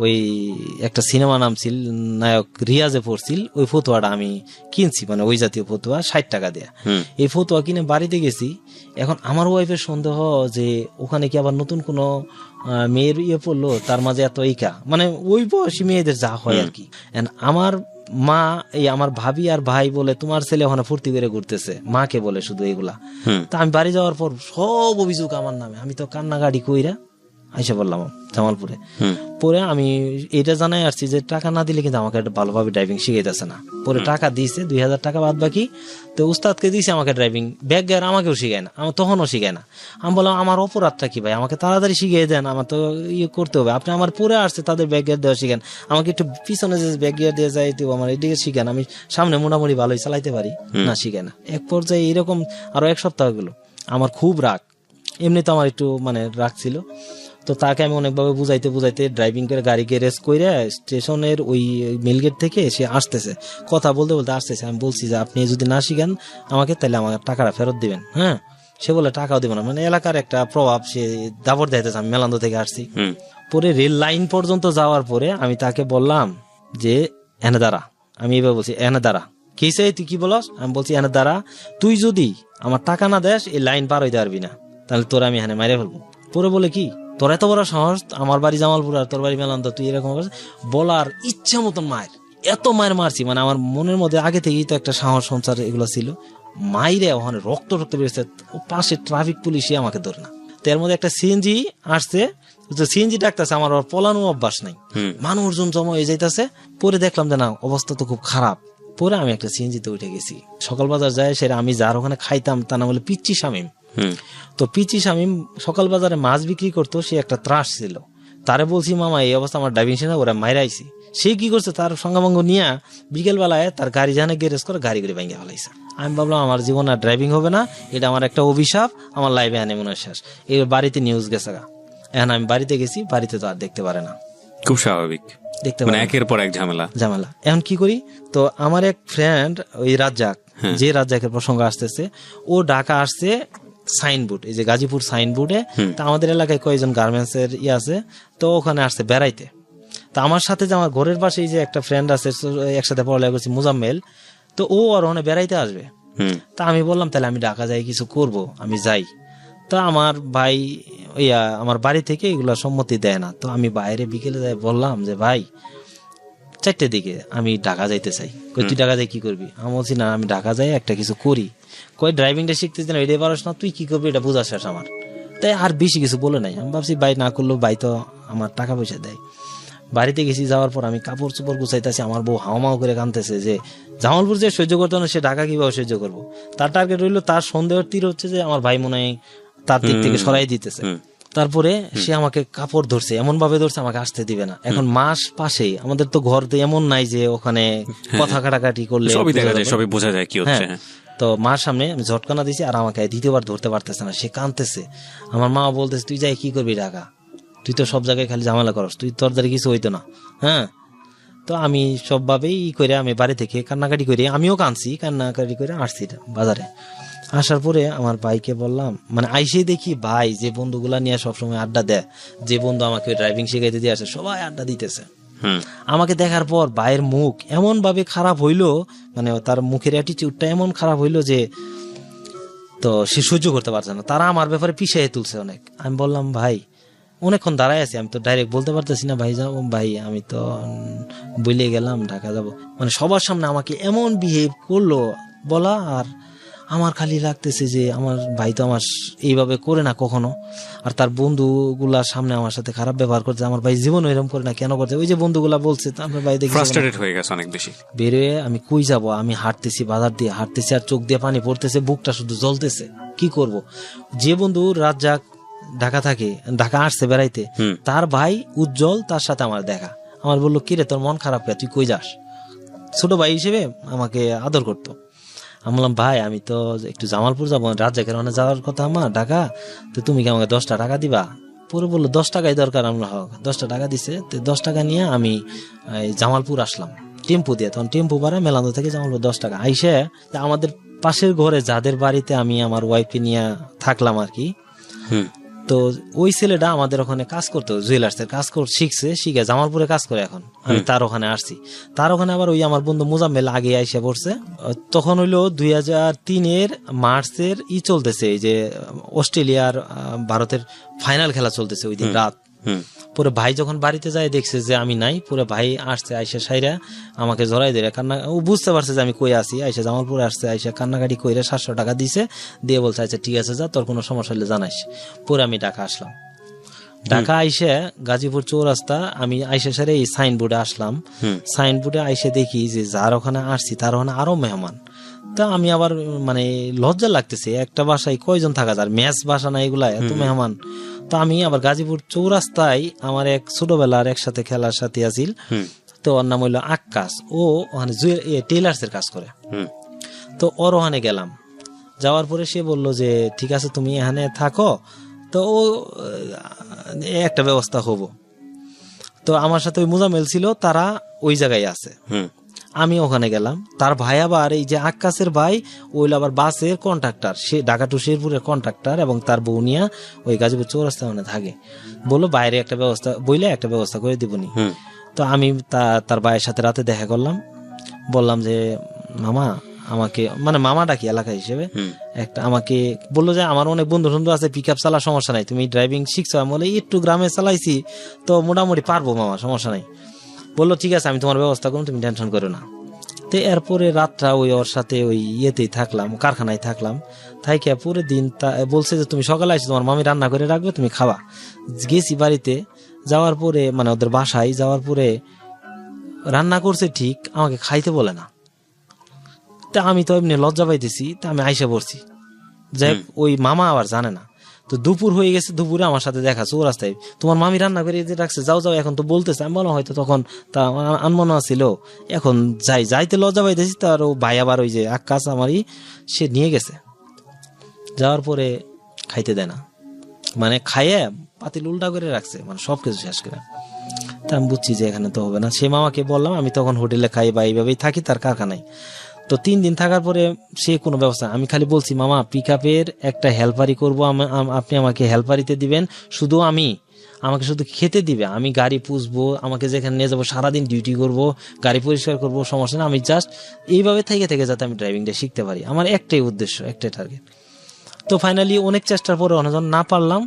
ওই একটা সিনেমা নাম ছিল, নায়ক রিয়াজে পড়ছিল, ওই ফতুয়াটা আমি কিনছি, মানে ওই জাতীয় ফতুয়া 60 টাকা দেয়া। এই ফতুয়া কিনে বাড়িতে গেছি। এখন আমার ওয়াইফের সন্দেহ যে ওখানে কি আবার নতুন কোনো মেয়ের পড়লো, তার মাঝে এত মানে ওই বয়সী মেয়েদের যা হয় আর কি। আমার মা, আমার ভাবি আর ভাই বলে তোমার ছেলে ওখানে ফুর্তি করে ঘুরতেছে, মাকে বলে শুধু এগুলা। তা আমি বাড়ি যাওয়ার পর সব অভিযোগ আমার নামে। আমি তো কান্নাকাটি কইরা আইসা বললাম জামালপুরে। পরে আমি এটা জানাই আসছি যে টাকা না দিলে কিন্তু আমাকে ভালোভাবে ড্রাইভিং শিখাইতেছে না। পরে টাকা দিয়েছে 2000 টাকা বাদ বাকি, তো উস্তাদকে দিয়েছে আমাকে ড্রাইভিং, ব্যাগ গিয়ার আমাকেও শিখায় না, আমার তখনও শিখায় না। আমি বললাম আমার অপরাধটা কি ভাই, আমাকে তাড়াতাড়ি শিখিয়ে দেন, আমার তো ইয়ে করতে হবে, আপনি আমার পরে আসছে তাদের ব্যাগ গিয়ার দেওয়া শিখেন, আমাকে একটু পিছনে যে ব্যাগ গিয়ার দিয়ে যাই আমার এদিকে শিখেন, আমি সামনে মোটামুটি ভালোই চালাইতে পারি, না শিখায় না। এক পর্যায়ে এরকম আরো 1 সপ্তাহ গেল, আমার খুব রাগ, এমনি তো আমার একটু মানে রাগ ছিল। তো তাকে আমি অনেকভাবে বুঝাইতে বুঝাইতে ড্রাইভিং করে গাড়ি গ্যারেজ করে স্টেশনের ওই মিলগেট থেকে সে আসতেছে, কথা বলতে বলতে আসতেছে। আমি বলছি যে আপনি যদি না শিখেন আমাকে, তাহলে আমার টাকাটা ফেরত দিবেন। হ্যাঁ, সে বলে টাকাও দিব না, মানে এলাকার একটা প্রভাব, সে দাবর দিতেছে আমি মেলান্দ থেকে আসছি। পরে রেল লাইন পর্যন্ত যাওয়ার পরে আমি তাকে বললাম যে এনে দাঁড়া, আমি এবার বলছি এনে দাঁড়া, কি চাই তুই কি বলস? আমি বলছি এনে দাঁড়া, তুই যদি আমার টাকা না দেস এই লাইন পার হইতে পারবি না, তাহলে তোর আমি এখানে মাইরে ফেলবো। পরে বলে কি তোর এত বড় সাহস, আমার বাড়ি জামালপুর আর তোর বাড়ি মেলান্দ, তুই এরকম বলার ইচ্ছা মতন মায়ের, এত মায়ের মারছি, মানে আমার মনের মধ্যে আগে থেকেই তো একটা সাহস সঞ্চার এগুলো ছিল। মাইরে ওখানে রক্ত বেরোচ্ছে, পাশে ট্রাফিক পুলিশই আমাকে ধরে না। তো এর মধ্যে একটা সিএনজি আসছে, সিএনজি ডাকতেছে, আমার পলানো অভ্যাস নাই, মানুষজন জমা হয়ে যাইতেছে। পরে দেখলাম যে না অবস্থা তো খুব খারাপ। পরে আমি একটা সিএনজিতে উঠে গেছি, সকাল বাজার যায়, সেটা আমি যার ওখানে খাইতাম তার নাম হলো পিচ্চি শামীম। তো পিচি শামীম সকাল বাজারে মাছ বিক্রি করতো, সে একটা ত্রাস ছিল। তারে বলছি মামা এই অবস্থা আমার ড্রাইভিং শেখা, ওরা মাইরাইছি। সে কি করছে, তার সঙ্গাভঙ্গ নিয়ে বিকেল বেলায় তার গাড়ি জানে গ্যারেজ করে গাড়ি করে ভেঙে ফেলাইছে। আমি ভাবলাম আমার জীবন আর ড্রাইভিং হবে না, এটা আমার একটা অভিশাপ, আমার লাইফে আনে মনে শেষ। এই বাড়িতে নিউজ গেছে, এখন আমি বাড়িতে গেছি, বাড়িতে তো আর দেখতে পারে না, খুব স্বাভাবিক, দেখতে মানে একের পর এক ঝামেলা। এখন কি করি, তো আমার এক ফ্রেন্ড ওই রাজ্জাক, যে রাজ্জাকের প্রসঙ্গ আসতেছে, ও ঢাকা আসছে সাইনবোর্ড, এই যে গাজীপুর সাইনবোর্ডে, তা আমাদের এলাকায় কয়েকজন গার্মেন্টস এর আছে, তো ওখানে আসছে বেড়াইতে। তা আমার সাথে যে আমার ঘরের পাশে যে একটা ফ্রেন্ড আছে, একসাথে পড়ালেখা করছি, মুজাম্মেল, তো ও আর ওখানে বেড়াইতে আসবে। তা আমি বললাম তাহলে আমি ঢাকা যাই কিছু করব, আমি যাই। তা আমার ভাই আমার বাড়ি থেকে এগুলা সম্মতি দেয় না, তো আমি বাইরে বিকেলে যাই, বললাম যে ভাই 4টের দিকে আমি ঢাকা যাইতে চাই। তুই ঢাকা যাই কি করবি? আমি বলছি না আমি ঢাকা যাই একটা কিছু করি। কই ড্রাইভিংটা শিখতেছি না, এটাই পারস না, তুই কি করবি এটা বুঝা শেষ আমার। তাই আর বেশি কিছু বলে নাই, আমি ভাবছি ভাই না করলেও ভাই তো আমার টাকা পয়সা দেয়। বাড়িতে গেছি, যাওয়ার পর আমি কাপড় চোপড় গুছাইতেছি, আমার বউ হাওমাও করে কাঁদতেছে যে জামালপুর যে সহ্য করতো না, সে ঢাকা কিভাবে সহ্য করবো। তার টার্গেট রইলো, তার সন্দেহের তীর হচ্ছে যে আমার ভাই মনে হয় তার দিক থেকে সরাই দিতেছে। তারপরে সে আমাকে কাপড় ধরছে, এমন ভাবে ধরছে আমাকে আসতে দিবে না। এখন মাস পাশেই, আমাদের তো ঘর তো এমন নাই যে ওখানে কথা কাটাকাটি করলে সবই বোঝা যায় কি হচ্ছে। তো মার সামনে আমি ঝটকানা দিছি, আর আমাকে দ্বিতীয়বার ধরতে পারতেছে না, সে কাঁদতেছে। আমার মা বলতেছে তুই যাই কি করবি ঢাকা, তুই তো সব জায়গায় খালি ঝামেলা করস, তুই তোর দ্বারা কিছু হইতো না। হ্যাঁ, তো আমি সবভাবেই করে আমি বাড়ি থেকে কান্নাকাটি করে, আমিও কাঁদছি, কান্নাকাটি করে আসছি বাজারে। আসার পরে আমার ভাইকে বললাম, মানে আইসে দেখি ভাই যে বন্ধুগুলা নিয়ে সবসময় আড্ডা দেয়, যে বন্ধু আমাকে ড্রাইভিং শিখাইতে দিয়ে আসে, সবাই আড্ডা দিতেছে। আমাকে দেখার পর ভাইয়ের মুখ এমন ভাবে খারাপ হইলো, মানে তার মুখের অ্যাটিটিউডটা এমন খারাপ হইলো যে তো সে সহ্য করতে পারছে না, তারা আমার ব্যাপারে পিছিয়ে তুলছে অনেক। আমি বললাম ভাই, অনেকক্ষণ দাঁড়ায় আছি, আমি তো ডাইরেক্ট বলতে পারতেছি না ভাই যাবো, ভাই আমি তো বলে গেলাম ঢাকা যাব, মানে সবার সামনে আমাকে এমন বিহেভ করলো বলা। আর আমার খালি লাগতেছে যে আমার ভাই তো আমার এইভাবে করে না কখনো, আর তার বন্ধুগুলার সামনে আমার সাথে খারাপ ব্যবহার করছে, আমার ভাই জীবন এরকম করে না, কেন করছে? ওই যে বন্ধুগুলা বলছে, আমার ভাই দেখে ফ্রাস্ট্রেটেড হয়ে গেছে অনেক বেশি। বেরোয় আমি কই যাব, আমি হাঁটতেছি, বাজার দিয়ে হাঁটতেছি, আর চোখ দিয়ে পানি পড়তেছে, বুকটা শুধু জ্বলতেছে, কি করব? যে বন্ধু রাজ্জাক ঢাকা থাকে, ঢাকা আসছে বেড়াইতে, তার ভাই উজ্জ্বল, তার সাথে আমার দেখা। আমার বললো কিরে তোর মন খারাপ কে, তুই কই যাস? ছোট ভাই হিসেবে আমাকে আদর করতো। আমি বললাম ভাই আমি তো একটু জামালপুর যাবো, রাজ্জাকের ওখানে যাওয়ার কথা আমার ঢাকা, তো তুমি কি আমাকে 10টা টাকা দিবা? পরে বললো 10 টাকাই দরকার। আমরা 10টা টাকা দিছে, তো 10 টাকা নিয়ে আমি জামালপুর আসলাম টেম্পু দিয়ে। তখন টেম্পু ভাড়া মেলান্দো থেকে জামালপুর 10 টাকা। আইসে আমাদের পাশের ঘরে যাদের বাড়িতে আমি আমার ওয়াইফকে নিয়ে থাকলাম আর কি, তো ওই ছেলেটা আমাদের ওখানে কাজ করতো, জুয়েলার্সের কাজ শিখছে, শিখে জামালপুরে কাজ করে এখন। আমি তার ওখানে আসছি, তার ওখানে আবার ওই আমার বন্ধু মুজাম্মেল আগে আইসা পড়ছে। তখন হইলো 2003 মার্চের চলতেছে, এই যে অস্ট্রেলিয়ার ভারতের ফাইনাল খেলা চলতেছে ওই দিন রাত। পরে ভাই যখন বাড়িতে যায় দেখছে যে আমি নাই, পরে ভাই আসছে, আইসা সাইরা আমাকে জড়াই দিলে, কান্না, ও বুঝতে পারছে যে আমি কই আসি, আইসা জামালপুরে আসছে, আইসা কান্নাকাটি কইরা 700 টাকা দিছে, দিয়ে বলছে আচ্ছা ঠিক আছে যা, তোর কোনো সমস্যা হলে জানাইস। পরে আমি ঢাকা আসলাম। ঢাকা আইসে গাজীপুর চৌরাস্তা আমি আইসে সারে এই সাইনবোর্ডে আসলাম। সাইনবোর্ডে আইসে দেখি যে যার ওখানে আসছি তার ওখানে আরো মেহমান। তা আমি আবার মানে লজ্জা লাগতেছে, একটা বাসায় কয়জন থাকা যায়, ম্যাচ বাসা না এগুলা, এত মেহমান। তো আমি আবার গাজীপুর চৌরাস্তায় আমার এক ছোটবেলার একসাথে খেলার সাথে আছিল, তো ওর নাম হইলো আক্কাস, ও ওখানে টেইলার্স এর কাজ করে। তো ওর ওখানে গেলাম, যাওয়ার পরে সে বলল যে ঠিক আছে তুমি এখানে থাকো, তো ও একটা ব্যবস্থা হবো। তো আমার সাথে ওই মুজামেল ছিল, তারা ওই জায়গায় আছে, আমি ওখানে গেলাম। তার ভাই আবার এই যে আক্কাসের ভাই ওই আবার বাসের কন্ট্রাক্টর, সে ঢাকা টু শেরপুরের কন্ট্রাক্টর, এবং তার বউ নিয়া ওই গাজীপুর চৌরাস্তা ওখানে থাকে। বললো বাইরে একটা ব্যবস্থা বইলে একটা ব্যবস্থা করে দিবনি। তো আমি তার ভাইয়ের সাথে রাতে দেখা করলাম, বললাম যে মামা আমাকে, মানে মামা ডাকি এলাকা হিসেবে, একটা আমাকে বললো যে আমার অনেক বন্ধু বন্ধু আছে, পিক আপ চালা, সমস্যা নাই, তুমি ড্রাইভিং শিখছো? আমি বলে একটু গ্রামে চালাইছি তো মোটামুটি পারবো মামা, সমস্যা নাই। বললো ঠিক আছে আমি তোমার ব্যবস্থা করুন, তুমি টেনশন করো না। তো এরপরে রাতটা ওই ওর সাথে ওই ইয়েতেই থাকলাম, কারখানায় থাকলাম। থাইকে পুরো দিন বলছে যে তুমি সকালে আসো, তোমার মামি রান্না করে রাখবে, তুমি খাবা। গেছি বাড়িতে, যাওয়ার পরে মানে ওদের বাসায় যাওয়ার পরে রান্না করছে ঠিক, আমাকে খাইতে বলে না। তা আমি তো এমনি লজ্জা পাইতেছি, তা আমি আইসা পড়ছি, যাই ওই মামা আবার জানে না। তো দুপুর হয়ে গেছে, দুপুরে আমার সাথে দেখা চৌরাস্তায়, তোমার মামি রান্না করে রাখছে, যাও যাও, এখন তো বলতেছে। আমি বললাম হয়তো তখন তা আনমনা ছিল, এখন যাইতে লজ্জা পাইতেছি। তার ও ভাই আবার ওই যে আক্কাস আমারই, সে নিয়ে গেছে, যাওয়ার পরে খাইতে দেয় না, মানে খাইয়ে পাতিল উল্টা করে রাখছে, মানে সবকিছু শেষ করে। তা আমি বুঝছি যে এখানে তো হবে না। সে মামাকে বললাম আমি তখন হোটেলে খাই বা এইভাবেই থাকি তার কারখানায়। তো 3 দিন থাকার পরে সে কোনো ব্যবস্থা, আমি খালি বলছি মামা পিক আপের একটা হেল্পারি করবো, আপনি আমাকে হেল্পারিতে দিবেন, শুধু আমাকে শুধু খেতে দিবে, আমি গাড়ি পুষবো, আমাকে যেখানে নিয়ে যাবো সারাদিন ডিউটি করব, গাড়ি পরিষ্কার করবো, সমস্যা না, আমি জাস্ট এইভাবে থেকে যাতে আমি ড্রাইভিংটা শিখতে পারি, আমার একটাই উদ্দেশ্য, একটাই টার্গেট। তো ফাইনালি অনেক চেষ্টার পরে অনেকজন না পারলাম,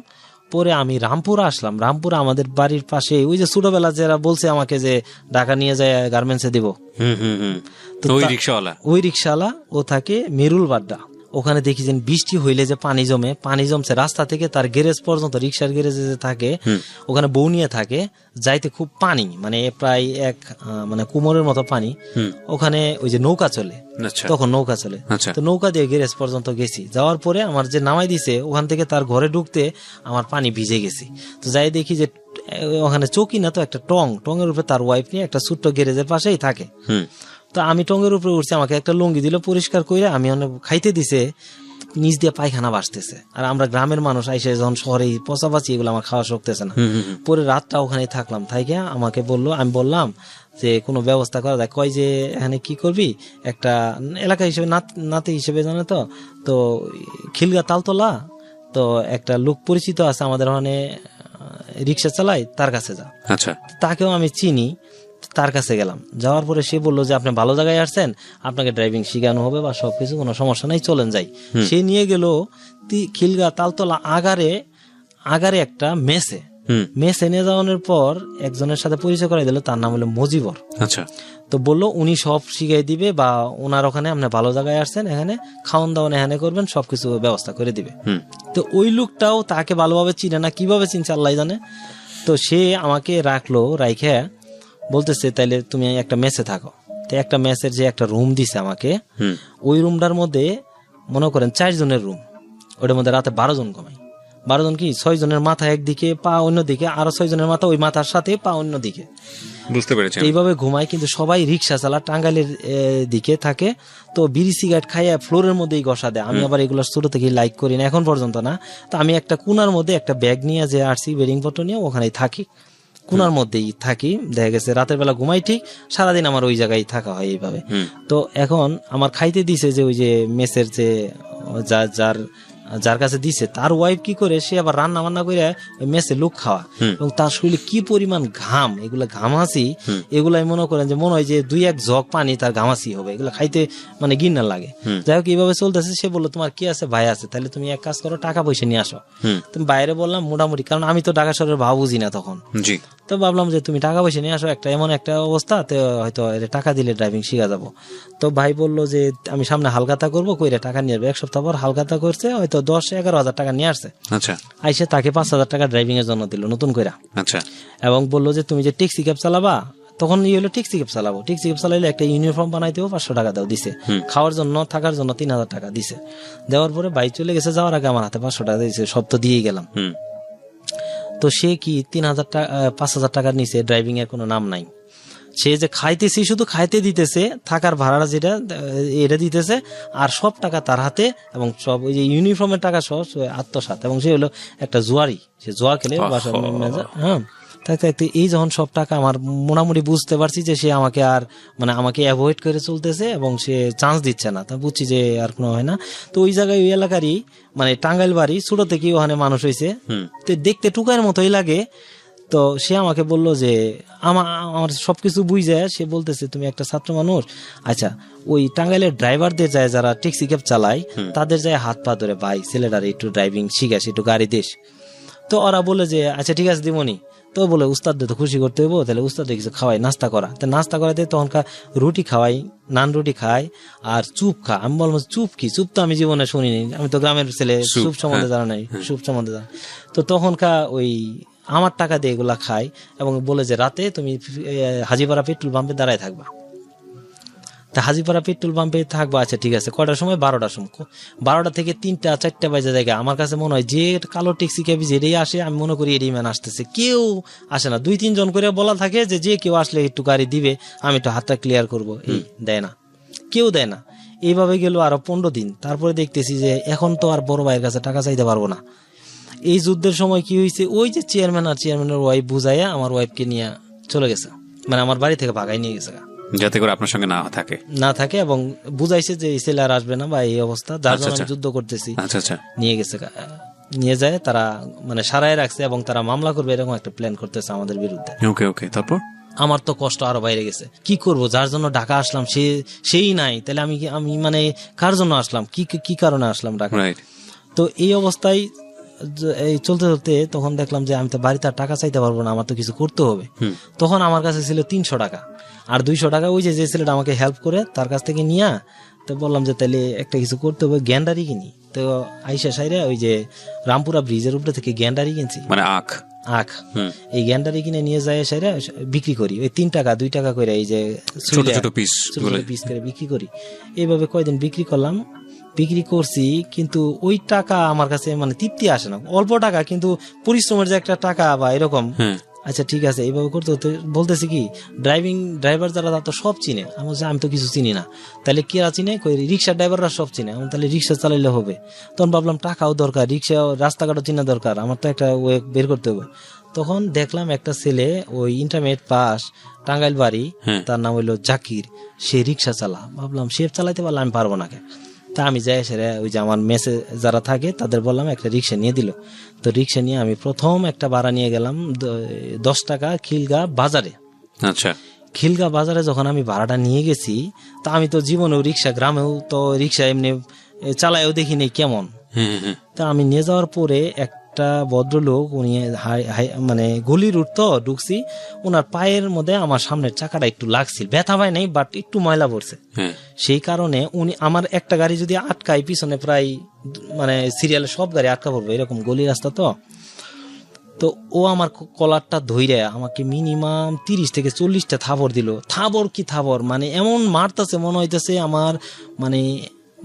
পরে আমি রামপুরা আসলাম। রামপুরা আমাদের বাড়ির পাশে, ওই যে ছোটবেলা যারা বলছে আমাকে যে ঢাকা নিয়ে যায় গার্মেন্টসে দিব, ওই রিক্সাওয়ালা, ও থাকে মেরুল বাড্ডা। ওখানে দেখি যে বৃষ্টি হইলে যে পানি জমছে রাস্তা থেকে তার গ্যারেজ পর্যন্ত, রিক্সার গ্যারেজে যে থাকে ওখানে বউ নিয়ে থাকে, যাইতে খুব পানি, মানে প্রায় মানে কুমোরের মতো পানি। ওখানে ওই যে নৌকা চলে, তখন নৌকা চলে, তো নৌকা দিয়ে গ্যারেজ পর্যন্ত গেছি। যাওয়ার পরে আমার যে নামাই দিছে, ওখান থেকে তার ঘরে ঢুকতে আমার পানি ভিজে গেছি। তো যাই দেখি যে ওখানে চৌকি না, তো একটা টঙের উপরে তার ওয়াইফ নিয়ে একটা ছোট্ট গ্যারেজের পাশেই থাকে। তো আমি টঙের উপরে উঠছি, আমাকে একটা লুঙ্গি দিল পরিষ্কার করে, আমি অনেক খাইতে দিছে, নিচ দিয়ে পায়খানা বাসতেছে। আর আমরা গ্রামের মানুষ আইসে যখন শহরে পচাপাচি, এগুলো আমার খাওয়া শক্তেছে না। পরে রাতটা ওখানে থাকলাম, থাইকে আমাকে বললো, আমি বললাম যে কোনো ব্যবস্থা করা যায়। কয় যে এখানে কি করবি, একটা এলাকা হিসেবে নাতি হিসেবে জানে তো খিলগা তালতলা, তো একটা লোক পরিচিত আছে আমাদের ওখানে, রিক্সা চালায়, তার কাছে যা। আচ্ছা, তাকেও আমি চিনি, তার কাছে গেলাম। যাওয়ার পরে সে বললো যে আপনি ভালো জায়গায় আসছেন, আপনাকে ড্রাইভিং শিখানো হবে বা সবকিছু, কোনো সমস্যা নাই, চলেন যাই। সে নিয়ে গেল খিলগা তালতলা আগারে একটা মেসে নিয়ে যাওয়ানোর পর একজনের সাথে পরিচয় করাই দিল, তার নাম হলো মজিবর। আচ্ছা, তো বললো উনি সব শিখাই দিবে, বা ওনার ওখানে আপনি ভালো জায়গায় আসছেন, এখানে খাওয়ান দাওয়ান এখানে করবেন, সবকিছু ব্যবস্থা করে দিবে। তো ওই লোকটাও তাকে ভালোভাবে চিনে না, কিভাবে চিনছে আল্লাহ জানে। তো সে আমাকে রাখলো, রাইখে বলতেছে তাইলে তুমি একটা মেসে থাকো। তো একটা মেসের যে একটা রুম দিছে আমাকে, ওই রুমটার মধ্যে মনে করেন 4 জনের রুম, ওটার মধ্যে রাতে 12 জন ঘুমাই। 12 জন কি 6 জনের মাথা একদিকে, পা অন্যদিকে, আরো 6 জনের মাথা ওই মাথার সাথে, পা অন্যদিকে, বুঝতে পেরেছি। এইভাবে ঘুমায়, কিন্তু সবাই রিক্সা চালা, টাঙ্গাইলের দিকে থাকে। তো বিড়ি সিগারেট খাইয়া ফ্লোরের মধ্যেই ঘষা দেয়। আমি আবার এগুলো ছোট থেকে লাইক করি না, এখন পর্যন্ত না। তো আমি একটা কোনার মধ্যে একটা ব্যাগ নিয়ে যে আসছি, বেডিং পত্র নিয়ে ওখানেই থাকি, কোনার মধ্যেই থাকি। দেখা গেছে রাতের বেলা ঘুমাই ঠিক, সারাদিন আমার ওই জায়গায় থাকা হয় এইভাবে। তো এখন আমার খাইতে দিছে যে ওই যে মেসের যে যার কাছে দিছে, তার ওয়াইফ কি করে, সে আবার রান্না বান্না করে মেসে লোক খাওয়া, এবং তার শরীরে কি পরিমাণ ঘাম, এগুলা ঘামাসি, এগুলাই মনে করেন যে মনে হয় যে 2-1 জগ পানি তার ঘামাসি হবে, এগুলো খাইতে মানে ঘৃণা লাগে। যাই হোক এইভাবে চলতেছে। সে বললো তোমার কি আছে, ভাই আছে, তাহলে তুমি এক কাজ করো, টাকা পয়সা নিয়ে আসো। তুমি বাইরে বললাম মোটামুটি, কারণ আমি তো ঢাকা শহরের ভাব বুঝি না তখন। তো ভাবলাম যে তুমি টাকা পয়সা নিয়ে আসো, এমন একটা অবস্থা, তো হয়তো টাকা দিলে ড্রাইভিং শিখা যাবো। তো ভাই বললো যে আমি সামনে হালকাতা করবো, কইরে টাকা নিয়ে আসবো। 1 সপ্তাহ পর হালকাতা করছে, হয়তো হয়তো 10-11 হাজার টাকা নিয়ে আসছে। আচ্ছা আইসে তাকে 5,000 টাকা ড্রাইভিং এর জন্য দিল নতুন করে, আচ্ছা এবং বললো যে তুমি যে ট্যাক্সি ক্যাব চালাবা, তখন হলো ট্যাক্সি ক্যাব চালাবো, ট্যাক্সি ক্যাব চালাইলে একটা ইউনিফর্ম বানাইতেও 500 টাকা দাও দিছে, খাওয়ার জন্য থাকার জন্য 3,000 টাকা দিছে। দেওয়ার পরে বাইক চলে গেছে, যাওয়ার আগে আমার হাতে 500 টাকা দিয়েছে, সব তো দিয়েই গেলাম। তো সে কি 3,000 টাকা 5,000 টাকার নিচে ড্রাইভিং এর কোনো নাম নাই। সে যে খাইতেছে, শুধু খাইতে দিতেছে, থাকার ভাড়া যেটা এটা দিতেছে, আর সব টাকা তার হাতে, এবং সব ওই যে ইউনিফর্মের টাকা সহ আত্মসাৎ। এবং সে হলো একটা জুয়ারি, সে জুয়া খেলে বাসার ম্যানেজার। হ্যাঁ, থাকতে এই যখন সব টাকা আমার মোটামুটি বুঝতে পারছি যে সে আমাকে আর মানে আমাকে অ্যাভয়েড করে চলতেছে এবং সে চান্স দিচ্ছে না, তা বুঝছি যে আর কোনো হয় না। তো ওই জায়গায় ওই এলাকারই মানে টাঙ্গাইল বাড়ি, ছোট থেকে ওখানে মানুষ হয়েছে, তো দেখতে টুকার মতোই লাগে। তো সে আমাকে বললো যে আমার সবকিছু বুঝে, সে বলতেছে তুমি একটা ছাত্র মানুষ, আচ্ছা ওই টাঙ্গাইলের ড্রাইভারদের যায় যারা ট্যাক্সি ক্যাব চালায়, তাদের যায় হাত পা ধরে, ভাই ছেলেটার একটু ড্রাইভিং শিখাস, একটু গাড়ি দিস। তো ওরা বলে যে আচ্ছা ঠিক আছে দিমনি। তো বলে উস্তাদদের তো খুশি করতে হইব, তাহলে উস্তাদে কিছু খাওয়াই, নাস্তা করা। তো নাস্তা করাতে তখনকার রুটি খাওয়াই, নান রুটি খাই, আর চুপ খা। আমি বললাম চুপ কি? চুপ তো আমি জীবনে শুনিনি, আমি তো গ্রামের ছেলে, চুপ সম্বন্ধে জানা নাই, চুপ সম্বন্ধে জানা। তো তখনকার ওই আমার টাকা দিয়ে এগুলা খাই, এবং বলে যে রাতে তুমি হাজিপাড়া পেট্রোল পাম্পে দাঁড়ায় থাকবা। তা হাজিপাড়া পেট্রোল পাম্পে থাকবা, আচ্ছা ঠিক আছে। কয়টার সময়? 12টার সময়। 12টা থেকে 3টা-4টা বাজে জায়গা। আমার কাছে মনে হয় যে কালো ট্যাক্সি ক্যাব যেটাই আসে, আমি মনে করি এটাই ম্যান আসতেছে, কেউ আসে না। 2-3 জন করে বলা থাকে যে কেউ আসলে একটু গাড়ি দিবে, আমি একটু হাতটা ক্লিয়ার করবো, এই দেয় না, কেউ দেয় না। এইভাবে গেল আরো 15 দিন। তারপরে দেখতেছি যে এখন তো আর বড় ভাইয়ের কাছে টাকা চাইতে পারবো না। এই যুদ্ধের সময় কি হয়েছে, ওই যে চেয়ারম্যান আর চেয়ারম্যানের ওয়াইফ বুঝাইয়া আমার ওয়াইফকে নিয়ে চলে গেছে, মানে আমার বাড়ি থেকে ভাগাই নিয়ে গেছে, যাতে করে আপনার সঙ্গে না থাকে, এবং বুঝাইছে যে এই ছেলে আর আসবে না বা এই অবস্থা, যার জন্য আমি যুদ্ধ করতেছি। নিয়ে গেছে, নিয়ে যায় তারা, মানে সারায় রাখছে, এবং তারা মামলা করবে এরকম একটা প্ল্যান করতেছে আমাদের বিরুদ্ধে। তারপর আমার তো কষ্ট আরো বাইরে গেছে। কি করব, যার জন্য ঢাকা আসলাম সেই নাই, তাহলে আমি মানে কার জন্য আসলাম, কি কারণে আসলাম ঢাকা? তো এই অবস্থায় এই চলতে চলতে তখন দেখলাম যে আমি তো বাড়িতে আর টাকা চাইতে পারবো না, আমার তো কিছু করতে হবে। তখন আমার কাছে ছিল 300 টাকা, আর 200 টাকা ওই যে ছেলেটা আমাকে হেল্প করে তার কাছ থেকে নিয়ে, তো বললাম যে তাহলে একটা কিছু করতে হবে, গ্যান্ডারি কিনি। তো আইসা সাইরে ওই যে রামপুরা ব্রিজের উপরে থেকে গ্যান্ডারি কিনছি, মানে আখ। এই গ্যান্ডারি কিনে নিয়ে যায় সাইরে বিক্রি করি, ওই 3 টাকা 2 টাকা করে, এই যে ছোট ছোট পিস করে বিক্রি করি। এইভাবে কয়দিন বিক্রি করলাম, বিক্রি করছি, কিন্তু ওই টাকা আমার কাছে মানে তৃপ্তি আসে না। অল্প টাকা, কিন্তু পরিশ্রমের যে একটা টাকা বা এরকম। আচ্ছা ঠিক আছে, এইভাবে করতে হতে বলতেছি কি, ড্রাইভার যারা তো সব চিনে, আমি তো কিছু চিনি না, তাহলে কেরা চিনে? রিক্সা ড্রাইভাররা সব চিনে, তাহলে রিক্সা চালাইলে হবে। তখন ভাবলাম টাকাও দরকার, রিক্সা রাস্তাঘাটও চিনা দরকার, আমার তো একটা ওয়ে বের করতে হবে। তখন দেখলাম একটা ছেলে, ওই ইন্টারমিডিয়েট পাস, টাঙ্গাইল বাড়ি, তার নাম হইলো জাকির, সে রিক্সা চালা। ভাবলাম সে চালাইতে পারলে আমি পারবো না। তা আমি যাই এসে ওই যে আমার মেসে যারা থাকে তাদের বললাম, একটা রিক্সা নিয়ে দিল। তো রিক্সা নিয়ে আমি প্রথম একটা ভাড়া নিয়ে গেলাম 10 টাকা খিলগা বাজারে। আচ্ছা, খিলগা বাজারে যখন আমি ভাড়াটা নিয়ে গেছি, তা আমি তো জীবনেও রিক্সা, গ্রামেও তো রিক্সা এমনি চালায়ও দেখিনি কেমন। তা আমি নিয়ে যাওয়ার পরে একটা ভদ্রলোক, উনি মানে গলির রুট তো ঢুকছি, ওনার পায়ের মধ্যে আমার সামনের চাকাটা একটু লাগছিল, ব্যথা পায় নাই, বাট একটু ময়লা পড়ছে। সেই কারণে উনি আমার একটা গাড়ি যদি আটকায়, পিছনে প্রায় মানে সিরিয়ালে সব গাড়ি আটকা পড়বে, এরকম গলি রাস্তা তো ও আমার কলারটা ধইরে আমাকে মিনিমাম 30 থেকে 40টা থাবর দিল। থাবর মানে এমন মারতেছে, মনে হইতেছে আমার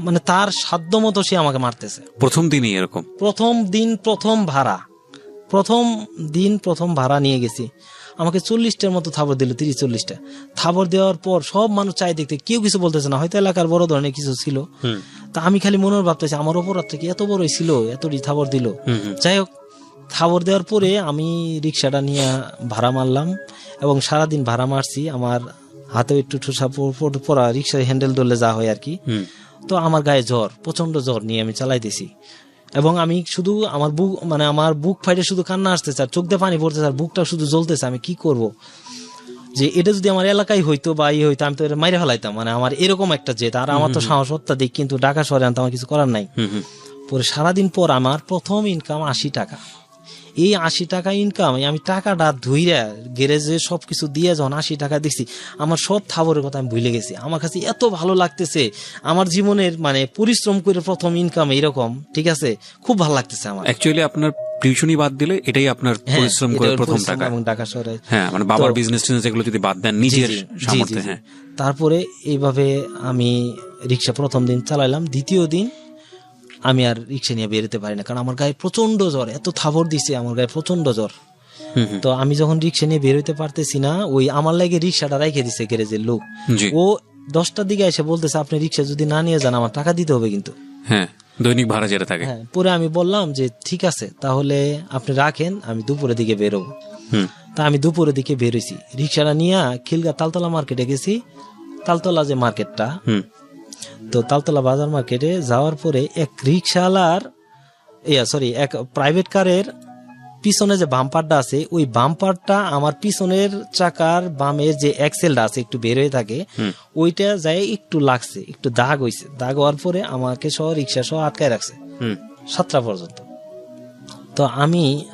মানে তার সাধ্য মতো সে আমাকে মারতেছে। প্রথম দিনই এরকম, প্রথম ভাড়া নিয়ে গেছি, আমাকে 40টার মতো থাবর দিল, 30-40টা থাবর দেওয়ার পর সব মানুষ চাই দেখতে, কেউ কিছু বলতেছে না, হয়তো এলাকার বড় ধরনের কিছু ছিল। তা আমি খালি মনের ভাবতেছি আমার অপরাধ থেকে এত বড়ই ছিল, এতটি থাবর দিল। যাই হোক, থাবর দেওয়ার পরে আমি রিক্সাটা নিয়ে ভাড়া মারলাম, এবং সারাদিন ভাড়া মারছি। আমার হাতে একটু ঠোসা পড়া, রিক্সার হ্যান্ডেল ধরলে যা হয় আর কি। তো আমার গায়ে জ্বর, প্রচন্ড জ্বর নিয়ে আমি চালাইতেছি, এবং আমি শুধু আমার বুক ফাইটে শুধু কান্না আসতেছে, আর চোখ দিয়ে পানি পড়তেছে, আর বুকটা শুধু জ্বলতেছে। আমি কি করব, যে এটা যদি আমার এলাকায় হইতো বা হইতো, আমি তো এটা মাইরে ফেলাইতাম, মানে আমার এরকম একটা জেদ। আর আমার তো সাহস অত্যাধিক, কিন্তু ঢাকা শহরে আনতে আমার কিছু করার নাই। পরে সারাদিন পর আমার প্রথম ইনকাম 80 টাকা। এই 80 টাকা ইনকাম, আমি টাকাটা ধুইরা গ্যারেজে সবকিছু দিয়ে যখন 80 টাকা দিচ্ছি, আমার সব থাবরের কথা আমি ভুলে গেছি। আমার কাছে এত ভালো লাগতেছে, আমার জীবনের মানে পরিশ্রম করে প্রথম ইনকাম এরকম, ঠিক আছে, খুব ভালো লাগতেছে আমার। অ্যাকচুয়ালি আপনার টিউশনি বাদ দিলে এটাই আপনার পরিশ্রম করে প্রথম টাকা। এবং ঢাকা শহরে হ্যাঁ, মানে বাবার বিজনেস টিজনেস এগুলো যদি বাদ দেন নিজের সামর্থ্যে। হ্যাঁ, তারপরে এইভাবে আমি রিক্সা প্রথম দিন চালাইলাম, দ্বিতীয় দিন আমি আর রিক্সা নিয়ে বেরোতে পারি না, কারণ আমার গায়ে প্রচন্ড জ্বর, এত থাবর দিছে আমার গায়ে প্রচন্ড জ্বর। তো আমি যখন রিক্সা নিয়ে বেরোতে পারতেছি না, ওই আমার লাগে রিক্সাটা রাইখে দিছে গ্যারেজের লোক। ও 10টার দিকে এসে বলতেছে, আপনি রিক্সা যদি না নিয়ে যান আমার টাকা দিতে হবে কিন্তু। হ্যাঁ, দৈনিক ভাড়া যেটা থাকে। হ্যাঁ, পরে আমি বললাম যে ঠিক আছে তাহলে আপনি রাখেন, আমি দুপুরের দিকে বেরোবো। তা আমি দুপুরের দিকে বেরোইছি, রিক্সাটা নিয়ে খিলগা তালতলা মার্কেটে গেছি। তালতলা যে মার্কেটটা, তো তালতলা বাজার মার্কেটে যাওয়ার পরে এক রিক্সাওয়ালার এক প্রাইভেট কারের পিছনে যে বাম্পারটা আছে, ওই বাম্পারটা আমার পিছনের চাকার বামের যে এক্সেলটা আছে একটু বের হয়ে থাকে, ওইটা যায় একটু লাগছে, একটু দাগ হইছে। দাগ হওয়ার পরে আমাকে সহ রিক্সা সহ আটকায় রাখছে 7টা পর্যন্ত। তো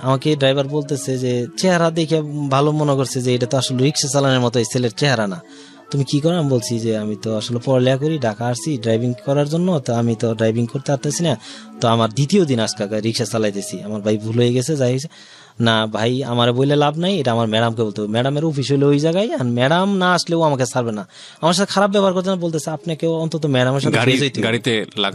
আমাকে ড্রাইভার বলতেছে যে চেহারা দেখে ভালো মনে করছে যে এটা তো আসলে রিক্সা চালানোর মতো এই ছেলের চেহারা না, তুমি কি করো? আমি বলছি যে আমি তো আসলে পড়ালেখা করি, ঢাকা আসছি ড্রাইভিং করার জন্য, তো আমি তো ড্রাইভিং করতে পারতেছি না, তো আমার দ্বিতীয় দিন আজকে রিক্সা চালাইতেছি, আমার ভাই ভুল হয়ে গেছে, যাই হয়েছে না ভাই, আমার বললে লাভ নাই, এটা আমার ম্যাডামকে বলতে হবে, ম্যাডামের অফিস হইলে ওই জায়গায়, আর ম্যাডাম না আসলেও আমাকে ছাড়বে না, আমার সাথে খারাপ ব্যবহার করতে না, বলতেছে আপনাকেও অন্তত ম্যাডামের সাথে গাড়িতে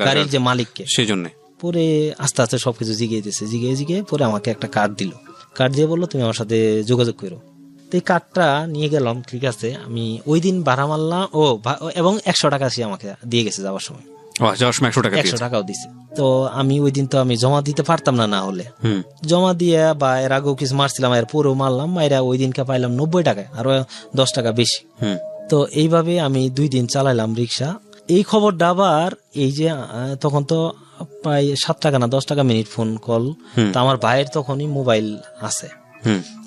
গাড়ির যে মালিককে, সেই জন্য। পরে আস্তে আস্তে সবকিছু জিগিয়ে পরে আমাকে একটা কার্ড দিল, কার্ড দিয়ে বললো তুমি আমার সাথে যোগাযোগ করো। এই কার্ডটা নিয়ে গেলাম, ঠিক আছে, আমি ওই দিন ভাড়া মারলাম এবং 100 টাকা সে আমাকে দিয়ে গেছে যাওয়ার সময়, 100 টাকাও দিছে। তো আমি ওই দিন তো আমি জমা দিতে পারতাম না হলে জমা দিয়ে, বা এর আগেও কিছু মারছিলাম, এর পরেও মারলাম, মাইরা ওই দিনকে পাইলাম 90 টাকায়, আরো 10 টাকা বেশি। তো এইভাবে আমি 2 দিন চালাইলাম রিক্সা। এই খবরটা আবার এই যে তখন তো প্রায় 7 টাকা না 10 টাকা মিনিট ফোন কল, তো আমার ভাইয়ের তখনই মোবাইল আছে,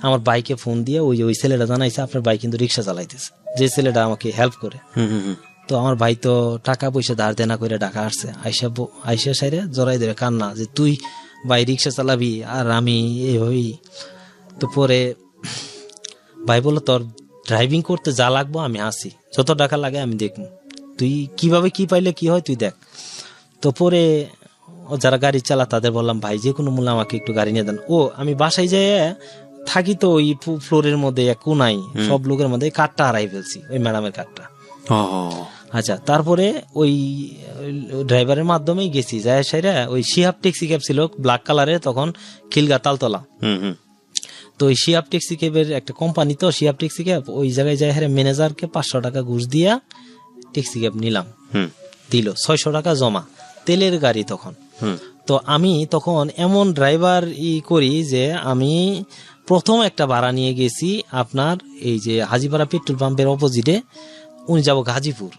আমার বাইকে ফোন দিয়ে ওই ছেলেটা জানাইছে আপনার ভাই কিন্তু রিক্সা চালাইতেছে, যে ছেলেটা আমাকে হেল্প করে। তো আমার ভাই তো টাকা পয়সা ধার দেনা করে ঢাকা আসছে, আইসা সাইরে জড়াই দেবে কান্না যে তুই ভাই রিক্সা চালাবি আর আমি এইভাবেই। তো পরে ভাই বললো তোর ড্রাইভিং করতে যা লাগবো আমি আসি, যত টাকা লাগে আমি দেখবো, তুই কিভাবে কি পাইলে কি হয় তুই দেখ। তো পরে যারা গাড়ি চালা তাদের বললাম ভাই যে কোনো মূল্যে আমাকে একটু গাড়ি নিয়ে দেন। আমি বাসায় যাই থাকি, তো ওই ফ্লোরের মধ্যে এক কোনায় সব লোকের মধ্যে কার্ডটা হারাই ফেলছি, ওই ম্যাডামের কার্ডটা। আচ্ছা, তারপরে ওই ড্রাইভারের মাধ্যমেই গেছি, যায় সাইরা ওই শিহাব ট্যাক্সি ক্যাব ছিল ব্ল্যাক কালারের, তখন খিলগা তালতলা। তো ওই শিহাব ট্যাক্সি ক্যাবের একটা কোম্পানি, তো শিহাব ট্যাক্সি ক্যাব, ওই জায়গায় যায় হারে ম্যানেজারকে 500 টাকা ঘুষ দিয়া ট্যাক্সি ক্যাব নিলাম, দিল 600 টাকা জমা, তেলের গাড়ি তখন। তো আমি তখন এমন ড্রাইভার করি যে আমি প্রথম একটা ভাড়া নিয়ে গেছি আপনার এই যে হাজিপাড়া পেট্রোল পাম্পের অপোজিটে, উনি যাবো গাজীপুর।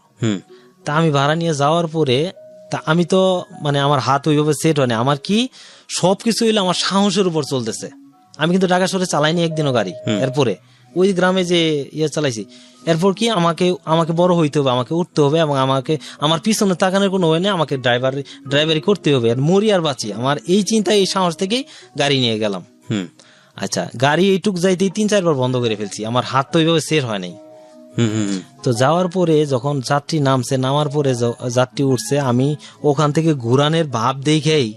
তা আমি ভাড়া নিয়ে যাওয়ার পরে তা আমি তো মানে আমার হাত ওইভাবে সেট হয় না, আমার কি সবকিছু হইলে আমার সাহসের উপর চলতেছে। আমি কিন্তু ঢাকা শহরে চালাইনি একদিনও গাড়ি, এরপরে ওই গ্রামে যে চালাইছি, এরপর কি আমাকে বড় হইতে হবে, আমাকে উঠতে হবে, এবং আমাকে আমার পিছনে তাকানোর কোনো ওয়ে নেই, আমাকে ড্রাইভারি করতে হবে, আর মরি আর বাঁচি, আমার এই চিন্তায় এই সাহস থেকেই গাড়ি নিয়ে গেলাম। আচ্ছা, গাড়ি এইটুক যাইতেই 3-4 বার বন্ধ করে ফেলছি, আমার হাত তো ওইভাবে সেট হয় নাই। তো যাওয়ার পরে যখন যাত্রী নামছে, নামার পরে যাত্রী উঠছে, আমি ওখান থেকে ঘুরানের ভাব দেখেই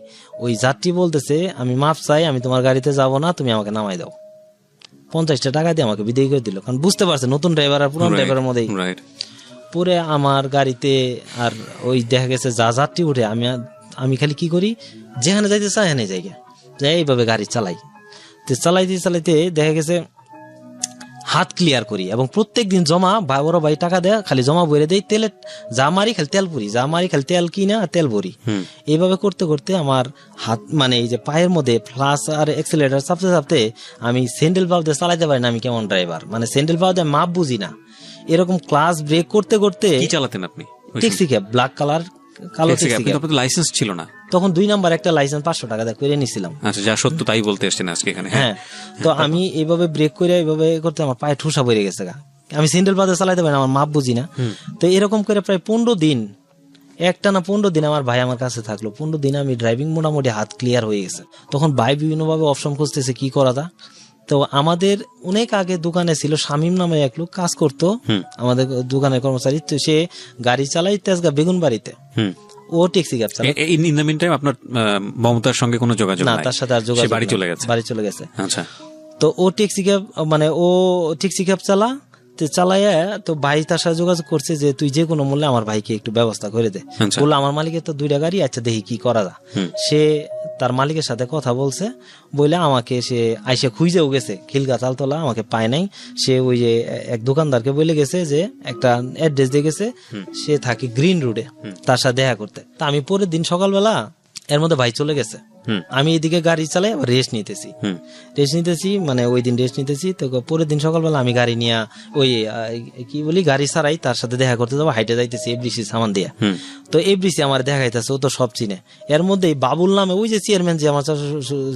ওই যাত্রী বলতেছে আমি মাপ চাই, আমি তোমার গাড়িতে যাব না, তুমি আমাকে নামাই দাও। 50 টাকা দিয়ে আমাকে বিদায় করে দিল, কারণ বুঝতে পারছে নতুন ড্রাইভার আর পুরান ড্রাইভারের মধ্যেই। পরে আমার গাড়িতে আর ওই দেখা গেছে যা যাত্রী উঠে, আমি খালি কি করি, যেখানে যাইতে চাই এখানে জায়গা যাই এইভাবে গাড়ি চালাই। তো চালাইতে দেখা গেছে হাত ক্লিয়ার করি, এবং প্রত্যেক দিন জমা বড় ভাই টাকা দেয়, খালি জমা ভরে দেয়, তেলে যা মারি খালি তেল পুরি, যা মারি খালি তেল কিনা তেল ভরি। এইভাবে করতে করতে আমার হাত মানে এই যে পায়ের মধ্যে ফ্লাস আর এক্সেলেটার চাপতে আমি স্যান্ডেল পাও দিয়ে চালাইতে পারি না। আমি কেমন ড্রাইভার, মানে স্যান্ডেল পাও দিয়ে মাপ বুঝি না, এরকম ক্লাস ব্রেক করতে করতে। কি চালাতেন আপনি? ট্যাক্সি ক্যাব, ব্ল্যাক কালার, কালো ট্যাক্সি ক্যাব। আপনার লাইসেন্স ছিল না তখন? 2 নাম্বার একটা লাইসেন্স 500 টাকা দিয়ে করে নিছিলাম। আচ্ছা, যা সত্য তাই বলতে এসেছেন আজকে এখানে। হ্যাঁ, তো আমি এইভাবে ব্রেক করে এইভাবে করতে আমার পায়ে ঠুসা পড়ে গেছে, আমি স্যান্ডেল পাতে চালাইতে পারি না, আমার মাপ বুঝি না। তো এরকম করে প্রায় 15 দিন একটানা 15 দিন আমার ভাই আমার কাছে থাকলো। 15 দিন আমি ড্রাইভিং মোটামুটি হাত ক্লিয়ার হয়ে গেছে। তখন ভাই বিভিন্ন ভাবে অপশন খুঁজতেছে কি করা যায়। তো আমাদের অনেক আগে দোকানে ছিল শামীম নামে এক লোক কাজ করতো, আমাদের দোকানের কর্মচারী। তো সে গাড়ি চালাই তেজগাঁ বেগুনবাড়িতে, ও ট্যাক্সি ক্যাব চালায়। ইন দ্য মিন টাইম আপনার মমতার সঙ্গে কোনো যোগাযোগ না, নাই? তার সাথে আর যোগাযোগ সে বাড়ি চলে গেছে। বাড়ি চলে গেছে। আচ্ছা। তো ও ট্যাক্সি ক্যাব মানে ও ট্যাক্সি ক্যাব চালাইয়া, তো ভাই তার সাথে যোগাযোগ করছে যে তুই যে কোনো মূল্যে আমার ভাইকে একটু ব্যবস্থা করে দে। বললো আমার মালিকের তো 2টা গাড়ি, আচ্ছা দেখি কি করা যায়। সে তার মালিকের সাথে কথা বলছে, বলে আমাকে সে আইসে খুঁজেও গেছে খিলগা তালতলা, আমাকে পায় নাই। সে ওই যে এক দোকানদারকে বলে গেছে যে একটা অ্যাড্রেস দিয়ে গেছে, সে থাকে গ্রিন রোডে, তার সাথে দেখা করতে। তা আমি পরের দিন সকালবেলা, এর মধ্যে ভাই চলে গেছে, আমি এদিকে গাড়ি চালাই আবার রেস্ট নিতেছি মানে ওই দিন রেস্ট নিতেছি। তো পরের দিন সকালবেলা আমি গাড়ি নিয়ে ওই কি বলি গাড়ি ছাড়াই তার সাথে দেখা করতে যাবো, হাইটে যাইতেছি এফডিসি সামান দিয়া। তো এফডিসি আমার দেখা যাইতেছে, ও তো সব চিনে। এর মধ্যে বাবুল নামে ওই যে চেয়ারম্যান যে আমার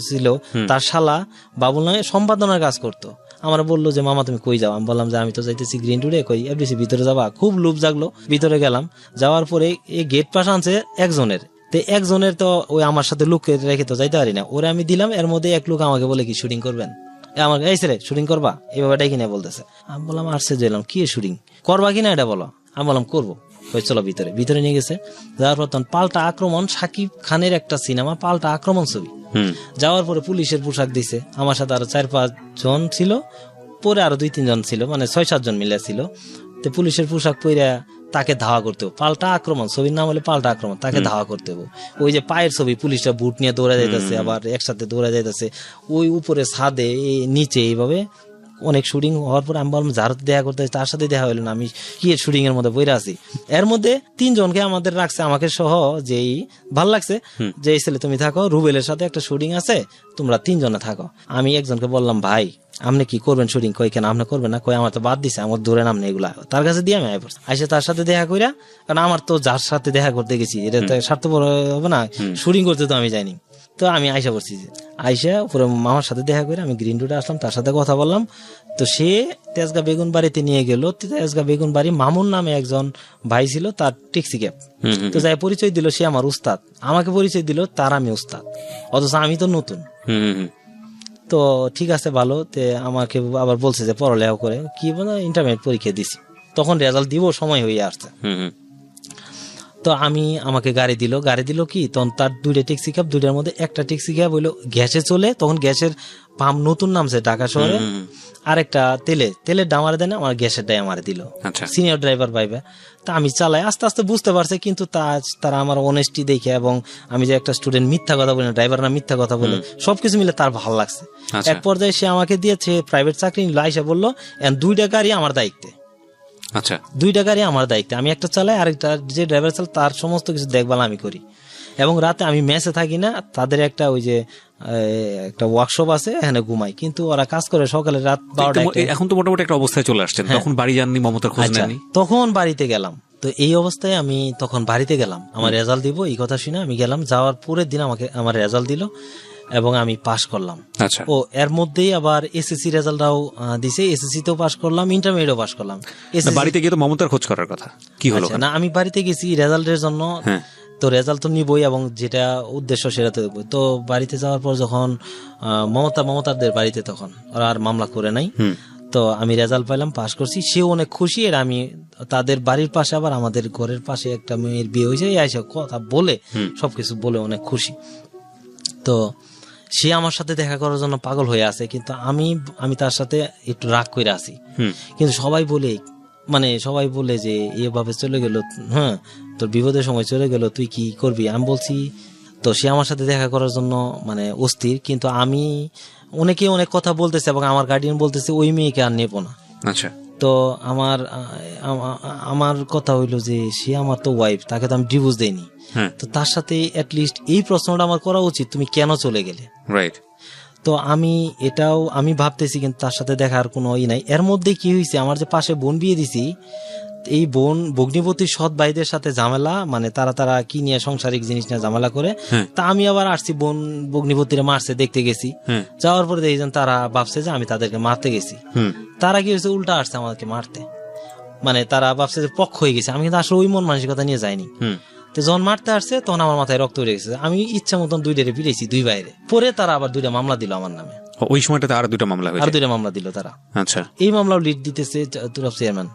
ছিল, তার শালা বাবুল নামে সম্পাদনার কাজ করতো। আমার বললো যে মামা তুমি কই যাও? আমি বললাম যে আমি তো যাইতেছি গ্রিন রোডে। কই এফডিসি ভিতরে যাবা? খুব লোভ জাগলো, ভিতরে গেলাম। যাওয়ার পরে এই গেট পাশ আনছে একজনের, তো একজনের তো ওই আমার সাথে লোক রেখে তো যাইতে পারি না, ওরা আমি দিলাম। এর মধ্যে এক লোক আমাকে বলে কি শুটিং করবেন, আমাকে এই ছেলে শুটিং করবা, এই ব্যাপারটাই কিনা বলতেছে। আমি বললাম আসছে দিলাম কি শুটিং করবা কিনা এটা বলো। আমি বললাম করবো। চলো ভিতরে নিয়ে গেছে। যাওয়ার পর তখন পাল্টা আক্রমণ, সাকিব খানের একটা সিনেমা পাল্টা আক্রমণ ছবি। যাওয়ার পরে পুলিশের পোশাক দিছে, আমার সাথে আরো 4-5 জন ছিল, পরে আরো 2-3 জন ছিল, মানে 6-7 জন মিলে ছিল। তো পুলিশের পোশাক পরে তাকে ধাওয়া করতে হবে। পাল্টা আক্রমণ ছবির নাম হলে পাল্টা আক্রমণ, তাকে ধাওয়া করতে হবে। ওই যে পায়ের ছবি, পুলিশরা বুট নিয়ে দৌড়া যাইতেছে, আবার একসাথে দৌড়া যাইতেছে, ওই উপরে ছাদে নিচে, এইভাবে অনেক শুটিং হওয়ার পর আমি বললাম যার দেখা করতে, তার সাথে দেখা হইলো না, আমি কি শুটিং এর মধ্যে বইরা আছি। এর মধ্যে 3 জনকে আমাদের রাখছে, আমাকে সহ, যেই ভাল লাগছে যে এই ছেলে তুমি থাকো, রুবেলের সাথে একটা শুটিং আছে, তোমরা 3 জনে থাকো। আমি একজনকে বললাম ভাই আপনি কি করবেন শুটিং? কই কেন আপনি করবেন না? কই আমার তো বাদ দিছে, আমার ধরে নাম নেই এগুলা। তার কাছে দিয়ে আমি আইসে তার সাথে দেখা কইরা, কারণ আমার তো যার সাথে দেখা করতে গেছি এটা তো স্বার্থপর হবে না, শুটিং করতে তো আমি যাইনি। তো আমি আইসা পড়ছি, আইসা পুরো মামার সাথে দেখা করে আমি গ্রিন রোডে আসলাম, তার সাথে কথা বললাম। তো সে তেজগাঁ বেগুন বাড়িতে নিয়ে গেল। তেজগাঁ বেগুন বাড়ি মামুন নামে একজন ভাই ছিল, তার ট্যাক্সি ক্যাব। তো যাই পরিচয় দিল সে আমার উস্তাদ, আমাকে পরিচয় দিল তার আমি উস্তাদ, অথচ আমি তো নতুন। তো ঠিক আছে ভালো। আমাকে আবার বলছে যে পড়ালেখা করে কি বলে ইন্টারমিডিয়েট পরীক্ষা দিছি, তখন রেজাল্ট দিব সময় হয়ে আসছে। তো আমাকে গাড়ি দিল কি, তখন তার 2টা ট্যাক্সি ক্যাব, 2টার মধ্যে একটা ট্যাক্সি ক্যাব হইলো গ্যাসে চলে, তখন গ্যাসের পাম্প নতুন নামছে ঢাকা শহরে, আর একটা তেলের ডামারে দেয় না, আমার গ্যাসের ডাই আমার দিল সিনিয়র ড্রাইভার পাইবে। তা আমি চালাই, আস্তে আস্তে বুঝতে পারছে, কিন্তু তারা আমার অনেস্টি দেখে, এবং আমি যে একটা স্টুডেন্ট মিথ্যা কথা বলি না, ড্রাইভার না মিথ্যা কথা বলে, সবকিছু মিলে তার ভালো লাগছে। এক পর্যায়ে সে আমাকে দিয়েছে প্রাইভেট চাকরি নিল, আইসা বললো 2টা গাড়ি আমার দায়িত্বে। আচ্ছা, 2টা গাড়ি আমার দায়িত্বে, আমি একটা চালাই, আরেকটা যে ড্রাইভার চাল তার সমস্ত কিছু দেখভাল আমি করি। এবং রাতে আমি মেসে থাকি না, তাদের একটা ওই যে একটা ওয়ার্কশপ আছে, এখানে ঘুমাই, কিন্তু ওরা কাজ করে সকালে রাত 12টা। এখন তো মোটামুটি একটা অবস্থায় চলে আসছেন, তখন বাড়ি যাননি, মমতার খোঁজ নেননি? তখন বাড়িতে গেলাম। তো এই অবস্থায় আমি তখন বাড়িতে গেলাম, আমার রেজাল্ট দিব এই কথা শুনে আমি গেলাম। যাওয়ার পরের দিন আমার রেজাল্ট দিল এবং আমি পাশ করলাম। আচ্ছা। ও এর মধ্যেই আবার এসএসসি রেজাল্টটাও দিছে, এসএসসি তেও পাশ করলাম, ইন্টারমিডিয়েটও পাশ করলাম। বাড়িতে গিয়ে তো মমতার খোঁজ করার কথা, কি হলো? না, আমি বাড়িতে গেছি রেজাল্টের জন্য, তো রেজাল্ট তো নিবই, এবং যেটা উদ্দেশ্য সেটা তো দেখবই। তো বাড়িতে যাওয়ার পর যখন মমতাদের বাড়িতে, তখন ওরা আর মামলা করে নাই, তো আমি রেজাল্ট পাইলাম, পাশ করছি, সেও অনেক খুশি। এর আমি তাদের বাড়ির পাশে আবার আমাদের ঘরের পাশে একটা মেয়ের বিয়ে হয়েছে, এই কথা বলে সবকিছু বলে অনেক খুশি। তো সে আমার সাথে দেখা করার জন্য পাগল হয়ে আছে, কিন্তু আমি তার সাথে একটু রাগ করে আছি। কিন্তু সবাই বলে যে এভাবে চলে গেল, তোর বিপদের সময় চলে গেল, তুই কি করবি? আমি বলছি, তো সে আমার সাথে দেখা করার জন্য অস্থির, কিন্তু অনেকে অনেক কথা বলতেছে, এবং আমার গার্ডিয়ান বলতেছে ওই মেয়েকে আর নেবো না। আচ্ছা। তো আমার কথা হইলো যে সে আমার তো ওয়াইফ, তাকে তো আমি ডিভোর্স দেইনি, তো তার সাথে অ্যাটলিস্ট এই প্রশ্নটা আমার করা উচিত, তুমি কেন চলে গেলে? রাইট। তো আমি ভাবতেছি, কিন্তু তার সাথে দেখার কোনো নাই। এর মধ্যে কি হয়েছে, আমার যে পাশে বোন বিয়ে দিছি, এই বোন ভগ্নিপতির সৎ ভাইদের সাথে ঝামেলা, তারা কি নিয়ে সাংসারিক জিনিস নিয়ে ঝামেলা করে। তা আমি আবার আসছি, বোন ভগ্নিপতিরা মারছে দেখতে গেছি। যাওয়ার পরে দেখছেন তারা ভাবছে যে আমি তাদেরকে মারতে গেছি, তারা কি হয়েছে উল্টা আসছে আমাকে মারতে, তারা ভাবছে যে পক্ষ হয়ে গেছে। আমি কিন্তু আসলে ওই মন মানসিকতা নিয়ে যাইনি। তো যখন মারতে আসছে তখন আমার মাথায় রক্ত উঠে গেছে, আমি ইচ্ছা মতন দুইটারে পিড়েছি দুই বাইরে। পরে তারা আবার 2টা মামলা দিল আমার নামে, ওই সময়টাতে আরো 2টা মামলা আর হয়েছে। 2টা মামলা দিল তারা। আচ্ছা, এই মামলাও লিড দিতেছে তুরাব চেয়ারম্যান।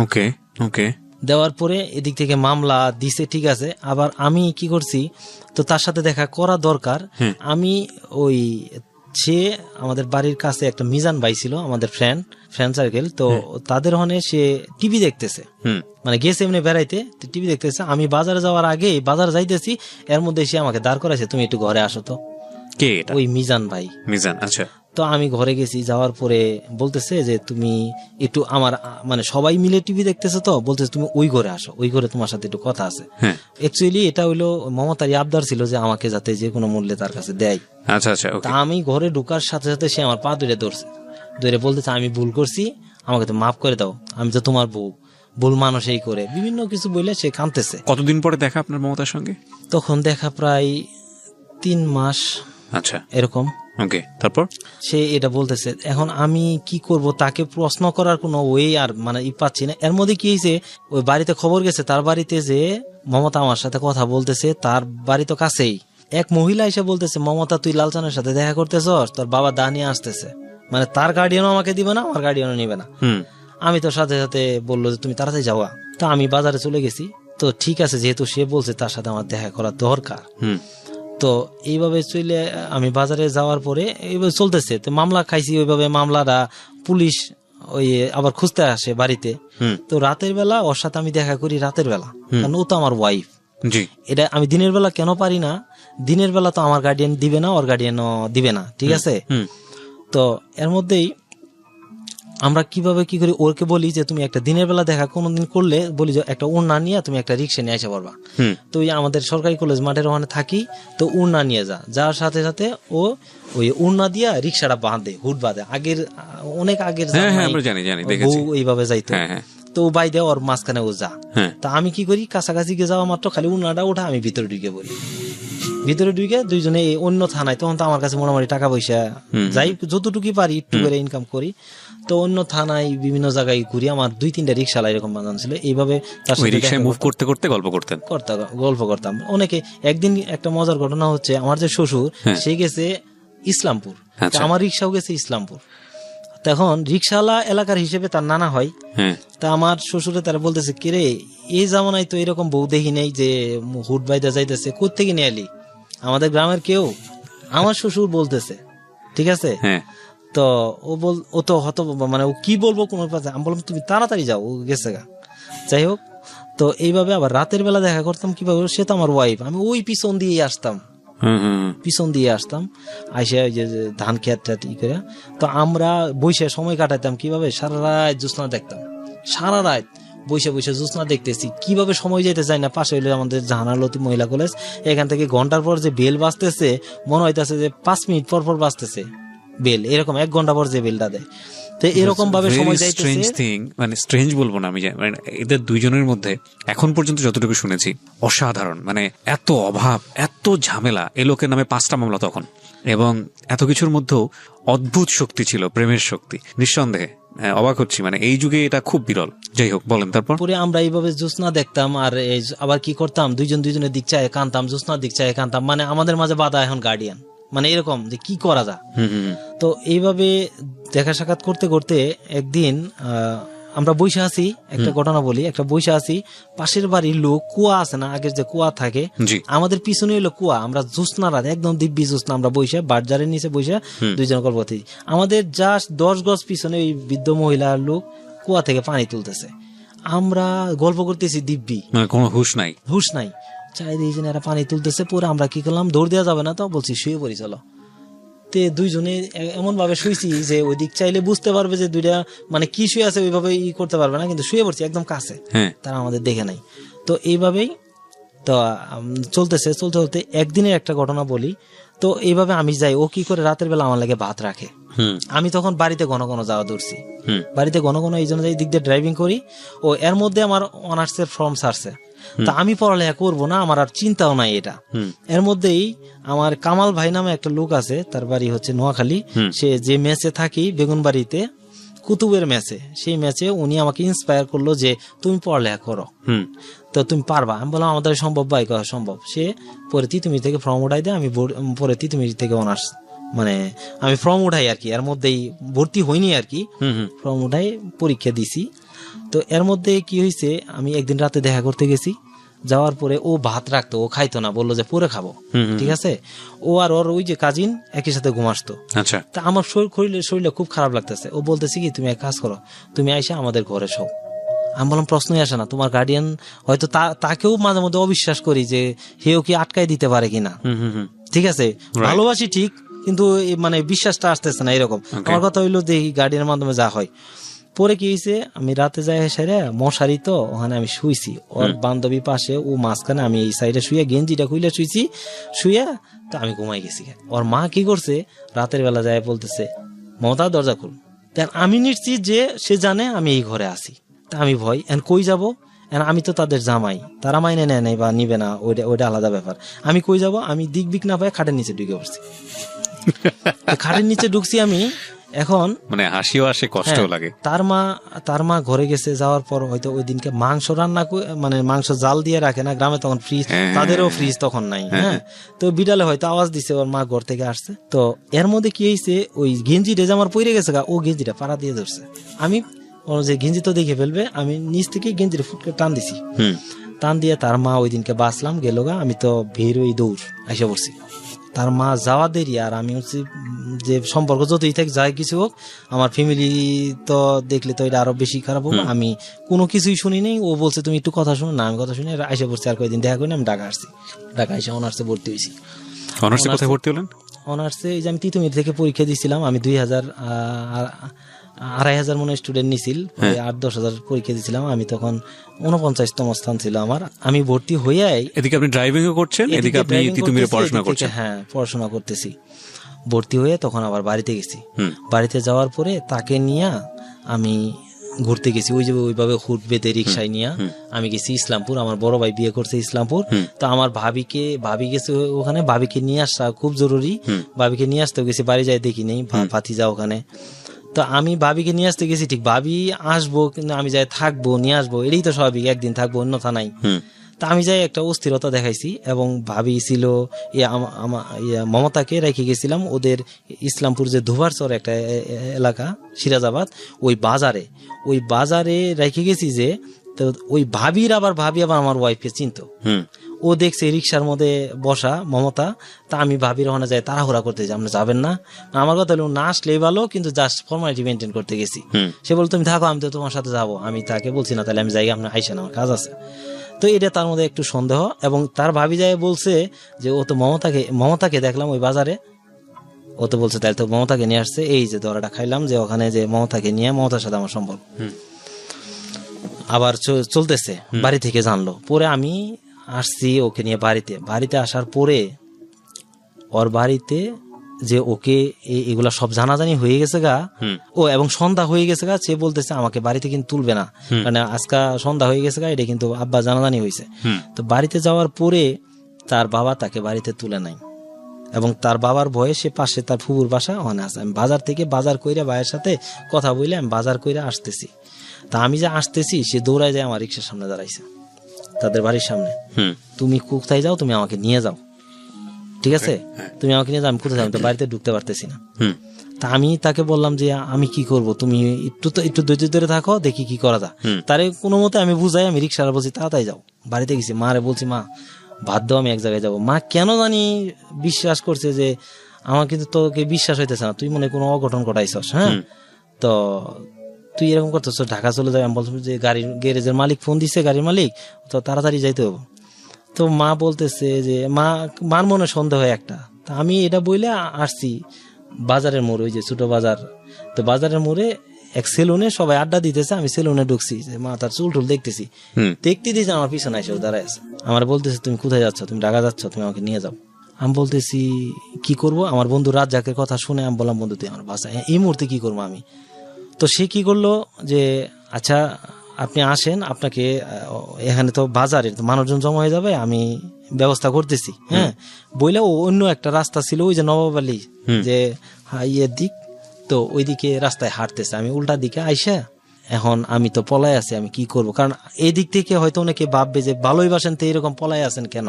ওকে ওকে। দেওয়ার পরে এদিক থেকে মামলা দিছে, ঠিক আছে। আবার আমি কি করছি, তো তার সাথে দেখা করা দরকার। আমি ওই সে আমাদের বাড়ির কাছে একটা মিজান ভাই ছিল, আমাদের ফ্রেন্ড সার্কেল, তো তাদের ওখানে সে টিভি দেখতেছে, মানে গেছে এমনি বেড়াইতে, টিভি দেখতেছে। আমি বাজারে যাওয়ার আগে বাজার যাইতেছি, এর মধ্যে সে আমাকে দাঁড় করাইছে, তুমি একটু ঘরে আসো তো। কে এটা? ওই মিজান ভাই। মিজান, আচ্ছা। তো আমি ঘরে গেছি, যাওয়ার পরে বলতেছে যে তুমি একটু আমার, মানে সবাই মিলে টিভি দেখতেছে, তো বলতেছে তুমি ওই ঘরে আসো, ওই ঘরে তোমার সাথে একটু কথা আছে। অ্যাকচুয়ালি এটা হইলো মমতারই আবদার ছিল যে আমাকে যাতে যে কোনো মূল্যে তার কাছে দেয়। আচ্ছা আচ্ছা, তা আমি ঘরে ঢুকার সাথে সাথে সে আমার পা ধরে ধরছে, ধরে বলতেছে আমি ভুল করছি, আমাকে তো মাফ করে দাও, আমি তো তোমার বউ, ভুল মানুষই করে বিভিন্ন কিছু বলে সে কাঁদতেছে। কতদিন পরে দেখা আপনার মমতার সঙ্গে? তখন দেখা প্রায় 3 মাস। আচ্ছা, এরকম। ওকে, তারপর সে এটা বলতেছে। এখন আমি কি করব, তাকে প্রশ্ন করার কোনো ওয়ে আর মানে পাচ্ছি না। এর মধ্যে কি হয়েছে, ওই বাড়িতে খবর গেছে, তার বাড়িতে যে মমতা আমার সাথে কথা বলতেছে, তার বাড়ি তো কাছেই। এক মহিলা এসে বলতেছে, মমতা তুই লালচানের সাথে দেখা করতেছস, তোর বাবা দা নিয়ে আসতেছে, মানে তার গার্ডিয়ানও আমাকে দিবে না, আমার গার্ডিয়ানও নিবে না। আমি তো সাথে সাথে বললো যে তুমি তাড়াতাড়ি যাওয়া। তো আমি বাজারে চলে গেছি। তো ঠিক আছে, যেহেতু সে বলছে তার সাথে আমার দেখা করা দরকার, তো এইভাবে চলে আমি বাজারে যাওয়ার পরে এইভাবে চলতেছে। তো মামলা খাইছি, ওইভাবে মামলাটা পুলিশ ওই আবার খুঁজতে আসে বাড়িতে। তো রাতের বেলা ওর সাথে আমি দেখা করি, রাতের বেলা, কারণ ও তো আমার ওয়াইফ। এটা আমি দিনের বেলা কেন পারি না, দিনের বেলা তো আমার গার্ডিয়ান দিবে না, ওর গার্ডিয়ানও দিবে না, ঠিক আছে। তো এর মধ্যেই আমরা কিভাবে কি করি, ওকে বলি যে তুমি একটা দিনের বেলা দেখা কোনোদিন করলে বলি যে একটা উড়না নিয়ে তুমি একটা রিক্সা নিয়ে আসা পারবা। তো ওই আমাদের সরকারি কলেজ মাঠের ওখানে থাকি, তো উড়না নিয়ে যাওয়ার সাথে সাথে ও ওই উড়না দিয়া রিক্সাটা বাঁধে, হুড বাঁধে। আগের অনেক আগের এইভাবে যাইতো, তো ও বাইদে ওর মাঝখানে ও যা। তা আমি কি করি, কাছাকাছি গিয়ে যাওয়া মাত্র খালি উড়নাটা ওঠা, আমি ভিতরে ঢুকে পড়ি। ভিতরে ঢুকে দুইজনে অন্য থানায়, তখন তো আমার কাছে মোটামুটি টাকা পয়সা যাই যতটুকু পারি একটু করে ইনকাম করি, তো অন্য থানায় বিভিন্ন জায়গায় ঘুরি। আমার 2-3টা রিক্সালা এরকম বাঁধানো ছিল। এইভাবে তার সাথে মুভ করতে করতে গল্প করতাম অনেকে। একদিন একটা মজার ঘটনা হচ্ছে, আমার যে শ্বশুর সে গেছে ইসলামপুর, আমার রিক্সাও গেছে ইসলামপুর। তখন রিক্সাওয়ালা এলাকার হিসেবে তার নানা হয়। তা আমার শ্বশুরে তারা বলতেছে, কিরে এই জামানায় তো এরকম বউ দেখি নেই যে হুড বাইদা যাইতেছে, কোত্থেকে নিয়ে এলি, আমাদের গ্রামের কেউ? আমার শ্বশুর বলতেছে, ঠিক আছে। তো ও তো হত, মানে ও কি বলবো কোনো, আমি বললাম তুমি তাড়াতাড়ি যাও, ও গেছে গা। যাই হোক, তো এইভাবে আবার রাতের বেলা দেখা করতাম কিভাবে, সে তো আমার ওয়াইফ, আমি ওই পিছন দিয়ে আসতাম, আইসা ওই যে ধান খেত ই করে। তো আমরা বসে সময় কাটাইতাম কিভাবে, সারা রাত জ্যোৎস্না দেখতাম, সারা রাত বসে বসে জ্যোৎস্না দেখতেছি, কিভাবে সময় যেতে চাই না। পাশে হইলো আমাদের জাহানালতি মহিলা কলেজ, এখান থেকে ঘন্টার পর যে বেল বাজতেছে, মনে হইতেছে যে 5 মিনিট পর পর বাজতেছে বেল, এরকম 1 ঘন্টা পর যে বেলটা দেয়। তো এরকম ভাবে সময় যাইতেছে। মানে স্ট্রেঞ্জ বলবো না আমি, মানে এদের দুইজনের মধ্যে এখন পর্যন্ত যতটুকু শুনেছি অসাধারণ, মানে এত অভাব, এত ঝামেলা, এ লোকের নামে 5টা মামলা তখন, এবং এত কিছুর মধ্যেও অদ্ভুত শক্তি ছিল, প্রেমের শক্তি, নিঃসন্দেহে অবাক হচ্ছি, মানে এই যুগে এটা খুব বিরল। যাই হোক, বলেন তারপর। পরে আমরা এইভাবে জ্যোৎস্না দেখতাম, আর আবার কি করতাম, দুইজনের দিক চায় কানতাম, জ্যোৎস্নার দিক চায় কানতাম, মানে আমাদের মাঝে বাধা এখন গার্ডিয়ান, মানে এরকম যে কি করা যায়। তো এইভাবে দেখা সাক্ষাৎ করতে করতে একদিন আমরা বসে আছি, একটা ঘটনা বলি, একটা বসে আছি, পাশের বাড়ির লোক, কুয়া আছে না আগের যে কুয়া থাকে, আমাদের পিছনে হলো কুয়া, আমরা জ্যোৎস্না রাত একদম দিব্যি জ্যোৎস্না, আমরা বসে বাজারের নিচে বসে দুইজন গল্প করতেছি। আমাদের জাস্ট 10 গজ পিছনে ওই বৃদ্ধ মহিলা লোক কুয়া থেকে পানি তুলতেছে, আমরা গল্প করতেছি দিব্যি, কোনো হুশ নাই। চাই দিয়েছেন এরা পানি তুলতেছে। পরে আমরা কি করলাম, দৌড় দেওয়া যাবে না, তো বলছি শুয়ে পড়ি চলো। তে দুইজনে এমন ভাবে শুয়েছি যে ওই দিক চাইলে বুঝতে পারবে যে দুইটা মানে কি শুয়ে আছে, ওইভাবে করতে পারবে না, কিন্তু শুয়ে পড়ছি একদম কাছে, তারা আমাদের দেখে নাই। তো এইভাবেই তো চলতেছে। চলতে একদিনের একটা ঘটনা বলি। তো এইভাবে আমি যাই, ও কি করে রাতের বেলা আমার লাগে ভাত রাখে। আমি তখন বাড়িতে ঘন ঘন যাওয়া ধরছি, বাড়িতে ঘন ঘন এই জন্য দিক দিয়ে ড্রাইভিং করি। ও এর মধ্যে আমার অনার্সের ফর্ম ছাড়ছে, তা আমি পড়ালেখা করবো না, আমার আর চিন্তাও নাই এটা। এর মধ্যেই আমার কামাল ভাই নামে একটা লোক আছে, তার বাড়ি হচ্ছে নোয়াখালী, সে যে মেসে থাকি বেগুনবাড়িতে, কুতুবের ম্যাচে, সেই ম্যাচে উনি আমাকে ইন্সপায়ার করলো যে তুমি পড়ালেখা করো, তো তুমি পারবা। আমি বললাম আমাদের সম্ভব ভাই, কথা সম্ভব। সে পরে তিতুমির থেকে ফর্ম উঠাই দেয়, আমি পরে তিতুমির থেকে অনার্স, মানে আমি ফর্ম উঠাই আর কি, এর মধ্যেই ভর্তি হইনি আর কি, ফর্ম উঠাই পরীক্ষা দিছি। তো এর মধ্যে কি হয়েছে, আমি একদিন রাতে দেখা করতে গেছি, যাওয়ার পরে ও ভাত রাখতো, ও খাইতো না, বললো যে পরে খাবো, ঠিক আছে। ও আর ওর ওই যে কাজিন একই সাথে ঘুম আসতো। আচ্ছা, তা আমার শরীরে খুব খারাপ লাগতেছে। ও বলতেছে কি তুমি এক কাজ করো, তুমি আইসা আমাদের ঘরে শো। আমি বললাম প্রশ্নই আসে না, তোমার গার্ডিয়ান হয়তো তাকেও মাঝে মধ্যে অবিশ্বাস করি যে হেও কি আটকাই দিতে পারে কিনা, ঠিক আছে, ভালোবাসি ঠিক, কিন্তু মানে বিশ্বাসটা আসতেছে না এরকম। আমার কথা হইলো দেখি গার্ডিয়ানের মাধ্যমে যা হয়। পরে কি হয়েছে, আমি রাতে যাই সেরে মশারি, তো ওখানে আমি শুইছি, ওর বান্ধবী পাশে, ও মাঝখানে, আমি এই সাইডে শুয়ে গেঞ্জিটা খুলে শুইছি, শুয়ে তো আমি ঘুমাই গেছি। ওর মা কি করছে, রাতের বেলা যায় বলতেছে মমতা দরজা খুল। আমি নিশ্চিত যে সে জানে আমি এই ঘরে আছি, তা আমি ভয়, এন কই যাব, আমি তো তাদের জামাই, তারা মাইনে নেয় নাই বা নিবে না, ওইটা আলাদা ব্যাপার। আমি কই যাব, আমি দিক বিক না পাই খাটের নিচে ঢুকে পড়ছি। খাটের নিচে ঢুকছি আমি, এখন মানে হাসিও আসে, কষ্টও লাগে। তার মা ঘরে গেছে, যাওয়ার পর হয়তো ওই দিনকে মাংস রান্না, মানে মাংস জাল দিয়ে রাখে না গ্রামে, তখন ফ্রিজ, তাদেরও ফ্রিজ তখন নাই, হ্যাঁ। তো বিড়ালে হয়তো আওয়াজ দিছে, ওর মা ঘর থেকে আসছে। তো এর মধ্যে কি হয়েছে, ওই গেঞ্জিটা যে আমার পইরে গেছে, ও গেঞ্জিটা পাড়া দিয়ে ধরছে। আমি যে গেঞ্জি তো দেখে ফেলবে, আমি নিচ থেকে গেঞ্জিটা ফুটকে টান দিছি, টান দিয়ে তার মা ওই দিনকে বাঁচলাম গেল গা। আমি তো বেরোই দৌড় এসে পড়ছি, তার মা যাওয়া দেরি। আর আমি হচ্ছে যে সম্পর্ক যতই থাক, যাই কিছু হোক, আমার ফ্যামিলি তো দেখলে তো এটা আরো বেশি খারাপ হবে। আমি কোনো কিছুই শুনি নাই, ও বলছে তুমি একটু কথা শুনো না, আমি কথা শুনি এসে পড়ছি। আর কয়েকদিন দেখা করি না, আমি ঢাকা আসছি, ঢাকা এসে অনার্সে ভর্তি হয়েছি। অনার্সে কোথায় ভর্তি হলেন? অনার্সে এই যে আমি তিতুমির থেকে পরীক্ষা দিয়েছিলাম, আমি 2,000 মনে স্টুডেন্ট নিছিল, 8-10,000 পরীক্ষা দিয়েছিলাম। আমি তখন 49তম স্থান ছিল আমার। আমি ভর্তি হয়ে, এদিকে আপনি ড্রাইভিং করছেন, এদিকে আপনি তিতুমিরে পড়াশোনা করছেন। হ্যাঁ, পড়াশোনা করতেছি। ভর্তি হয়ে তখন আবার বাড়িতে গেছি। বাড়িতে যাওয়ার পরে তাকে নিয়ে আমি ঘুরতে গেছি, ওইভাবে হুট বেঁধে রিক্সায় নিয়ে আমি গেছি ইসলামপুর। আমার বড় ভাই বিয়ে করছে ইসলামপুর, তো আমার ভাবি গেছে ওখানে, ভাবিকে নিয়ে আসা খুব জরুরি। ভাবিকে নিয়ে আসতে গেছি, বাড়ি যাই দেখি নেই ভাতিজা ওখানে। তো আমি ভাবিকে নিয়ে আসতে গেছি, ঠিক ভাবি আসবো, কিন্তু আমি যাই থাকবো, নিয়ে আসবো, এটাই তো স্বাভাবিক, একদিন থাকবো অন্যথা নাই। তা আমি যাই একটা অস্থিরতা দেখাইছি, এবং ভাবি ছিল মমতাকে রেখে গেছিলাম ওদের ইসলামপুর যে ধুবারচর একটা এলাকা, সিরাজাবাদ, ওই বাজারে রেখে গেছি। যে তো ওই ভাবি আবার আমার ওয়াইফকে চিনতো, ও দেখছে রিক্সার মধ্যে বসা মমতা। তা আমি ভাবির ওখানে যাই, তাড়াহুড়া করতে যাই, আপনি যাবেন না? আমার কথা হলো না আসলেই ভালো, কিন্তু জাস্ট ফর্মালিটি মেনটেন করতে গেছি। সে বলতো তুমি থাকো, আমি তো তোমার সাথে যাবো। আমি তাকে বলছি না, তাহলে আমি যাই, আপনার আইসেন, আমার কাজ আছে। তো এটা তার মধ্যে একটু সন্দেহ, এবং তার ভাবি যায় বলছে যে ও তো মমতাকে দেখলাম ওই বাজারে, ও তো বলছে তাহলে তো মমতাকে নিয়ে আসছে। এই যে ধরাটা খাইলাম যে ওখানে যে মমতাকে নিয়ে, মমতার সাথে আমার সম্পর্ক আবার চলতেছে। বাড়ি থেকে জানলো, পরে আমি আসছি ওকে নিয়ে বাড়িতে আসার পরে ওর বাড়িতে যে ওকে এগুলা সব জানাজানি হয়ে গেছে গা, এবং সন্ধ্যা হয়ে গেছে গা। সে বলতেছে আমাকে বাড়িতে কিন্তু তুলবে না, মানে আজকে সন্ধ্যা হয়ে গেছে গা, এটা কিন্তু আব্বা জানাজানি হয়েছে। তো বাড়িতে যাওয়ার পরে তার বাবা তাকে বাড়িতে তুলে নাই, এবং তার বাবার ভয়ে সে পাশে তার ফুবুর বাসা ওখানে আছে। আমি বাজার থেকে বাজার কইরা ভাইয়ের সাথে কথা বলে আমি বাজার কইরা আসতেছি। তা আমি যে আসতেছি, সে দৌড়ায় যায় আমার রিক্সার সামনে দাঁড়াইছে, তাদের বাড়ির সামনে। তুমি কোথায় যাও, তুমি আমাকে নিয়ে যাও, ঠিক আছে, তুমি আমাকে নিয়ে যাও, আমি কোথায় যাও, তো বাড়িতে ঢুকতে পারতেছি না। তা আমি তাকে বললাম যে আমি কি করব, তুমি একটু ধৈর্য ধরে থাকো, দেখি কি করা যায়। তারে কোনো মতে আমি বুঝাই, আমি রিক্সার বলছি তাড়াতাড়ি যাও। বাড়িতে গেছি, মারে বলছি মা ভাত দাও, আমি এক জায়গায় যাবো। মা কেন জানি বিশ্বাস করছে যে আমার, কিন্তু তোকে বিশ্বাস হইতেছে না, তুই মনে কোনো অঘটন ঘটাইছস। হ্যাঁ, তো তুই এরকম করতেছ, ঢাকা চলে যাবে। আমি বলছি যে গ্যারেজের মালিক ফোন দিচ্ছে, গাড়ির মালিক, তো তাড়াতাড়ি যাইতে হবে। তো মা বলতেছে যে মার মনে সন্দেহ একটা। তা আমি এটা বইলে আসছি বাজারের মোড়ে, ওই যে ছোট বাজার, তো বাজারের মোড়ে এক সেলুনে সবাই আড্ডা দিতেছে। আমি সেলুনে ঢুকছি, যে মা তার চুল টুল দেখতেছি, দেখতে দিয়েছে আমার পিছনে এসে দাঁড়ায় আছে। আমার বলতেছে তুমি কোথায় যাচ্ছ, তুমি ঢাকা যাচ্ছ, তুমি আমাকে নিয়ে যাও। আমি বলতেছি কি করব, আমার বন্ধু রাজ্জাকের কথা শুনে আমি বললাম বন্ধু তুই আমার বাসায়, এই মুহূর্তে কি করবো আমি। তো সে কি করলো যে আচ্ছা আপনি আসেন, আপনাকে এখানে তো বাজারে তো মানুষজন জমা হয়ে যাবে, আমি ব্যবস্থা করতেছি। হ্যাঁ, বইলে ও অন্য একটা রাস্তা ছিল, ওই যে নবাব আলী যে ইয়ের দিক, তো ওইদিকে রাস্তায় হাঁটতেছে, আমি উল্টা দিকে আইসা এখন আমি তো পলায় আছি, আমি কি করব? কারণ এই দিক থেকে হয়তো অনেকে ভাববে যে ভালোই বাসেন তো এরকম পলায় আছেন কেন।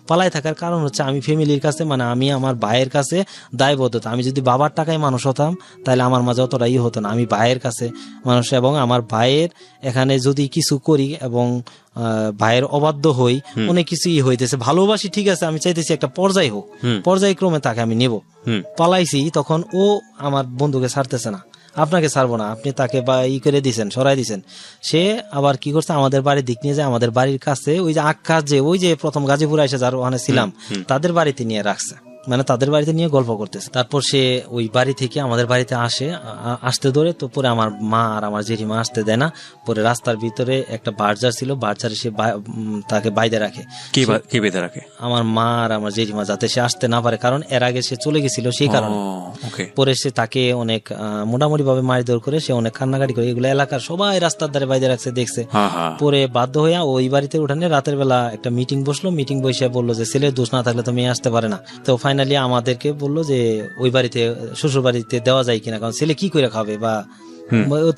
পলায় থাকার কারণ হচ্ছে আমি ফ্যামিলির কাছে, মানে আমি আমার ভাইয়ের কাছে দায়বদ্ধতা। আমি যদি বাবার টাকায় মানুষ হতাম তাহলে আমার মাঝে অতটা হতো না। আমি ভাইয়ের কাছে মানুষ, এবং আমার ভাইয়ের এখানে যদি কিছু করি এবং ভাইয়ের অবাধ্য হই, অনেক কিছুই হইতেছে। ভালোবাসি ঠিক আছে, আমি চাইতেছি একটা পর্যায় হোক, পর্যায়ক্রমে তাকে আমি নেব। পালাইছি তখন ও আমার বন্ধুকে ছাড়তেছে না, আপনাকে ছাড়বো না, আপনি তাকে বা করে দিছেন, সরাই দিছেন। সে আবার কি করছে, আমাদের বাড়ির দিক নিয়ে যায়, আমাদের বাড়ির কাছে ওই যে আকাশ, যে ওই যে প্রথম গাজীপুর এসে যার ওখানে ছিলাম, তাদের বাড়িতে নিয়ে রাখছে, মানে তাদের বাড়িতে নিয়ে গল্প করতেছে। তারপর সে ওই বাড়ি থেকে আমাদের বাড়িতে আসতে ধরে, তো পরে আমার মা আর আমার জেঠিমা আসতে দেয় না। পরে রাস্তার ভিতরে একটা বার্জার ছিল, বার্জারে সে তাকে বাইরে রাখে। কে বেঁধে রাখে? আমার মা আর আমার জেঠিমা, যাতে সে আসতে না পারে, কারণ এর আগে সে চলে গেছিল সেই কারণে। পরে সে তাকে অনেক মোটামুটি ভাবে মারধর করে, সে অনেক কান্নাকাটি করে, এগুলো এলাকার সবাই রাস্তার ধারে বাইরে রাখছে, দেখছে। পরে বাধ্য হইয়া ওই বাড়িতে উঠানে রাতের বেলা একটা মিটিং বসলো, মিটিং বসে বললো যে ছেলের দোষ না থাকলে তো মেয়ে আসতে পারে না। তো ফাইনালি আমাদেরকে বললো যে ওই বাড়িতে, শ্বশুর বাড়িতে দেওয়া যায় কিনা, কারণ ছেলে কি করে খাবে, বা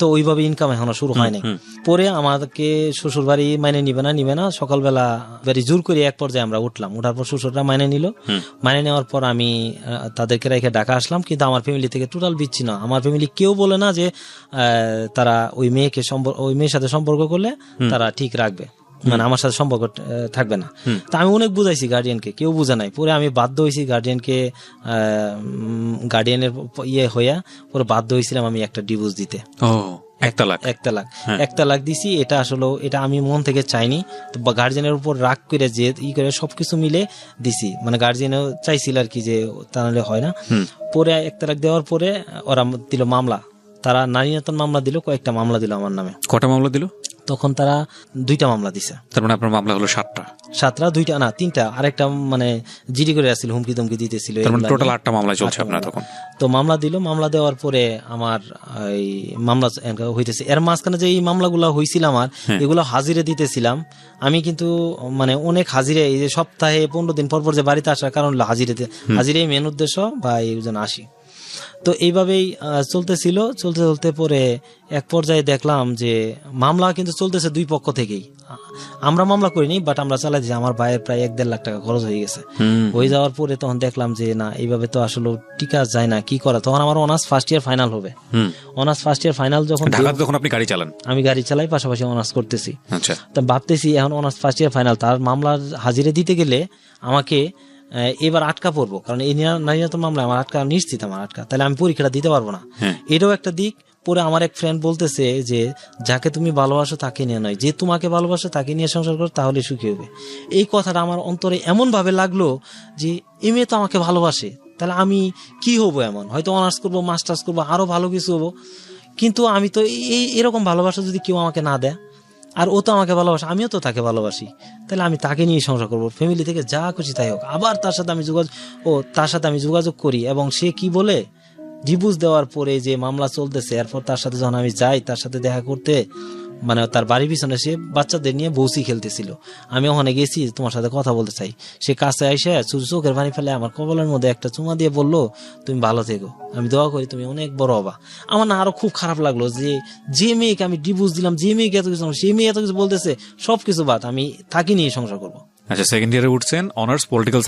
তো ওইভাবে ইনকাম এখনো শুরু হয় নাই। পরে আমাদেরকে শ্বশুর বাড়ি মাইনে নিবে না। সকালবেলা বাড়ি জোর করে এক পর্যায়ে আমরা উঠলাম, উঠার পর শ্বশুররা মাইনে নিল। মাইনে নেওয়ার পর আমি তাদেরকে রেখে ঢাকা আসলাম, কিন্তু আমার ফ্যামিলি থেকে টোটাল বিচ্ছিন্ন। আমার ফ্যামিলি কেউ বলে না যে তারা ওই মেয়ের সাথে সম্পর্ক করলে তারা ঠিক রাখবে, মানে আমার সাথে সম্পর্ক থাকবে না। তা আমি অনেক বুঝাইছি গার্ডিয়ানকে, কেউ বুঝে নাই। পরে আমি বাধ্য হয়েছি গার্ডিয়ানের হইয়া পরে বাধ্য হয়েছিলাম আমি একটা ডিভোর্স দিতে। এক তালাক দিছি। এটা আসলে এটা আমি মন থেকে চাইনি, গার্জিয়ানের উপর রাগ করে যে করে সবকিছু মিলে দিছি, মানে গার্জিয়ানও চাইছিল আর কি যে তা নাহলে হয় না। পরে এক তালাক দেওয়ার পরে ওরা দিল মামলা, তারা নারী নির্যাতন মামলা দিল, কয়েকটা মামলা দিল আমার নামে। কটা মামলা দিল? তখন তারা 2টা মামলা দিছে। তার মানে আপনার মামলা হলো 7টা? 2টা না 3টা, আরেকটা মানে জিডি করে আসছিল, হুমকি দমকি দিতেছিল। টোটাল 8টা মামলা চলছে আপনার তখন? তো মামলা দিল, মামলা দেওয়ার পরে আমার এই মামলা হইতেছে। এর মাঝখানে যে এই মামলাগুলো হয়েছিল আমার, এগুলো হাজিরে দিতেছিলাম আমি, কিন্তু মানে অনেক হাজিরে, এই যে সপ্তাহে 15 দিন পর যে বাড়িতে আসার কারণ হাজিরে মেন উদ্দেশ্য বা এই জন্য আসি। তো এইভাবেই চলতে পরে এক পর্যায়ে দেখলাম যে মামলা কিন্তু চলতেছে 2 পক্ষ থেকেই। আমরা মামলা করিনি, বাট আমরা চালাই দিয়েছি। আমার ভাইয়ের প্রায় 1-1.5 লাখ টাকা খরচ হয়ে গেছে। হয়ে যাওয়ার পরে তখন দেখলাম যে না, এইভাবে তো আসলে টিকা যায় না, কি করা। তখন আমার অনার্স ফার্স্ট ইয়ার ফাইনাল হবে। অনার্স ফার্স্ট ইয়ার ফাইনাল যখন আপনি গাড়ি চালান? আমি গাড়ি চালাই, পাশাপাশি অনার্স করতেছি। তো ভাবতেছি এখন অনার্স ফার্স্ট ইয়ার ফাইনাল, তার মামলার হাজিরে দিতে গেলে আমাকে এবার আটকা পড়বো, কারণ এই নারী নির্যাতন মামলা আমার আটকা নিশ্চিত, আমার আটকা, তাহলে আমি পরীক্ষাটা দিতে পারবো না। এটাও একটা দিক। পরে আমার এক ফ্রেন্ড বলতেছে যে যাকে তুমি ভালোবাসো তাকে নিয়ে নয়, যে তোমাকে ভালোবাসো তাকে নিয়ে সংসার করো, তাহলে সুখী হবে। এই কথাটা আমার অন্তরে এমন ভাবে লাগলো যে এই মেয়ে তো আমাকে ভালোবাসে, তাহলে আমি কি হবো এমন, হয়তো অনার্স করবো, মাস্টার্স করবো, আরো ভালো কিছু হবো, কিন্তু আমি তো এরকম ভালোবাসা যদি কেউ আমাকে না দেয়, আর ও তো আমাকে ভালোবাসে, আমিও তো তাকে ভালোবাসি, তাহলে আমি তাকে নিয়ে সংসার করবো। ফ্যামিলি থেকে যা খুশি তাই হোক। আবার তার সাথে আমি যোগাযোগ করি, এবং সে কি বলে, ডিভোর্স দেওয়ার পরে যে মামলা চলতেছে, এরপর তার সাথে যখন আমি যাই তার সাথে দেখা করতে, মানে তার বাড়ির পিছনে সে বাচ্চাদের নিয়ে বসি খেলতেছিল। আমি ওখানে গেছি, তোমার সাথে কথা বলতে চাই। সে কাছে এসে চোখের পানি ফেলে আমার কপালের মধ্যে একটা চুমা দিয়ে বললো, তুমি ভালো থেকো, আমি দোয়া করি তুমি অনেক বড় হবা। আমার না আরো খুব খারাপ লাগলো যে মেয়েকে আমি ডিভোর্স দিলাম, যে মেয়েকে এত কিছু, সেই মেয়ে এত কিছু বলতেছে, সবকিছু বাদ, আমি তাকে নিয়ে সংসার করবো। আচ্ছা, সেকেন্ড ইয়ারে উঠছেন, অনার্স পলিটিক্যাল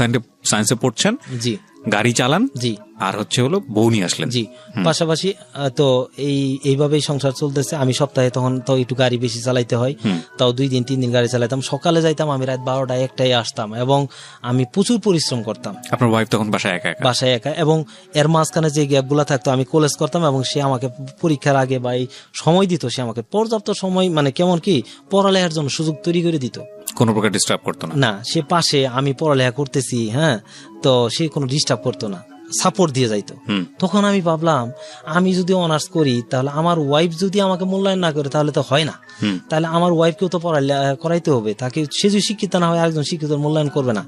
সায়েন্সে পড়ছেন, জি, গাড়ি চালান, জি, আর হলো বউ নিয়ে আসলেন, জি, পাশাপাশি। তো এইভাবেই সংসার চলতেছে। আমি সপ্তাহে তখন তো একটু গাড়ি বেশি চালাইতে হয়, তাও 2 দিন 3 দিন গাড়ি চালাইতাম। সকালে যাইতাম, আমি রাত 12টা 1টায় আসতাম, এবং আমি প্রচুর পরিশ্রম করতাম। আপনার ওয়াইফ তখন বাসায় একা, এবং এর মাঝখানে যে গ্যাপ গুলা থাকতো আমি কলেজ করতাম, এবং সে আমাকে পরীক্ষার আগে বা সময় দিত, সে আমাকে পর্যাপ্ত সময়, মানে কেমন কি পড়ালেখার জন্য সুযোগ তৈরি করে দিত, কোনো প্রকার ডিস্টার্ব করতো না। সে পাশে আমি পড়ালেখা করতেছি, তো সে কোনো ডিস্টার্ব করতো না, সাপোর্ট দিয়ে যাইতো। তখন আমি ভাবলাম, আমি যদি অনার্স করি, তাহলে আমার ওয়াইফ যদি আমাকে মূল্যায়ন না করে তাহলে তো হয় না, তাহলে আমার ওয়াইফকেও তো করাইতে হবে। তাকে সে যদি শিক্ষিত না হয়, আরেকজন শিক্ষিত মূল্যায়ন করবে না।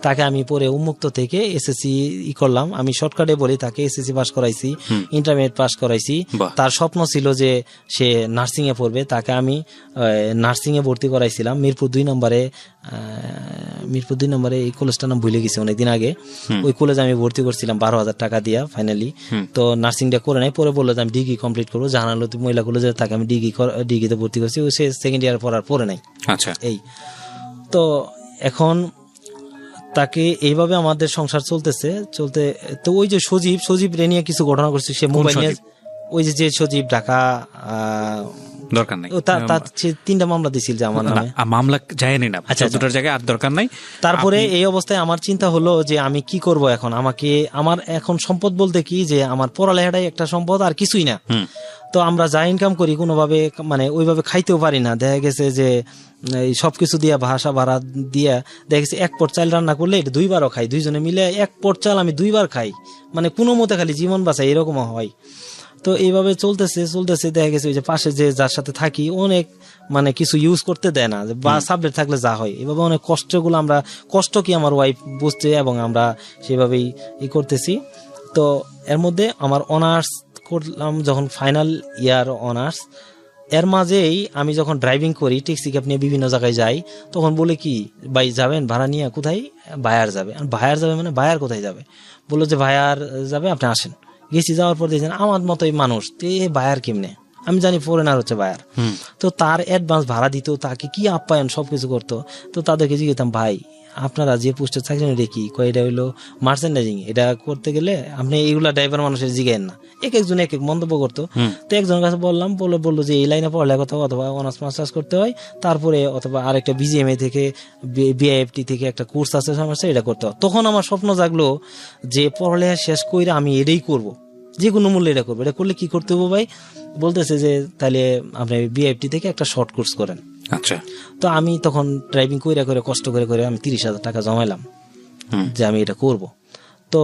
তাকে আমি পরে উন্মুক্ত থেকে এসএসসি করলাম। আমি শর্টকাটে বলি, তাকে এসএসসি পাস করাইছি, ইন্টারমিডিয়েট পাস করাইছি। তার স্বপ্ন ছিল যে সে নার্সিং এ পড়বে, তাকে আমি নার্সিং এ ভর্তি করাইছিলাম মিরপুর 2 নম্বরে। এই কলেজটার নাম ভুলে গেছি অনেকদিন আগে। ওই কলেজে আমি ভর্তি করছিলাম 12,000 টাকা দিয়া ফাইনালি। তো নার্সিংটা করে নাই, পরে বললো যে আমি ডিগ্রি কমপ্লিট করবো। জাহানাল মহিলা কলেজে তাকে আমি ডিগ্রিতে ভর্তি করছি, সে সেকেন্ড ইয়ার পর আর পড়ে নাই। আচ্ছা, এই তো এখন তাকে এইভাবে আমাদের সংসার চলতেছে। তো ওই যে সজীব রে নিয়ে কিছু ঘটনা করছে, সে মোবাইল নিয়ে, ওই যে সজীব ঢাকা দরকার নাই, তার 3টা মামলা দিছিল যে আমার নামে, মামলা যায়নি না, আচ্ছা দুটার জায়গায় আর দরকার নাই। তারপরে এই অবস্থায় আমার চিন্তা হলো যে আমি কি করব এখন। আমার এখন সম্পদ বলতে কি, যে আমার পড়ালেখাটাই একটা সম্পদ, আর কিছুই না। তো আমরা যা ইনকাম করি কোনোভাবে মানে ওইভাবে খাইতেও পারি না। দেখা গেছে যে এই সবকিছু দিয়া, ভাষা ভাড়া দিয়া, দেখা গেছে 1 পট চাল রান্না করলে এটা 2বারও খাই, 2 জনে মিলে 1 পট চাল আমি 2বার খাই, মানে কোনো মতে খালি জীবন বাঁচাই, এরকম হয়। তো এইভাবে চলতেছে দেখা গেছে ওই যে পাশে যে যার সাথে থাকি অনেক মানে কিছু ইউজ করতে দেয় না, বা সাবজেক্ট থাকলে যা হয়, এভাবে অনেক কষ্টগুলো আমরা, কষ্ট কি আমার ওয়াইফ বুঝছে, এবং আমরা সেভাবেই করতেছি। তো এর মধ্যে আমার অনার্স করলাম যখন, ফাইনাল ইয়ার অনার্স, এর মাঝেই আমি যখন ড্রাইভিং করি, ট্যাক্সি ক্যাব নিয়ে বিভিন্ন জায়গায় যাই, তখন বলে কি ভাই যাবেন ভাড়া নিয়ে, কোথায়? বায়ার যাবে। বায়ার যাবে মানে বায়ার কোথায় যাবে? বললো যে বায়ার যাবে, আপনি আসেন। গেছি, যাওয়ার পর দেখছেন আমার মতোই মানুষ, তে বায়ার কেমনে, আমি জানি ফরেনার হচ্ছে বায়ার। তো তার অ্যাডভান্স ভাড়া দিত, তাকে কি আপ্যায়ন সবকিছু করতো। তো তাদেরকে জিজ্ঞেতাম, ভাই আপনারা যে পোস্টে চাকরি এটা কি কয়, এটা হইলো মার্চেন্ডাইজিং, এটা করতে গেলে আপনি এইগুলা ড্রাইভার মানুষের জিগায়েন না। এক একজন এক এক মন্তব্য করতো। তো একজনের কাছে বললাম, বললো যে এই লাইনে পড়ালেখা করতে হয়, অথবা অনার্স মাস্টার্স করতে হয়, তারপরে অথবা আরেকটা বিজিএমএ থেকে, বিআইএফটি থেকে একটা কোর্স আছে সমস্যা, এটা করতে হয়। তখন আমার স্বপ্ন জাগলো যে পড়ালেখা শেষ করে আমি এটাই করব, যে কোনো মূল্যে এটা করবো। এটা করলে কি করতে হবে ভাই? বলতেছে যে তাহলে আপনি বিআইএফটি থেকে একটা শর্ট কোর্স করেন। আচ্ছা। তো আমি তখন ড্রাইভিং করে কষ্ট করে আমি 30,000 টাকা জমাইলাম যে আমি এটা করব। তো